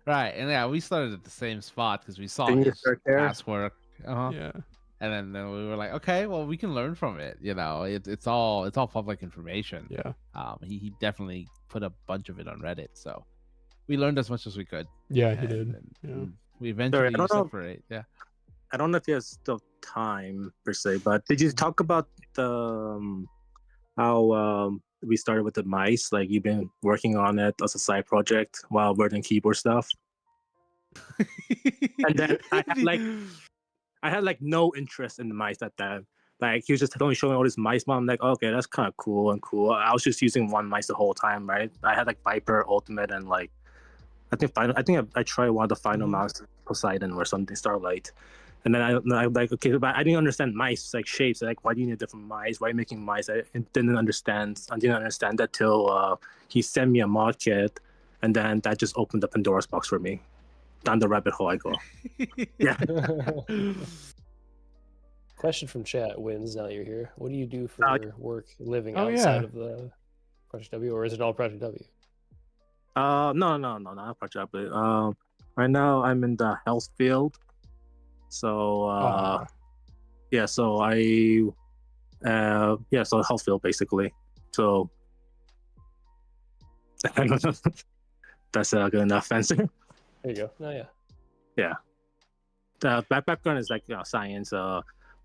Right, and yeah, we started at the same spot because we saw Didn't you his start there? past work. Yeah. And then we were like, okay, well, we can learn from it. You know, it's all public information. Yeah. He definitely put a bunch of it on Reddit, so we learned as much as we could. Yeah, he and did. then Yeah. We eventually I don't know. separate. Yeah. I don't know if you have still time per se, but did you talk about the how we started with the mice? Like you've been working on it as a side project while learning keyboard stuff. And then I had like no interest in the mice at that. Like he was just only showing all these mice. I'm like, okay, that's kind of cool and cool. I was just using one mice the whole time, right? I had like Viper, Ultimate, and like I think I tried one of the final mouse, Poseidon or something, Starlight. And then I'm like, okay, but I didn't understand mice, like shapes. Like, why do you need different mice? Why are you making mice? I didn't understand that till he sent me a mod kit, and then that just opened the Pandora's box for me. Down the rabbit hole I go. Yeah. Question from chat, Windz, now that you're here. What do you do for work, living Oh, outside yeah. of the Project W, or is it all Project W? No, not Project W. Right now I'm in the health field. So Aw. yeah, so so health field basically. So I don't know. That's a good enough answer. There you go. Oh yeah. The background is like science,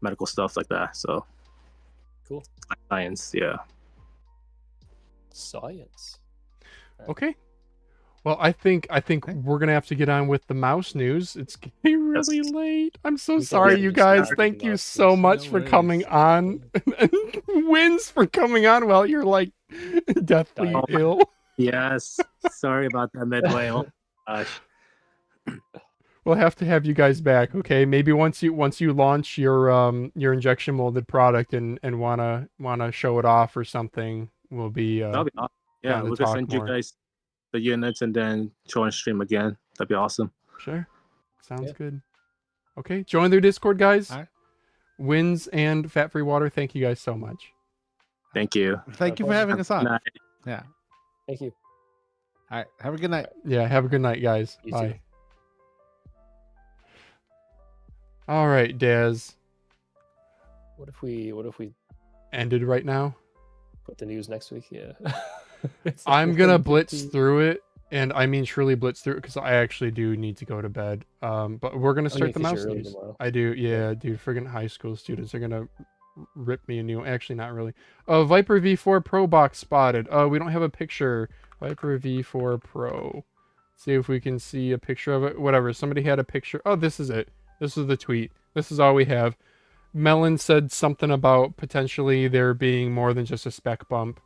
medical stuff like that. So Cool. science, yeah. Science. Okay. Well, I think we're gonna have to get on with the mouse news. It's getting really Yes. late. I'm so We can sorry, really you just guys. start Thank with the you mouse so news. much No for worries. coming on. And Wins for coming on while you're like deathly Dying. ill. Yes. Sorry about that midway. Oh gosh. We'll have to have you guys back, okay? Maybe once you launch your injection molded product and wanna show it off or something, we'll be That'll be awesome. Yeah, down to we're gonna talk send more. you guys the units and then show and stream again. That'd be awesome. Sure. Sounds Yeah. good. Okay, join their Discord, guys. All right. Wins and Fat Free Water, thank you guys so much. Thank you. Thank you for having us on. Night. Yeah. Thank you. All right. Have a good night. Yeah, have a good night, guys. You too. Bye. All right, Daz. What if we Ended right now. put the news next week? Yeah. I'm gonna blitz through it, and I mean truly blitz through it because I actually do need to go to bed. But we're gonna start the 'cause mouse you're early news. tomorrow. I do, yeah, dude. Friggin' high school students are gonna rip me a new. Actually, not really. Viper V4 Pro box spotted. We don't have a picture. Viper V4 Pro. See if we can see a picture of it. Whatever. Somebody had a picture. Oh, this is it. This is the tweet. This is all we have. Melon said something about potentially there being more than just a spec bump.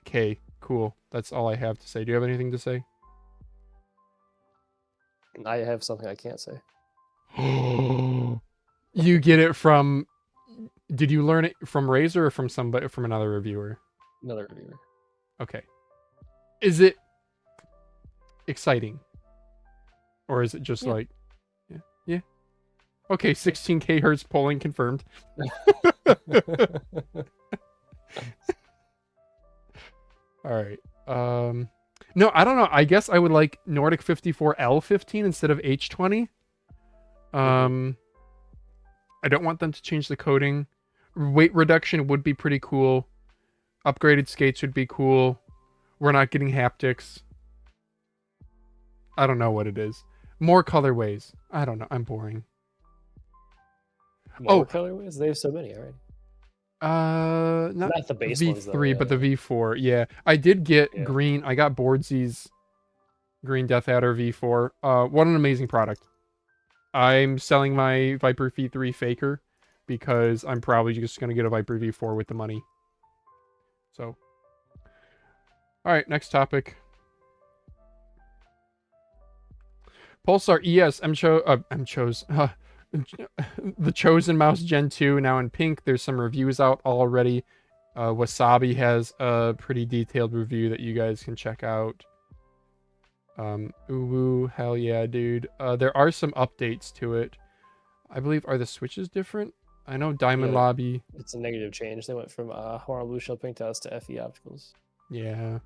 Okay, cool. That's all I have to say. Do you have anything to say? I have something I can't say. You get it from Did you learn it from Razer or from another reviewer? Another reviewer. Okay. Is it exciting? Or is it just like, yeah. Okay, 16K hertz polling confirmed. All right. No, I don't know. I guess I would like Nordic 54 L15 instead of H20. I don't want them to change the coding. Weight reduction would be pretty cool. Upgraded skates would be cool. We're not getting haptics. I don't know what it is. More colorways. I don't know. I'm boring. More colorways? They have so many already. Not the base V3, ones, though, but the V4. Yeah, I did get Yeah. green. I got Boardzy's Green Death Adder V4. What an amazing product. I'm selling my Viper V3 Faker because I'm probably just gonna get a Viper V4 with the money. So, all right, next topic. Pulsar ES the Chosen Mouse Gen 2 now in pink. There's some reviews out already. Wasabi has a pretty detailed review that you guys can check out. Uwu, hell yeah, dude. There are some updates to it. I believe, are the switches different? I know Diamond Yeah. Lobby. It's a negative change. They went from Horror Blue Shell Pink Tiles to FE Opticals. Yeah.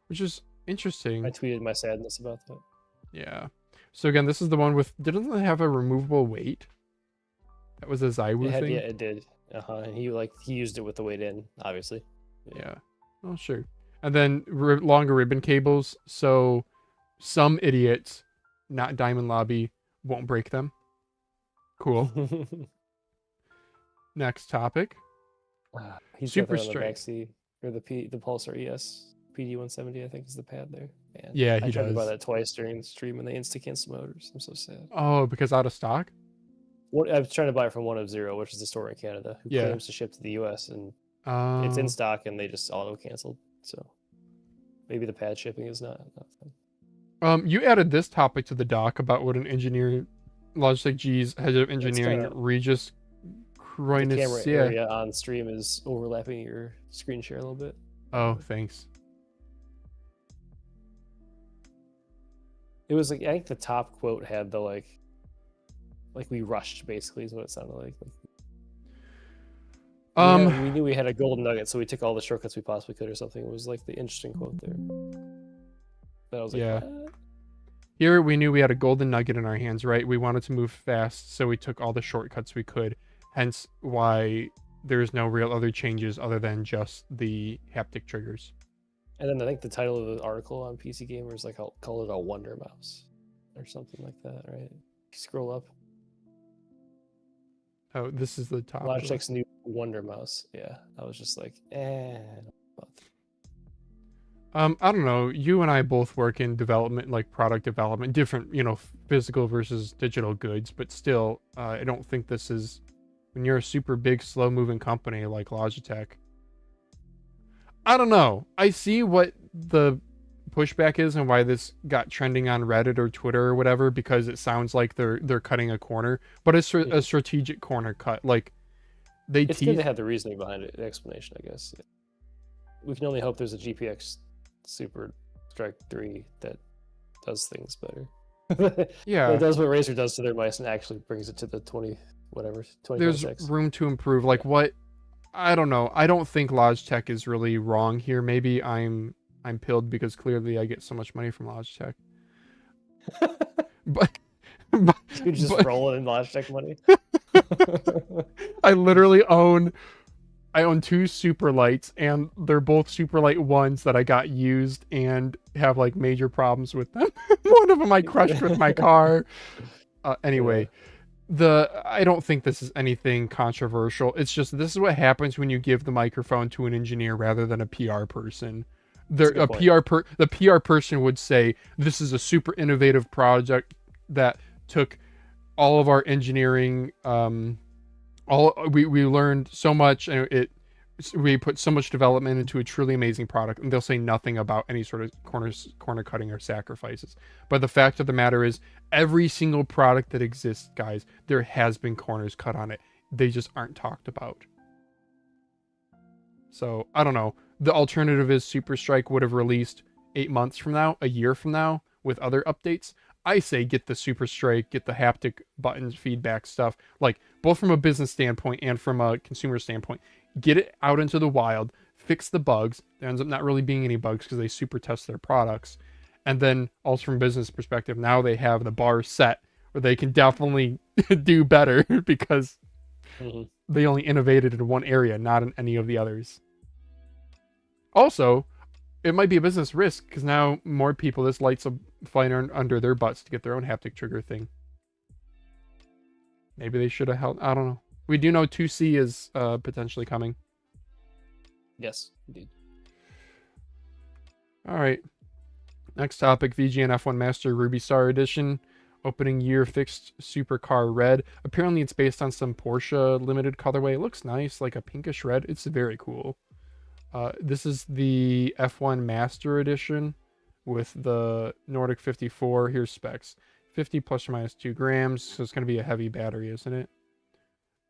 Which is interesting. I tweeted my sadness about that. Yeah. So again, this is the one with, didn't it have a removable weight? That was a Zywoo thing? Yeah, it did. And he used it with the weight in, obviously. Yeah. Oh, sure. And then longer ribbon cables, so some idiots, not Diamond Lobby, won't break them. Cool. Next topic. He's Super got that on the straight. backseat, or the Pulsar ES PD170, I think is the pad there. Man, Yeah, I he tried to buy does. that twice during the stream and they insta-cancel motors. I'm so sad. Oh, because out of stock? I was trying to buy it from One of Zero, which is the store in Canada, who Yeah. claims to ship to the US, and Oh. it's in stock and they just auto-canceled. So maybe the pad shipping is not fun. You added this topic to the doc about what an engineer, Logitech G's head of engineering, kinda- Regis The Croinus. camera Yeah. area on stream is overlapping your screen share a little bit. Oh, thanks. It was like, I think the top quote had the like we rushed, basically is what it sounded like. We knew we had a golden nugget, so we took all the shortcuts we possibly could, or something. It was like the interesting quote there. But I was like, Yeah. what? Here we knew we had a golden nugget in our hands, right? We wanted to move fast, so we took all the shortcuts we could. Hence why there's no real other changes other than just the haptic triggers. And then I think the title of the article on PC Gamer is like, I'll call it a Wonder Mouse or something like that, right? Scroll up. Oh, this is the top. Logitech's new Wonder Mouse. Yeah, I was just like, I don't know about that. I don't know. You and I both work in development, like product development, different, physical versus digital goods, but still, I don't think this is, when you're a super big, slow moving company like Logitech. I don't know. I see what the pushback is and why this got trending on Reddit or Twitter or whatever, because it sounds like they're cutting a corner, but it's a strategic corner cut. Like It's good to have the reasoning behind it, the explanation, I guess. Yeah. We can only hope there's a GPX Super Strike 3 that does things better. Yeah, It does what Razer does to their mice and actually brings it to the 20 whatever. there's room to improve. Like what? I don't know. I don't think Logitech is really wrong here. Maybe I'm pilled because clearly I get so much money from Logitech. but You're just rolling in Logitech money. I literally own 2 super lights, and they're both super light ones that I got used and have like major problems with them. One of them I crushed with my car. Anyway, I don't think this is anything controversial. It's just, this is what happens when you give the microphone to an engineer rather than a PR person. The PR person would say, this is a super innovative project that took all of our engineering, we learned so much, and we put so much development into a truly amazing product, and they'll say nothing about any sort of corner cutting or sacrifices. But the fact of the matter is, every single product that exists, guys, there has been corners cut on it. they just aren't talked about. So I don't know. The alternative is SUPERSTRIKE would have released 8 months from now, a year from now, with other updates. I say get the SUPERSTRIKE, get the haptic buttons, feedback stuff, like both from a business standpoint and from a consumer standpoint. Get it out into the wild, fix the bugs. There ends up not really being any bugs because they super test their products. And then also from business perspective, now they have the bar set where they can definitely do better because they only innovated in one area, not in any of the others. Also, it might be a business risk because now more people, this lights a fire under their butts to get their own haptic trigger thing. Maybe they should have held. I don't know. We do know 2C is potentially coming. Yes, indeed. All right. Next topic: VGN F1 Master Rubystar Edition. Opening year fixed supercar red. Apparently, it's based on some Porsche limited colorway. It looks nice, like a pinkish red. It's very cool. This is the F1 Master Edition with the Nordic 54. Here's specs. 50 plus or minus 2 grams. So it's going to be a heavy battery, isn't it?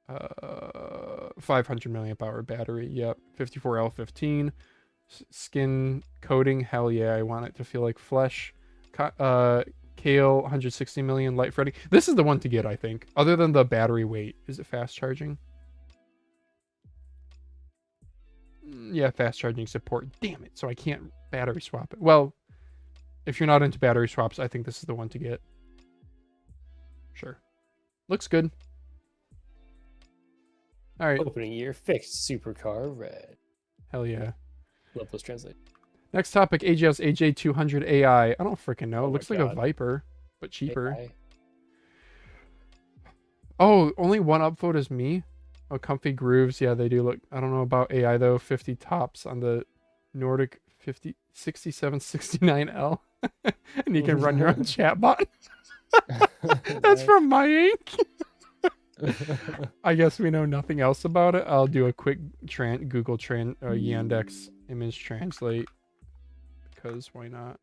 500 milliamp hour battery. Yep. 54L15. Skin coating. Hell yeah. I want it to feel like flesh. Kale, 160 million light threading. This is the one to get, I think. Other than the battery weight. Is it fast charging? Yeah, fast charging support. Damn it. So I can't battery swap it. Well, if you're not into battery swaps, I think this is the one to get. Sure. Looks good. All right. Opening year fixed supercar red. Hell yeah. Love those translate. Next topic, AGS AJ200 AI. I don't freaking know. Oh It my looks like a God. Viper, but cheaper. AI. Oh, only one upvote is me? Oh, comfy grooves. Yeah, they do look. I don't know about AI though. 50 tops on the Nordic 50 6769L. And you can run your own chat bot. That's from my ink. I guess we know nothing else about it. I'll do a quick Google Yandex image translate because why not?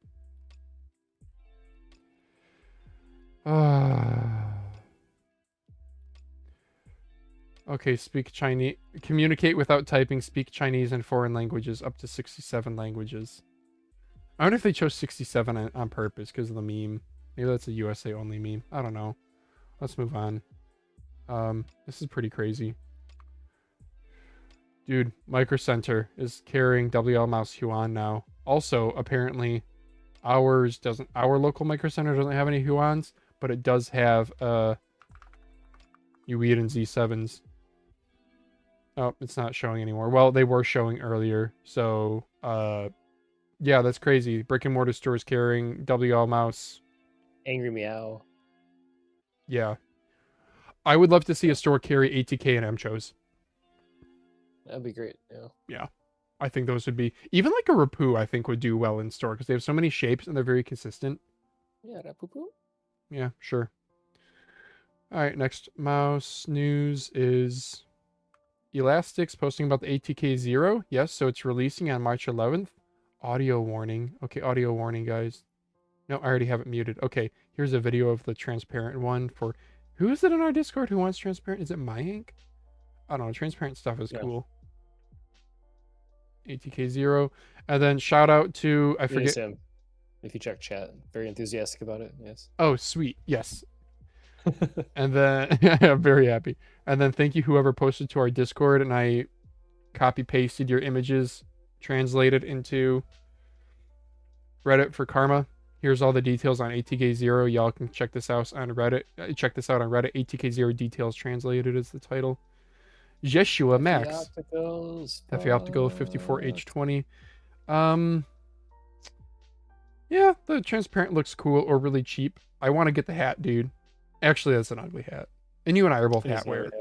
Okay, speak Chinese. Communicate without typing. Speak Chinese and foreign languages up to 67 languages. I wonder if they chose 67 on purpose because of the meme. Maybe that's a USA only meme. I don't know. Let's move on. This is pretty crazy. Dude, Microcenter is carrying WL Mouse Huan now. Also, apparently, our local Microcenter doesn't have any Huans, but it does have Ueid and Z7s. Oh, it's not showing anymore. Well, they were showing earlier. So, yeah, that's crazy. Brick and mortar stores carrying WL Mouse. Angry Meow. Yeah. I would love to see a store carry ATK and MCHOs. That'd be great. Yeah. Yeah. I think those would be... Even like a Rapoo, I think, would do well in store because they have so many shapes and they're very consistent. Yeah, that poo-poo. Yeah, sure. All right, next mouse news is Elastics posting about the ATK 0. Yes, so it's releasing on March 11th. Audio warning. Okay, audio warning, guys. No, I already have it muted. Okay, here's a video of the transparent one for... Who is it in our Discord who wants transparent? Is it my ink? I don't know. Transparent stuff is cool. ATK 0. And then shout out to... I forget... Sam, if you check chat, very enthusiastic about it. Yes. Oh, sweet. Yes. And then... I'm very happy. And then thank you whoever posted to our Discord, and I copy-pasted your images, translated into Reddit for Karma. Here's all the details on ATK 0. Y'all can check this out on Reddit. Check this out on Reddit. ATK 0 details translated is the title. Jeshua Max. FA Optical 54H20. Yeah, the transparent looks cool or really cheap. I want to get the hat, dude. Actually, that's an ugly hat. And you and I are both hat wearers.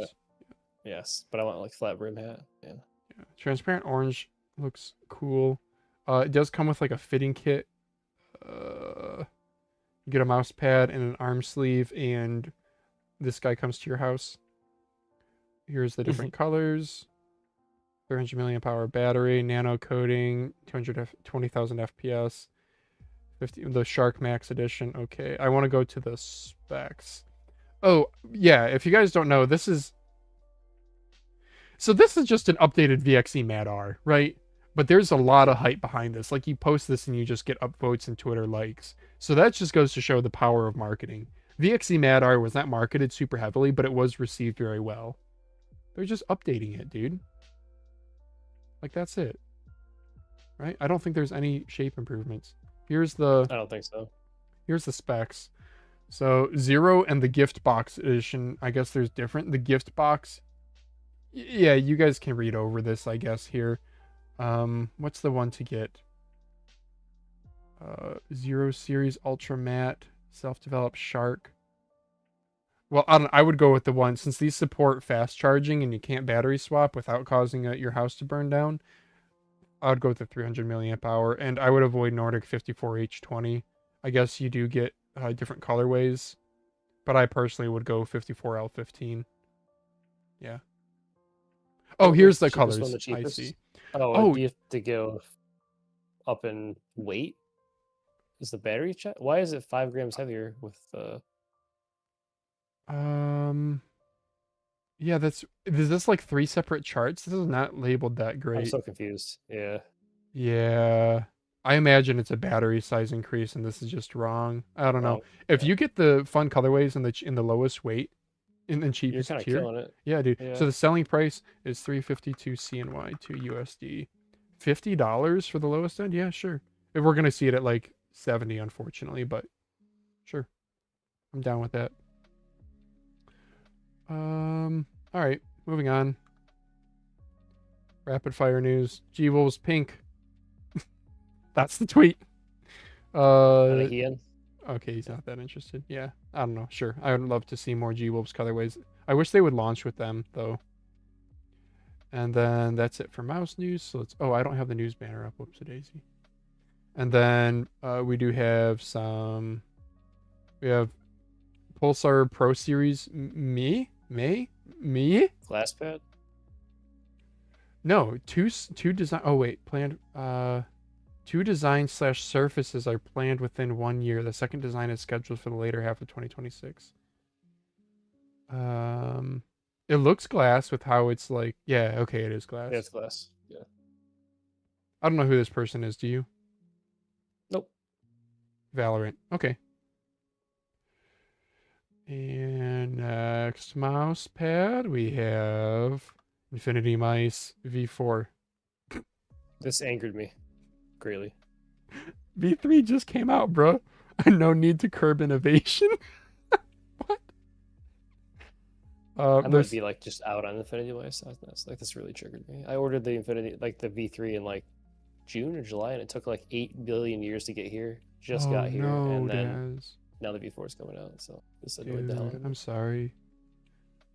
Yes, but I want like flat brim hat. Yeah. Transparent orange looks cool. It does come with like a fitting kit. You get a mouse pad and an arm sleeve, and this guy comes to your house. Here's the different colors. 300 milliamp hour battery, nano coating, 220,000 FPS. 50, the Shark Max edition. Okay, I want to go to the specs. Oh, yeah, if you guys don't know, this is So this is just an updated VXE Mad R, right? But there's a lot of hype behind this. Like, you post this and you just get upvotes and Twitter likes. So that just goes to show the power of marketing. VXE Mad R was not marketed super heavily, but it was received very well. They're just updating it, dude. Like, that's it. Right? I don't think there's any shape improvements. Here's the I don't think so. here's the specs. So 0 and the gift box edition, I guess there's different. The gift box, yeah, you guys can read over this, I guess, here. What's the one to get? 0 Series Ultra Matte, self-developed Shark. Well, I would go with the one, since these support fast charging and you can't battery swap without causing your house to burn down. I would go with the 300 milliamp hour, and I would avoid Nordic 54H20. I guess you do get different colorways, but I personally would go 54L15. Yeah. Oh, here's the Cheapest one, colors. the I cheapest? see. Oh, Oh. do you have to go up in weight? Is the battery check? Why is it 5 grams heavier with Yeah, is this like 3 separate charts? This is not labeled that I'm great. so confused. Yeah. Yeah. I imagine it's a battery size increase and this is just wrong. I don't know. Wrong. If Yeah. you get the fun colorways in the lowest weight in You're cheapest kind of tier. killing it. Yeah, dude. Yeah. So the selling price is 352 CNY to USD. $50 for the lowest end? Yeah, sure. If we're gonna see it at like 70, unfortunately, but sure. I'm down with that. All right, moving on. Rapid fire news. Zywoo Pink. That's the tweet. Ian? Okay, he's not that interested. Yeah, I don't know. Sure, I would love to see more Zywoo colorways. I wish they would launch with them though. And then that's it for mouse news. So let's. Oh, I don't have the news banner up. Whoops, a daisy. And then we do have some. We have Pulsar Pro Series Me. Glass pad? No, two design. Oh wait, planned. 2 designs/surfaces are planned within 1 year. The second design is scheduled for the later half of 2026. It looks glass with how it's like. Yeah, okay, it is glass. Yeah, it's glass. Yeah. I don't know who this person is. Do you? Nope. Valorant. Okay. And next mouse pad, we have InfinityMice V4. This angered me greatly. V3 just came out, bro. No need to curb innovation. What? I might There's be like just out on InfinityMice. That's like this really triggered me. I ordered the Infinity, like the V3 in like June or July, and it took like 8 billion years to get here. Just got here, no, and then Daz. now the V4 is coming out. So this annoyed the hell out Dude, of me. I'm sorry.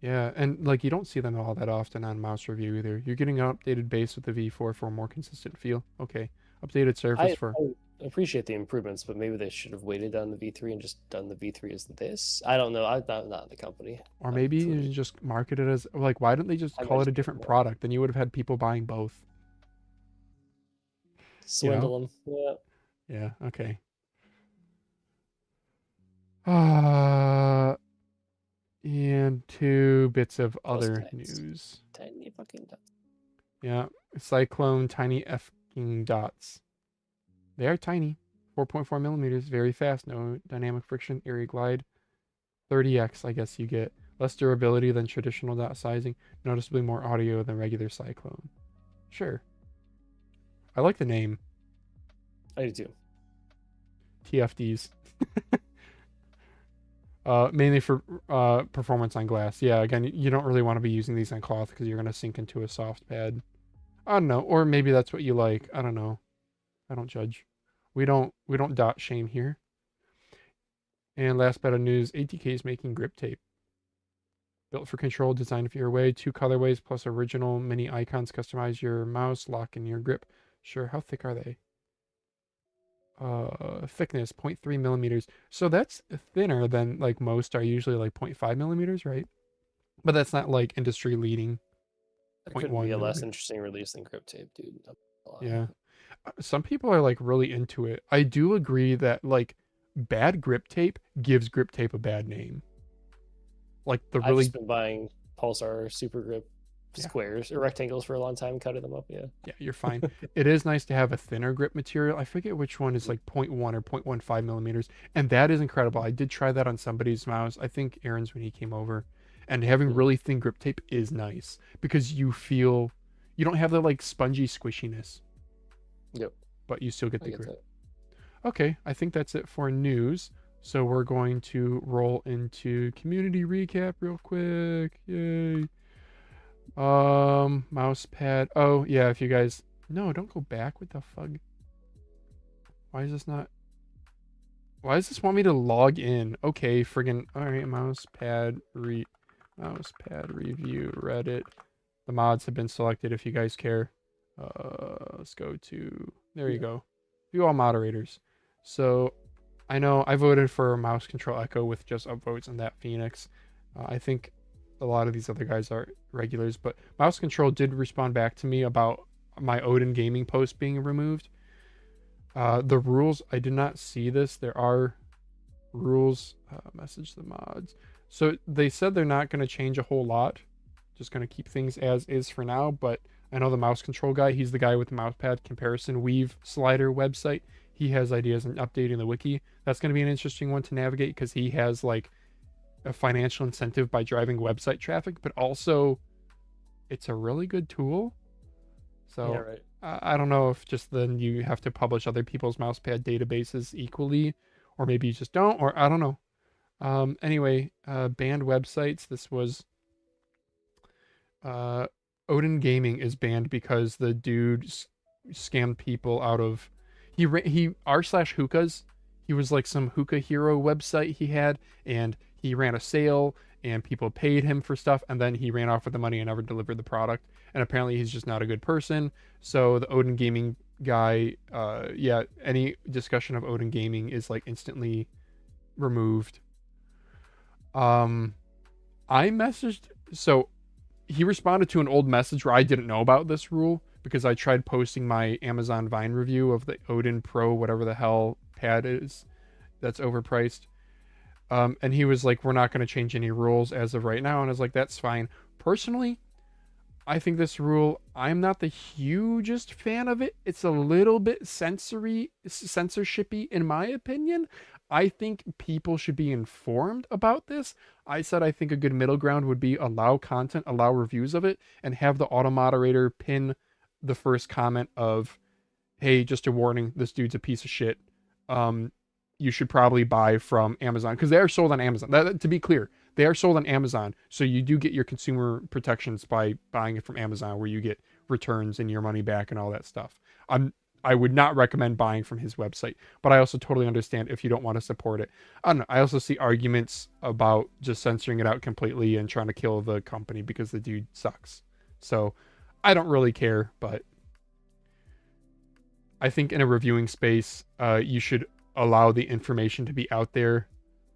Yeah, and like you don't see them all that often on mouse review either. You're getting an updated base with the V4 for a more consistent feel. Okay, updated surface for. I appreciate the improvements, but maybe they should have waited on the V3 and just done the V3 as this. I don't know. I'm not in the company. Or maybe you just market it as like, why didn't they just I call might it a just different do that. product? Then you would have had people buying both. Swindle them. Yeah. Yeah. Okay. And 2 bits of Those other types. news. Tiny fucking dots. Yeah, CYCLONE tiny Fking dots. They are tiny, 4.4 millimeters, very fast, no dynamic friction, area glide, 30x. I guess you get less durability than traditional dot sizing, noticeably more audio than regular CYCLONE. Sure. I like the name. I do too. TFDs. Mainly for performance on glass. Yeah, again, you don't really want to be using these on cloth because you're going to sink into a soft pad. I don't know, or maybe that's what you like. I don't know. I don't judge. We don't dot shame here. And last bit of news, ATK is making grip tape. Built for control, designed for your way, 2 colorways plus original mini icons, customize your mouse, lock in your grip. Sure, how thick are they? Thickness 0.3 millimeters. So that's thinner than like most are usually like 0.5 millimeters, right? But that's not like industry leading. That could 0.1 be a less millimeter. interesting release than grip tape, dude. Yeah. Some people are like really into it. I do agree that like bad grip tape gives grip tape a bad name. Like the I've really just been buying Pulsar Super Grip Yeah. squares or rectangles for a long time, cutting them up. Yeah. Yeah, you're fine. It is nice to have a thinner grip material. I forget which one is like 0.1 or 0.15 millimeters, and that is incredible. I did try that on somebody's mouse. I think Aaron's when he came over, and having really thin grip tape is nice because you don't have the like spongy squishiness. Yep. But you still get I the get grip. that. Okay, I think that's it for news. So we're going to roll into community recap real quick. Yay. Mousepad. Oh, yeah, if you guys... No, don't go back. What the fuck? Why is this not... Why does this want me to log in? Okay, friggin... Alright, mousepad review, Reddit. The mods have been selected if you guys care. Let's go to... There you go. View all moderators. So, I know I voted for Mouse Control Echo with just upvotes and that Phoenix. I think a lot of these other guys are regulars, but Mouse Control did respond back to me about my Odin Gaming post being removed. The rules, I did not see this. There are rules. Message the mods. So they said they're not going to change a whole lot. Just going to keep things as is for now, but I know the mouse control guy, he's the guy with the mousepad comparison weave slider website. He has ideas on updating the wiki. That's going to be an interesting one to navigate because he has like a financial incentive by driving website traffic, but also it's a really good tool. So Yeah, right. I don't know if just then you have to publish other people's mousepad databases equally, or maybe you just don't, or I don't know. Anyway, banned websites. This was Odin Gaming is banned because the dude scammed people out of he r/hookahs. He was like some hookah hero website he had, and he ran a sale and people paid him for stuff, and then he ran off with the money and never delivered the product. And apparently he's just not a good person. So the Odin Gaming guy, yeah, any discussion of Odin Gaming is like instantly removed. I messaged, so he responded to an old message where I didn't know about this rule because I tried posting my Amazon Vine review of the Odin Pro, whatever the hell pad is that's overpriced. And he was like, we're not going to change any rules as of right now. And I was like, that's fine. Personally, I think this rule, I'm not the hugest fan of it. It's a little bit censorshipy in my opinion. I think people should be informed about this. I said I think a good middle ground would be allow content, allow reviews of it, and have the auto moderator pin the first comment of, hey, just a warning, this dude's a piece of shit. You should probably buy from Amazon because they are sold on Amazon. To be clear, they are sold on Amazon. So you do get your consumer protections by buying it from Amazon, where you get returns and your money back and all that stuff. I would not recommend buying from his website, but I also totally understand if you don't want to support it. I don't know. I also see arguments about just censoring it out completely and trying to kill the company because the dude sucks. So I don't really care, but I think in a reviewing space, you should allow the information to be out there.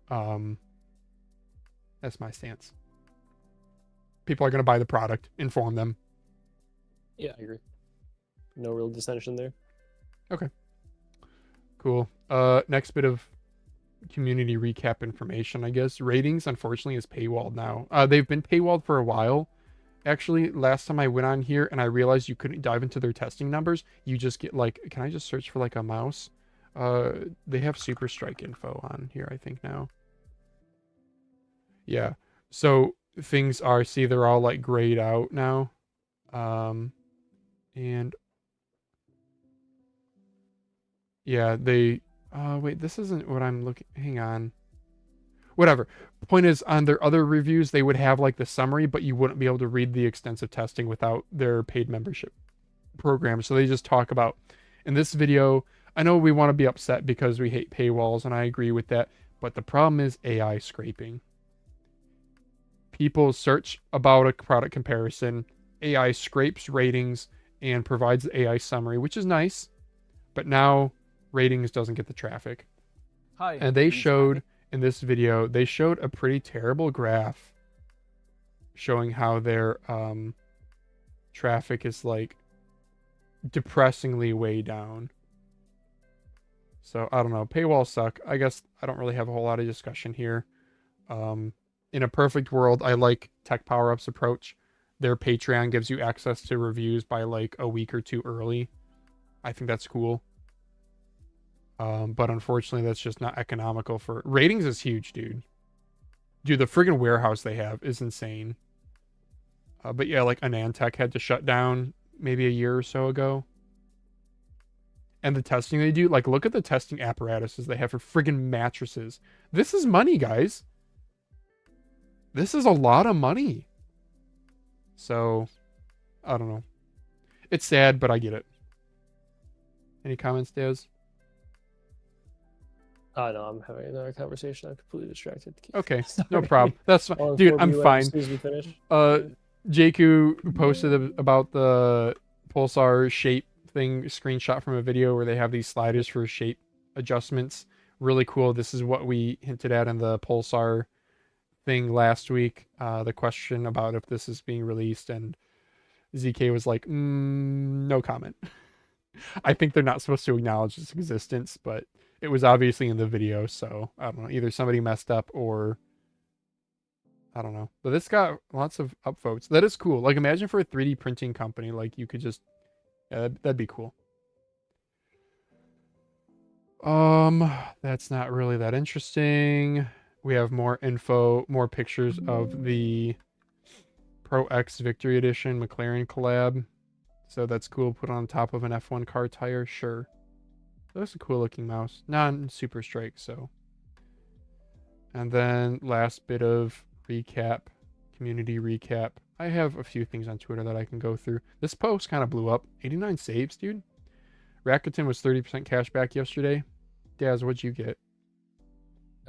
That's my stance. People are going to buy the product, inform them. Yeah, I agree. No real dissension there. Okay. Cool. Next bit of community recap information, I guess. Ratings, unfortunately, is paywalled now. They've been paywalled for a while. Actually, last time I went on here and I realized you couldn't dive into their testing numbers. You just get like, can I just search for like a mouse? They have SUPERSTRIKE info on here, I think now. Yeah. So things are, see, they're all like grayed out now. And yeah, they, wait, this isn't what I'm looking, hang on. Whatever. Point is, on their other reviews, they would have like the summary, but you wouldn't be able to read the extensive testing without their paid membership program. So they just talk about, in this video, I know we want to be upset because we hate paywalls, and I agree with that, but the problem is AI scraping. People search about a product comparison, AI scrapes ratings and provides the AI summary, which is nice, but now ratings doesn't get the traffic. Hi. And they showed in this video, they showed a pretty terrible graph showing how their traffic is like depressingly way down. So I don't know, paywalls suck. I guess I don't really have a whole lot of discussion here. In a perfect world, I like Tech Power Up's approach. their Patreon gives you access to reviews by like a week or two early. I think that's cool. But unfortunately, that's just not economical for ratings. Is huge, dude. Dude, the friggin' warehouse they have is insane. But yeah, like Anantech had to shut down maybe a year or so ago. And the testing they do, like, look at the testing apparatuses they have for friggin' mattresses. This is money, guys. This is a lot of money. So, I don't know. It's sad, but I get it. Any comments, Daz? Oh no, I'm having another conversation. I'm completely distracted. Okay, Sorry. no problem. That's fine. I'll Dude, inform I'm you fine. as soon as we finish. Jaeger posted about the Pulsar shape thing, screenshot from a video where they have these sliders for shape adjustments. Really cool. This is what we hinted at in the Pulsar thing last week. The question about if this is being released, and ZK was like, no comment. I think they're not supposed to acknowledge its existence, but it was obviously in the video, so I don't know. Either somebody messed up or I don't know. But this got lots of upvotes. That is cool. Like, imagine for a 3D printing company, like, you could just... Yeah, that'd be cool. That's not really that interesting. We have more info, more pictures of the Pro X Victory Edition McLaren collab. So that's cool. Put on top of an F1 car tire. Sure. That's a cool looking mouse. Non-SUPERSTRIKE, so. And then last bit of recap, community recap. I have a few things on Twitter that I can go through. This post kind of blew up. 89 saves, dude. Rakuten was 30% cash back yesterday. Daz, what'd you get?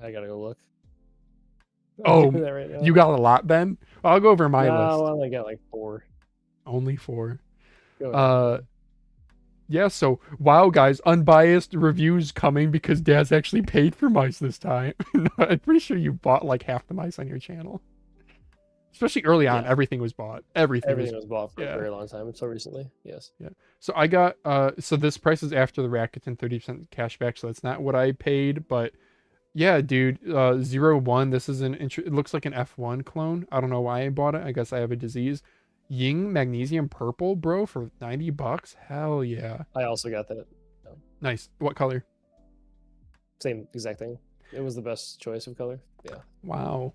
I gotta go look. Oh, That right now. you got a lot then? I'll go over my No, I list. only got like 4. Only 4. Go ahead. Yeah, so wow, guys, unbiased reviews coming because Daz actually paid for mice this time. I'm pretty sure you bought like half the mice on your channel. Especially early on, Yeah. everything was bought. Everything was bought for yeah. a very long time until recently. Yes. Yeah. So I got so this price is after the Rakuten 30% cashback, so that's not what I paid, but yeah, dude, 01, this is it looks like an F1 clone. I don't know why I bought it. I guess I have a disease. Ying Magnesium Purple, bro, for $90. Hell yeah. I also got that. Nice. What color? Same exact thing. It was the best choice of color. Yeah. Wow.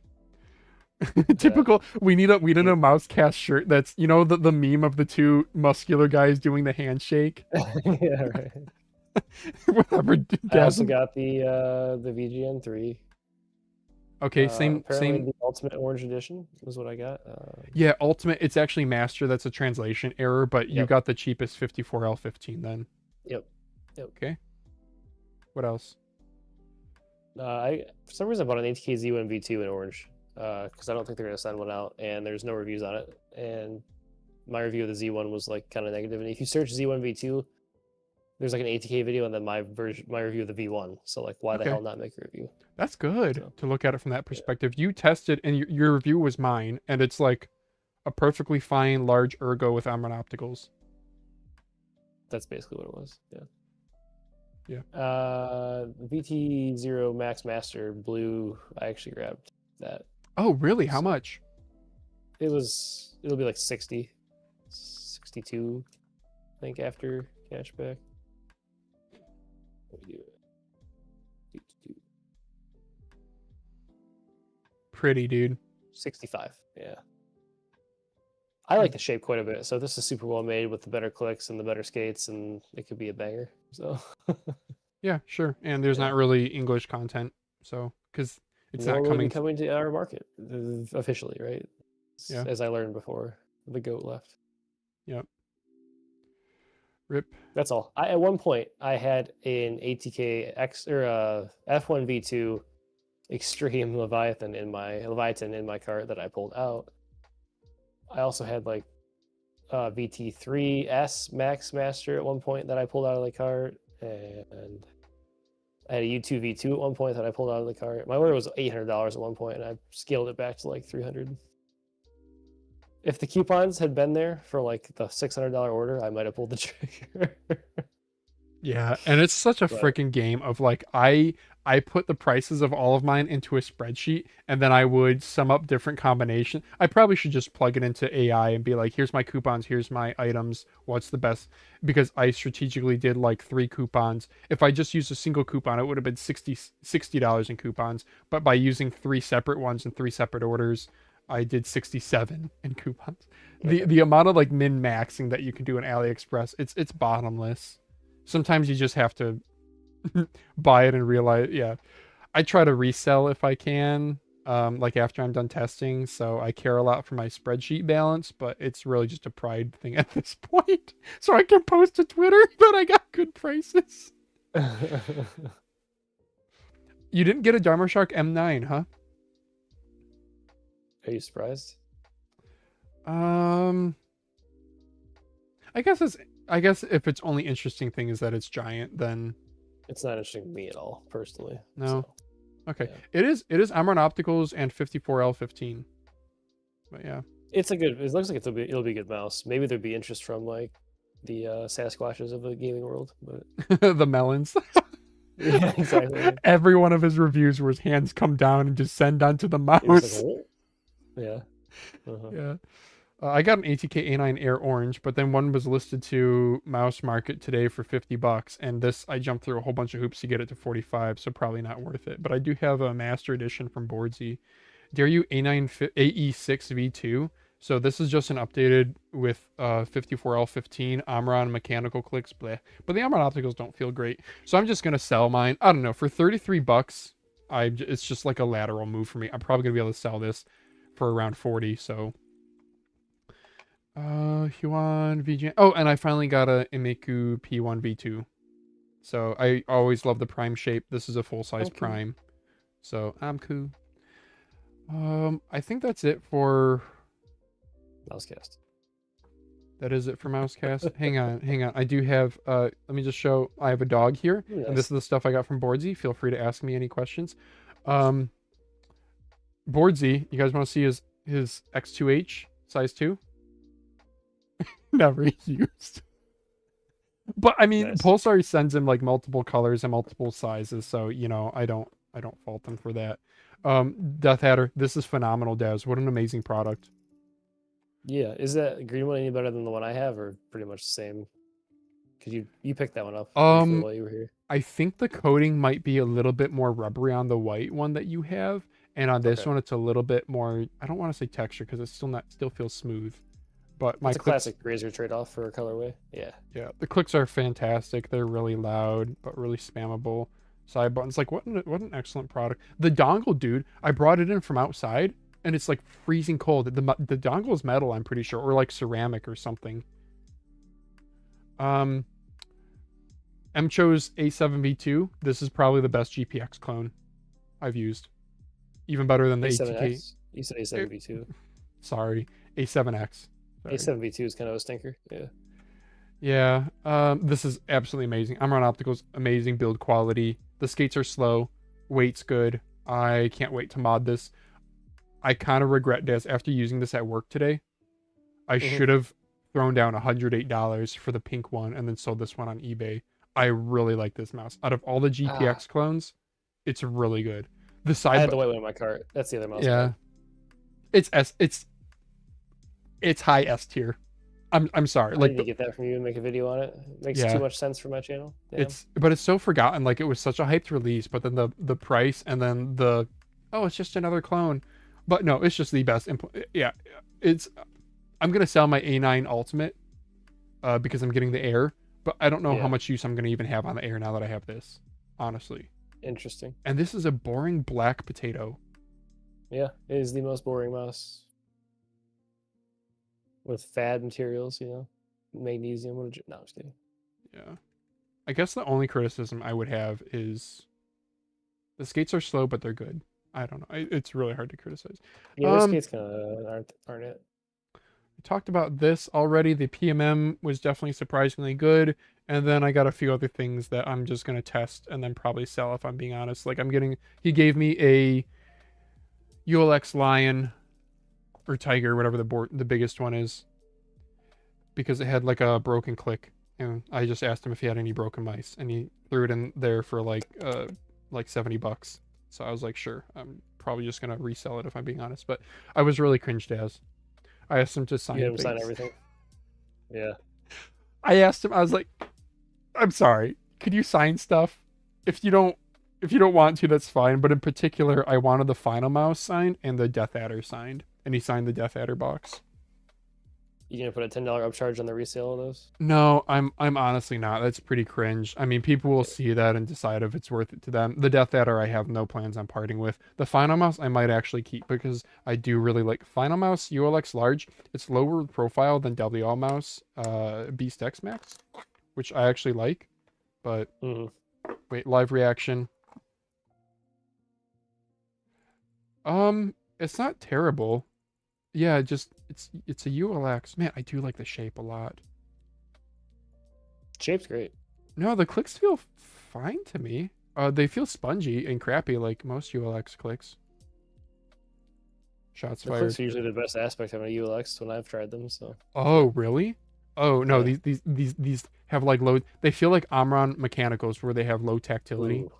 Typical. We need a Mousecast shirt that's, you know, the meme of the two muscular guys doing the handshake. Yeah, right. Whatever. I also got the VGN 3. Okay, same. The Ultimate Orange Edition is what I got. Yeah, Ultimate. It's actually Master. That's a translation error, but you Yep. got the cheapest 54L15 then. Yep. Okay. What else? For some reason I bought an ATK Z1 V2 in orange because I don't think they're gonna send one out, and there's no reviews on it. And my review of the Z1 was like kind of negative. And if you search Z1 V2, there's like an ATK video and then my review of the V1. So like, why the hell not make a review? That's good to look at it from that perspective. You tested, and your review was mine, and it's like a perfectly fine large ergo with Amron opticals. That's basically what it was. Yeah. Yeah. VT0 Max Master Blue. I actually grabbed that. Oh, really? How much? It'll be like 62, I think, after cashback. Let me do it. Pretty, dude. 65. Yeah. I like the shape quite a bit. So this is super well made with the better clicks and the better skates, and it could be a banger. So Yeah, sure. And there's not really English content, so because it's Nor not will it be coming coming to our market officially, right? Yeah. As I learned before the goat left. Yep. Rip. That's all. At one point, I had an ATK X or F1 V2 Extreme Leviathan in my cart that I pulled out. I also had like VT3S Max Master at one point that I pulled out of the cart, and I had a U2 V2 at one point that I pulled out of the cart. My order was $800 at one point, and I scaled it back to like $300. If the coupons had been there for like the $600 order, I might have pulled the trigger. Yeah, and it's such a freaking game of like I I put the prices of all of mine into a spreadsheet, and then I would sum up different combinations. I probably should just plug it into AI and be like, here's my coupons, here's my items, what's the best? Because I strategically did like 3 coupons. If I just used a single coupon, it would have been $60 in coupons. But by using 3 separate ones and 3 separate orders, I did 67 in coupons. The amount of like min maxing that you can do in AliExpress, it's bottomless. Sometimes you just have to buy it and realize, yeah. I try to resell if I can, like after I'm done testing. So I care a lot for my spreadsheet balance, but it's really just a pride thing at this point. So I can post to Twitter that I got good prices. You didn't get a Dharma Shark M9, huh? Are you surprised? I guess if its only interesting thing is that it's giant, then It's not interesting to me at all, personally. no. So, Okay. yeah. It is Amaran Opticals and 54L15. But yeah. It's a good. It looks like it'll be a good mouse. Maybe there'd be interest from like the Sasquatches of the gaming world, but The melons. yeah, exactly. Every one of his reviews where his hands come down and descend onto the It was mouse. like, "Oh." Yeah. Uh-huh. Yeah. I got an ATK A9 Air Orange, but then one was listed to Mouse Market today for $50, and this I jumped through a whole bunch of hoops to get it to 45, so probably not worth it. But I do have a Master Edition from Boardzy. Dare you AE6 V2. So this is just an updated with 54L15 Omron mechanical clicks, bleh. But the Omron opticals don't feel great, so I'm just gonna sell mine. I don't know, for $33. It's just like a lateral move for me. I'm probably gonna be able to sell this for around 40. So Huan VGN. Oh, and I finally got a Imeku P1 V2. So I always love the prime shape. This is a full size Okay. prime. So I'm cool. I think that's it for Mousecast. that is it for Mousecast. hang on. I do have let me just show I have a dog here. Ooh, And this is the stuff I got from Boardzy. Feel free to ask me any questions. Boardzy, you guys want to see his X2H size 2? Never used. But I mean, Nice. Pulsar sends him like multiple colors and multiple sizes, so you know, I don't fault them for that. Death Hatter, this is phenomenal, Daz. What an amazing product. Yeah, is that green one any better than the one I have, or pretty much the same? Because you picked that one up briefly while you were here. I think the coating might be a little bit more rubbery on the white one that you have, and on this Okay. one it's a little bit more. I don't want to say texture because it's still feels smooth. But my It's a clicks, classic razor trade-off for a colorway. Yeah. yeah, the clicks are fantastic. They're really loud but really spammable. Side buttons, like what an excellent product. The dongle, dude, I brought it in from outside and it's like freezing cold. The dongle is metal, I'm pretty sure, or like ceramic or something. Mcho's A7V2. This is probably the best GPX clone I've used. Even better than the ATK. A7X. You said A7V2. Sorry, A7X. Sorry. A7V2 is kind of a stinker. Yeah. Yeah, this is absolutely amazing. Omron Opticals, amazing build quality. The skates are slow, weight's good. I can't wait to mod this. I kind of regret this after using this at work today. I should have thrown down $108 for the pink one and then sold this one on eBay. I really like this mouse. Out of all the GPX clones, it's really good. The side I had the white one in my cart. That's the other mouse. yeah, it's high S tier. I'm sorry. I Like need to get that from you and make a video on it. It makes Yeah. too much sense for my channel. Yeah. but it's so forgotten. Like it was such a hyped release, but then the price and then it's just another clone. But no, it's just the best. Yeah, I'm gonna sell my A9 Ultimate because I'm getting the Air, but I don't know Yeah. how much use I'm gonna even have on the Air now that I have this, honestly. Interesting. And this is a boring black potato. Yeah, it is the most boring mouse. With fad materials, magnesium. No, I'm just kidding. Yeah, I guess the only criticism I would have is the skates are slow, but they're good. I don't know. It's really hard to criticize. Yeah, their skates kind of aren't it. We talked about this already. The PMM was definitely surprisingly good. And then I got a few other things that I'm just going to test and then probably sell if I'm being honest. Like he gave me a ULX Lion or Tiger, whatever the biggest one is, because it had like a broken click. And I just asked him if he had any broken mice and he threw it in there for like like $70. So I was like, sure, I'm probably just gonna resell it if I'm being honest. But I was really cringed as. I asked him to sign You had him things. sign everything. Yeah. I asked him, I was like, I'm sorry, could you sign stuff? If you don't want to, that's fine. But in particular, I wanted the Final Mouse signed and the Death Adder signed. And he signed the Death Adder box. You gonna put a $10 upcharge on the resale of those? No, I'm honestly not. That's pretty cringe. I mean, people will see that and decide if it's worth it to them. The Death Adder I have no plans on parting with. The Final Mouse I might actually keep because I do really like Final Mouse ULX Large. It's lower profile than WL Mouse Beast X Max, which I actually like. But wait, live reaction. It's not terrible. Yeah, just it's a ULX. Man, I do like the shape a lot. Shape's great. No, the clicks feel fine to me. They feel spongy and crappy like most ULX clicks. Shots The fired. clicks are usually the best aspect of a ULX when I've tried them. So. Oh, really? Oh no, Yeah. these have like low. They feel like Omron Mechanicals where they have low tactility. Ooh,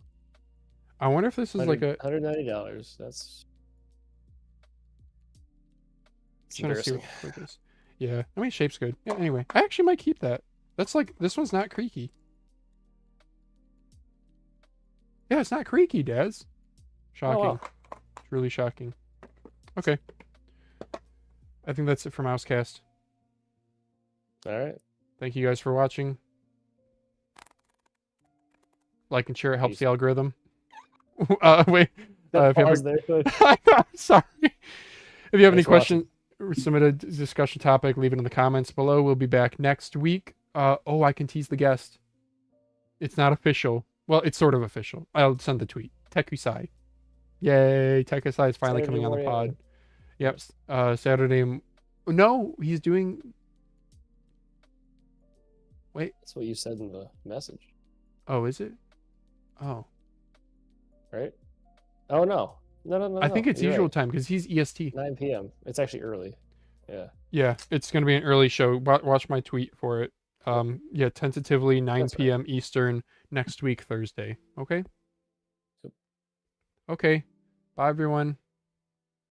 I wonder if this is like a. $190. That's Trying to see embarrassing. what it is. Yeah, I mean shape's good. Yeah, anyway, I actually might keep that. That's like this one's not creaky. Yeah, it's not creaky, Daz. Shocking. wow. It's really shocking. Okay. I think that's it for Mousecast. All right. Thank you guys for watching. Like and share, it helps Peace. the algorithm. Wait. That If you have pause a- there, Coach. I'm sorry. If you have any Thanks for watching. questions, submit a discussion topic, leave it in the comments below. We'll be back next week. Oh, I can tease the guest. It's not official. Well, it's sort of official. I'll send the tweet. Tekkusai. Yay, Tekkusai is finally Saturday coming on the morning. pod. Yep. Saturday. No, he's doing. Wait. That's what you said in the message, Oh, is it? Oh. right? Oh no. No. I think it's You're usual right. time because he's EST. 9 p.m. It's actually early. Yeah. Yeah, it's going to be an early show. Watch my tweet for it. Yeah, tentatively 9 That's right. p.m. Eastern next week, Thursday. Okay? Yep. Okay. Bye, everyone.